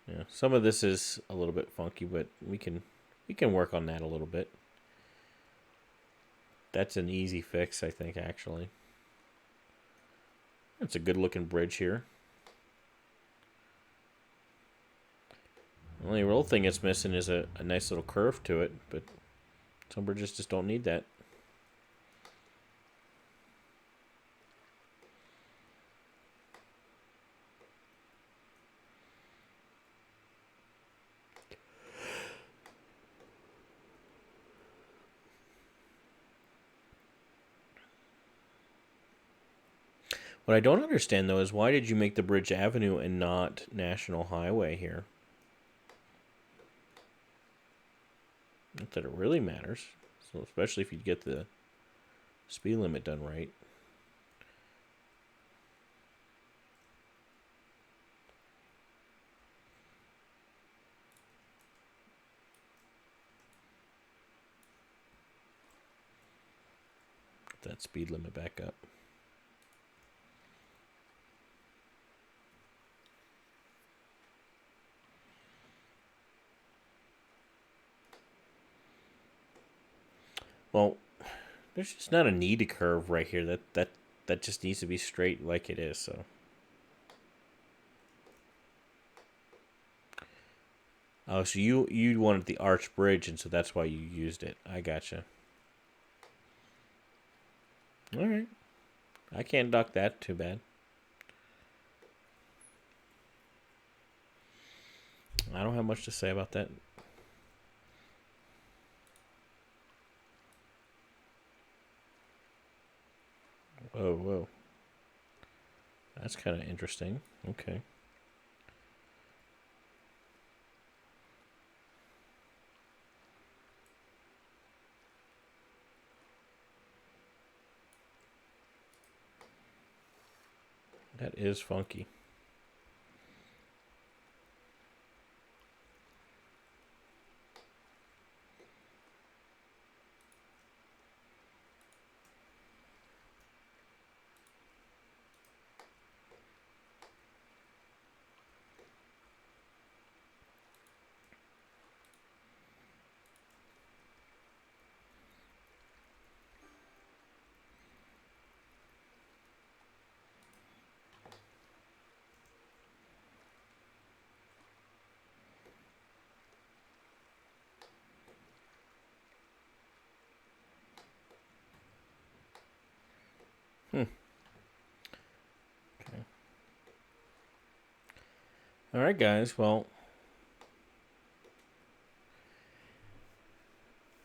Yeah, some of this is a little bit funky, but we can work on that a little bit. That's an easy fix, I think, actually. It's a good looking bridge here. The only real thing it's missing is a nice little curve to it, but some bridges just don't need that. What I don't understand though is why did you make the bridge avenue and not national highway here? Not that it really matters. So especially if you get the speed limit done right. that speed limit back up. Well, there's just not a need to curve right here. That just needs to be straight like it is. So. Oh, so you wanted the arch bridge, and so that's why you used it. I gotcha. All right. I can't duck that too bad. I don't have much to say about that. Whoa, whoa. That's kind of interesting. Okay. That is funky. Okay. All right, guys. Well,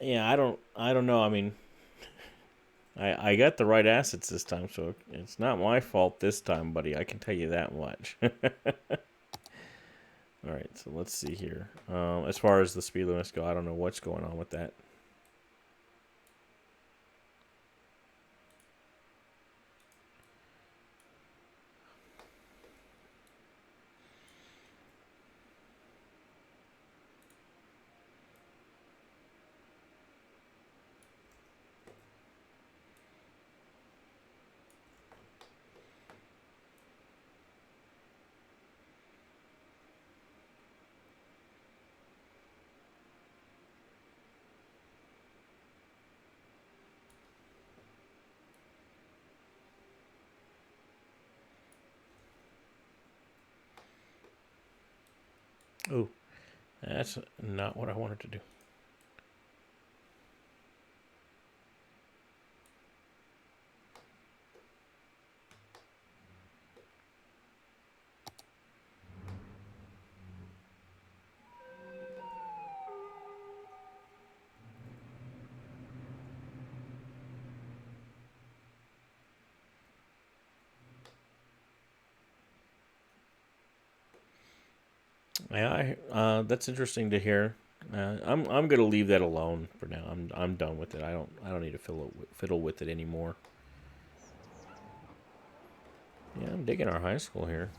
yeah, I don't know. I mean, I got the right assets this time, so it's not my fault this time, buddy. I can tell you that much. All right, so let's see here. As far as the speed limits go, I don't know what's going on with that. Oh, that's not what I wanted to do. Yeah, that's interesting to hear. I'm gonna leave that alone for now. I'm done with it. I don't need to fiddle with it anymore. Yeah, I'm digging our high school here.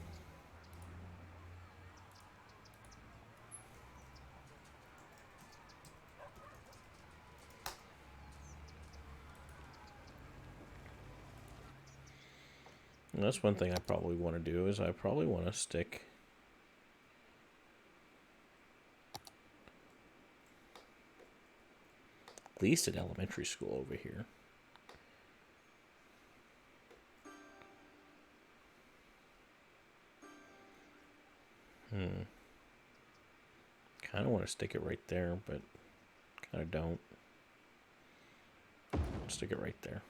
And that's one thing I probably want to do is I probably want to stick at least an elementary school over here. Kind of want to stick it right there, but kind of don't. Stick it right there.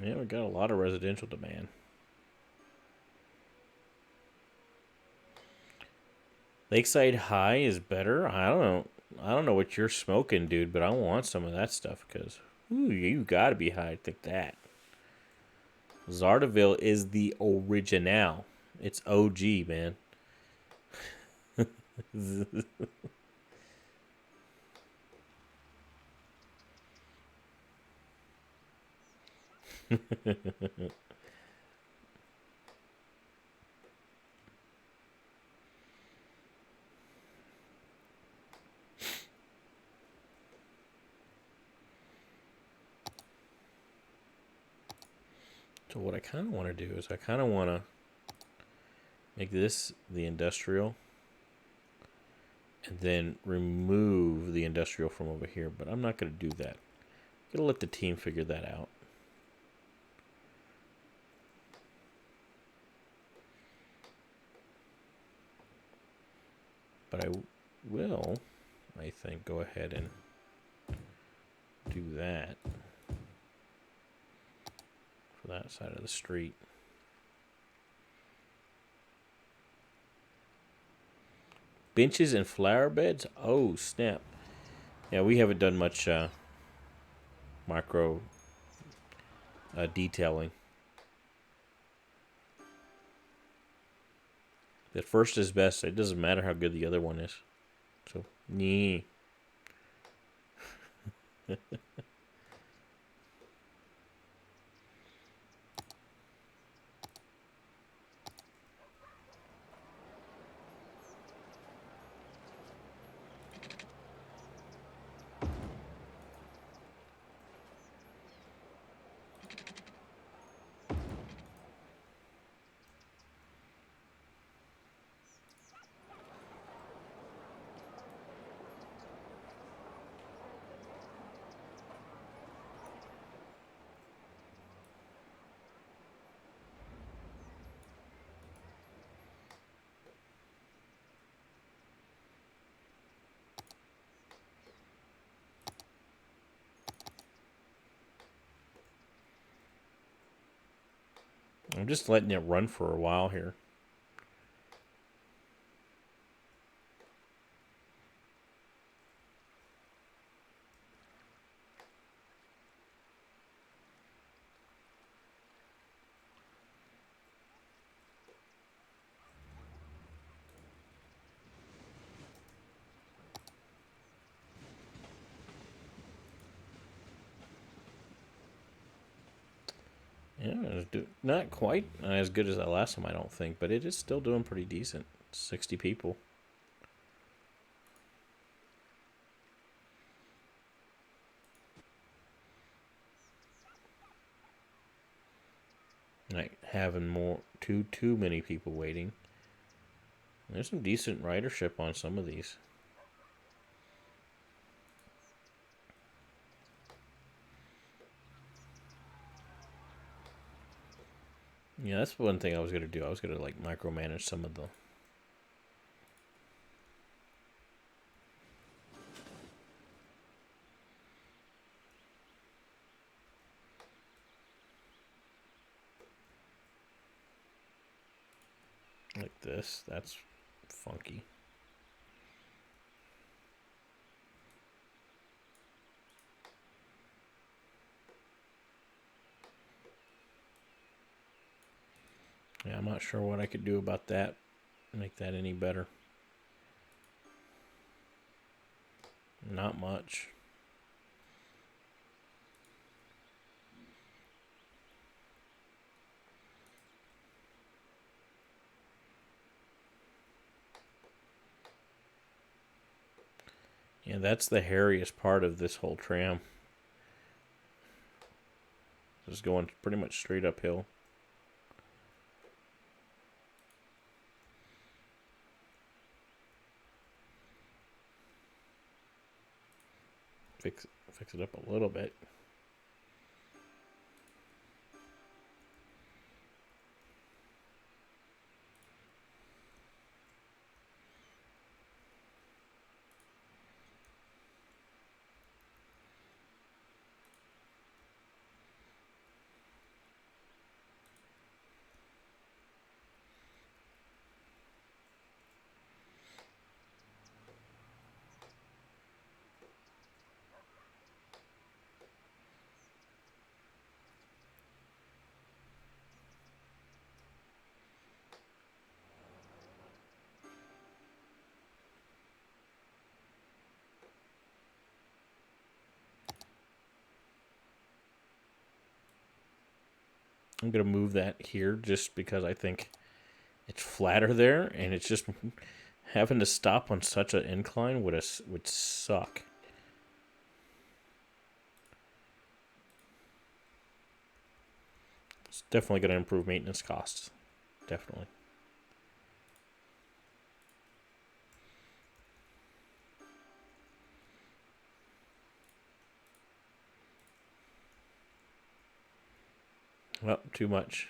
Yeah, we got a lot of residential demand. Lakeside High is better. I don't know. I don't know what you're smoking, dude, but I want some of that stuff because you gotta be high to think that. Czardiville is the original. It's OG, man. So what I kind of want to do is I kind of want to make this the industrial and then remove the industrial from over here, but I'm not going to do that. I'm going to let the team figure that out. But I will, I think, go ahead and do that for that side of the street. Benches and flower beds? Oh, snap. Yeah, we haven't done much micro detailing. The first is best. It doesn't matter how good the other one is. So, nee. I'm just letting it run for a while here. Yeah, not quite as good as that last time, I don't think, but it is still doing pretty decent. 60 people. Like having too many people waiting. There's some decent ridership on some of these. Yeah, that's one thing I was gonna do. I was gonna like micromanage some of the. Like this. That's funky. Yeah, I'm not sure what I could do about that. Make that any better. Not much. Yeah, that's the hairiest part of this whole tram. Just going pretty much straight uphill. Fix it up a little bit. I'm going to move that here just because I think it's flatter there, and it's just having to stop on such an incline would suck. It's definitely going to improve maintenance costs. Definitely. Well, too much.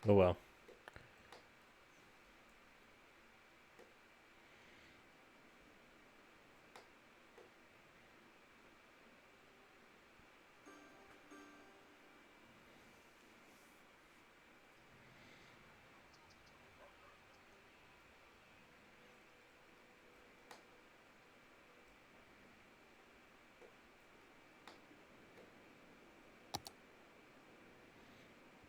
Oh well.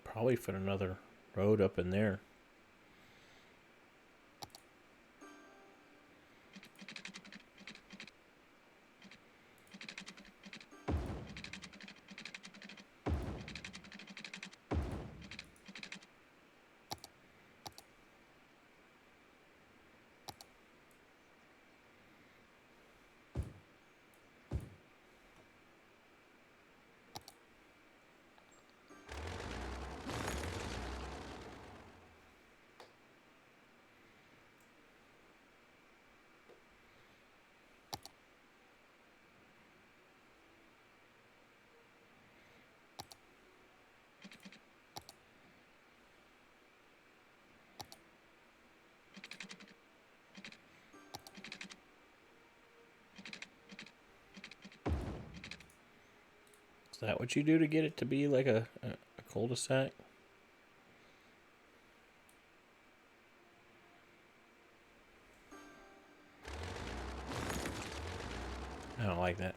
Probably fit another road up in there. Is that what you do to get it to be like a cul-de-sac? I don't like that.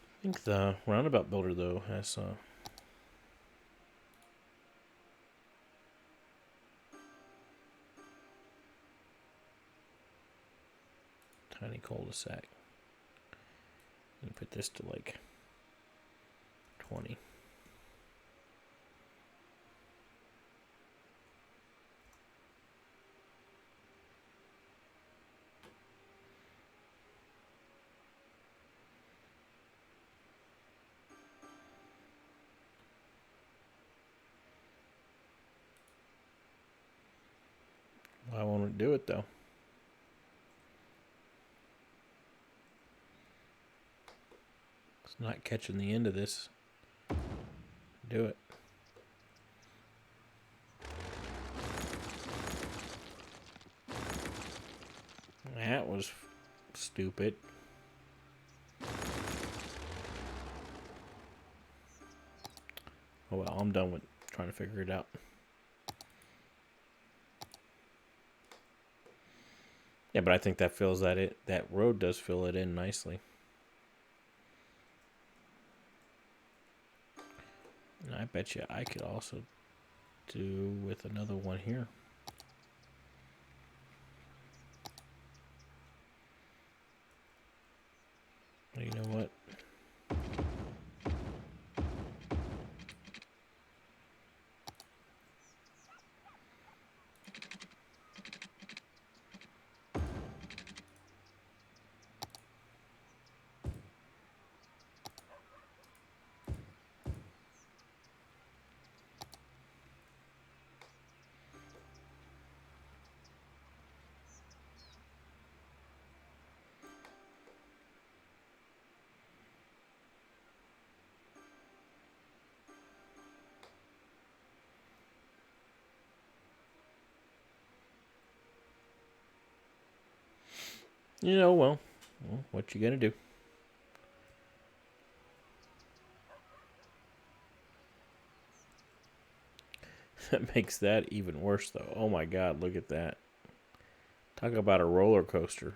I think the roundabout builder, though, has tiny cul-de-sac. And put this to like 20. Why won't it do it though? It's not catching the end of this. Do it. That was stupid. Oh well, I'm done with trying to figure it out. Yeah, but I think that fills that road does fill it in nicely. And I bet you I could also do with another one here. You know what? You know, well, what you gonna do? That makes that even worse, though. Oh my god, look at that. Talk about a roller coaster.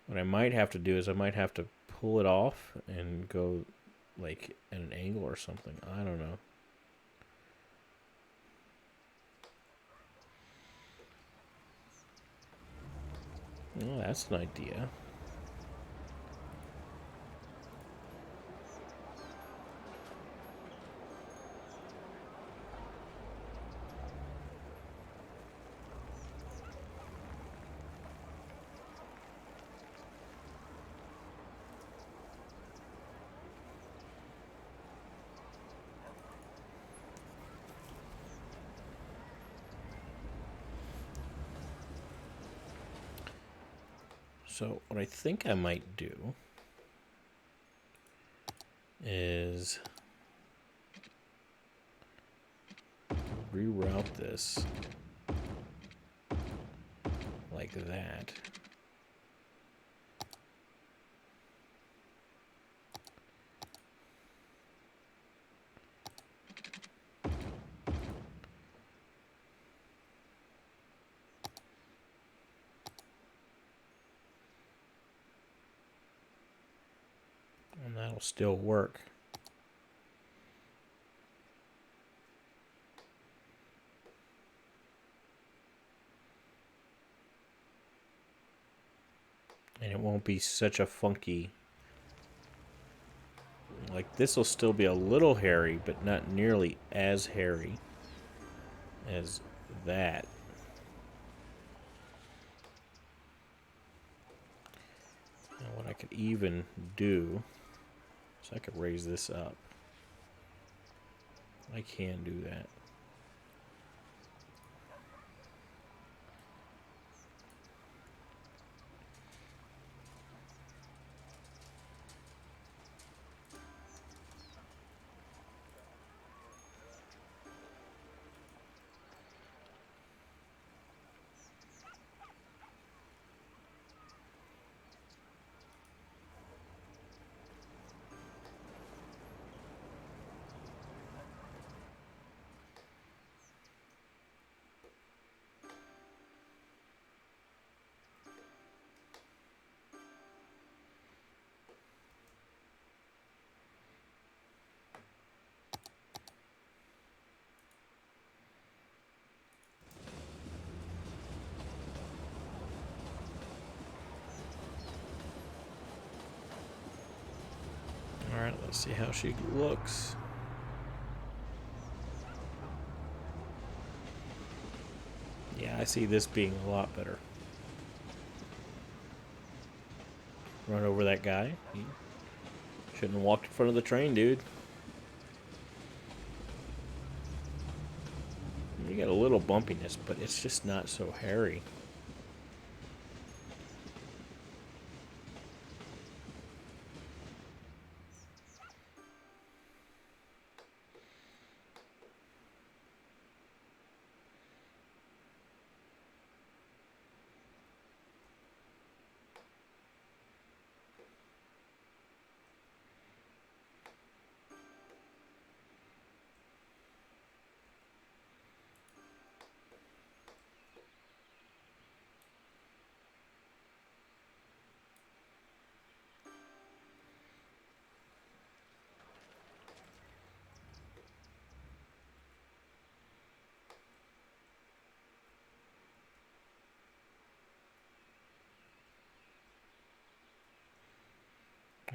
What I might have to do is I might have to pull it off and go like at an angle or something. I don't know. Oh, that's an idea. So what I think I might do is reroute this like that. And that'll still work. And it won't be such a funky... Like, this will still be a little hairy, but not nearly as hairy as that. Now what I could even do is I could raise this up. I can do that. Alright, let's see how she looks. Yeah, I see this being a lot better. Run over that guy. He shouldn't have walked in front of the train, dude. You got a little bumpiness, but it's just not so hairy.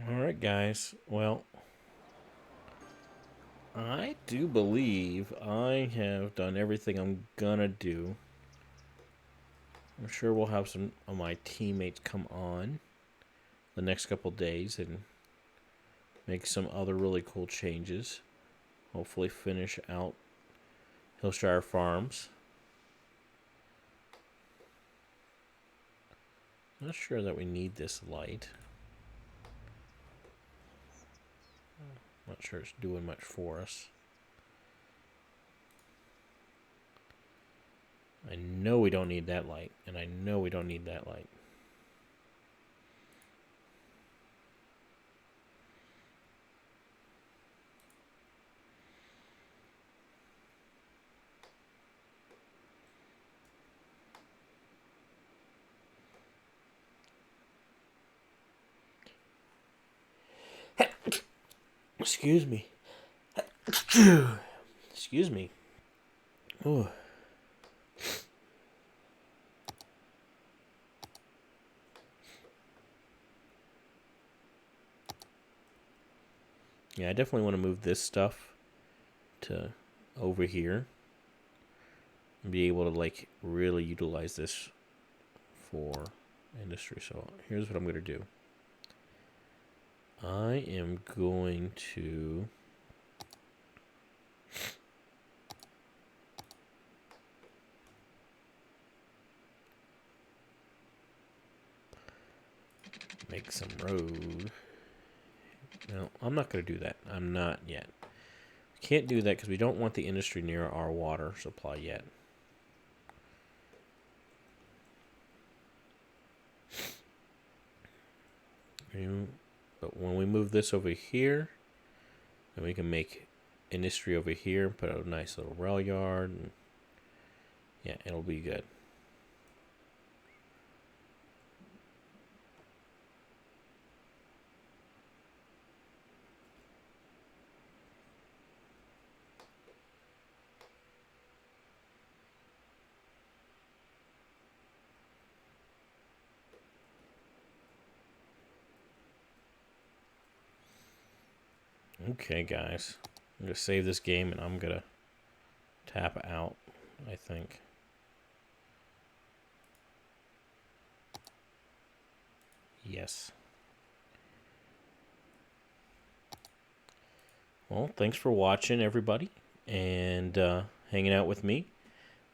Alright, guys. Well, I do believe I have done everything I'm gonna do. I'm sure we'll have some of my teammates come on the next couple days and make some other really cool changes. Hopefully finish out Hillshire Farms. Not sure that we need this light. Not sure it's doing much for us. I know we don't need that light, and I know we don't need that light. Excuse me. Excuse me. Oh. Yeah, I definitely want to move this stuff to over here and be able to like really utilize this for industry. So here's what I'm going to do. I am going to make some road. No, I'm not going to do that. I'm not yet. Can't do that because we don't want the industry near our water supply yet. But when we move this over here, then we can make industry over here, put a nice little rail yard, and yeah, it'll be good. Okay, guys. I'm going to save this game, and I'm going to tap out, I think. Yes. Well, thanks for watching, everybody, and hanging out with me.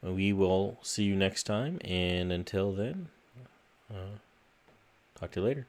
We will see you next time, and until then, talk to you later.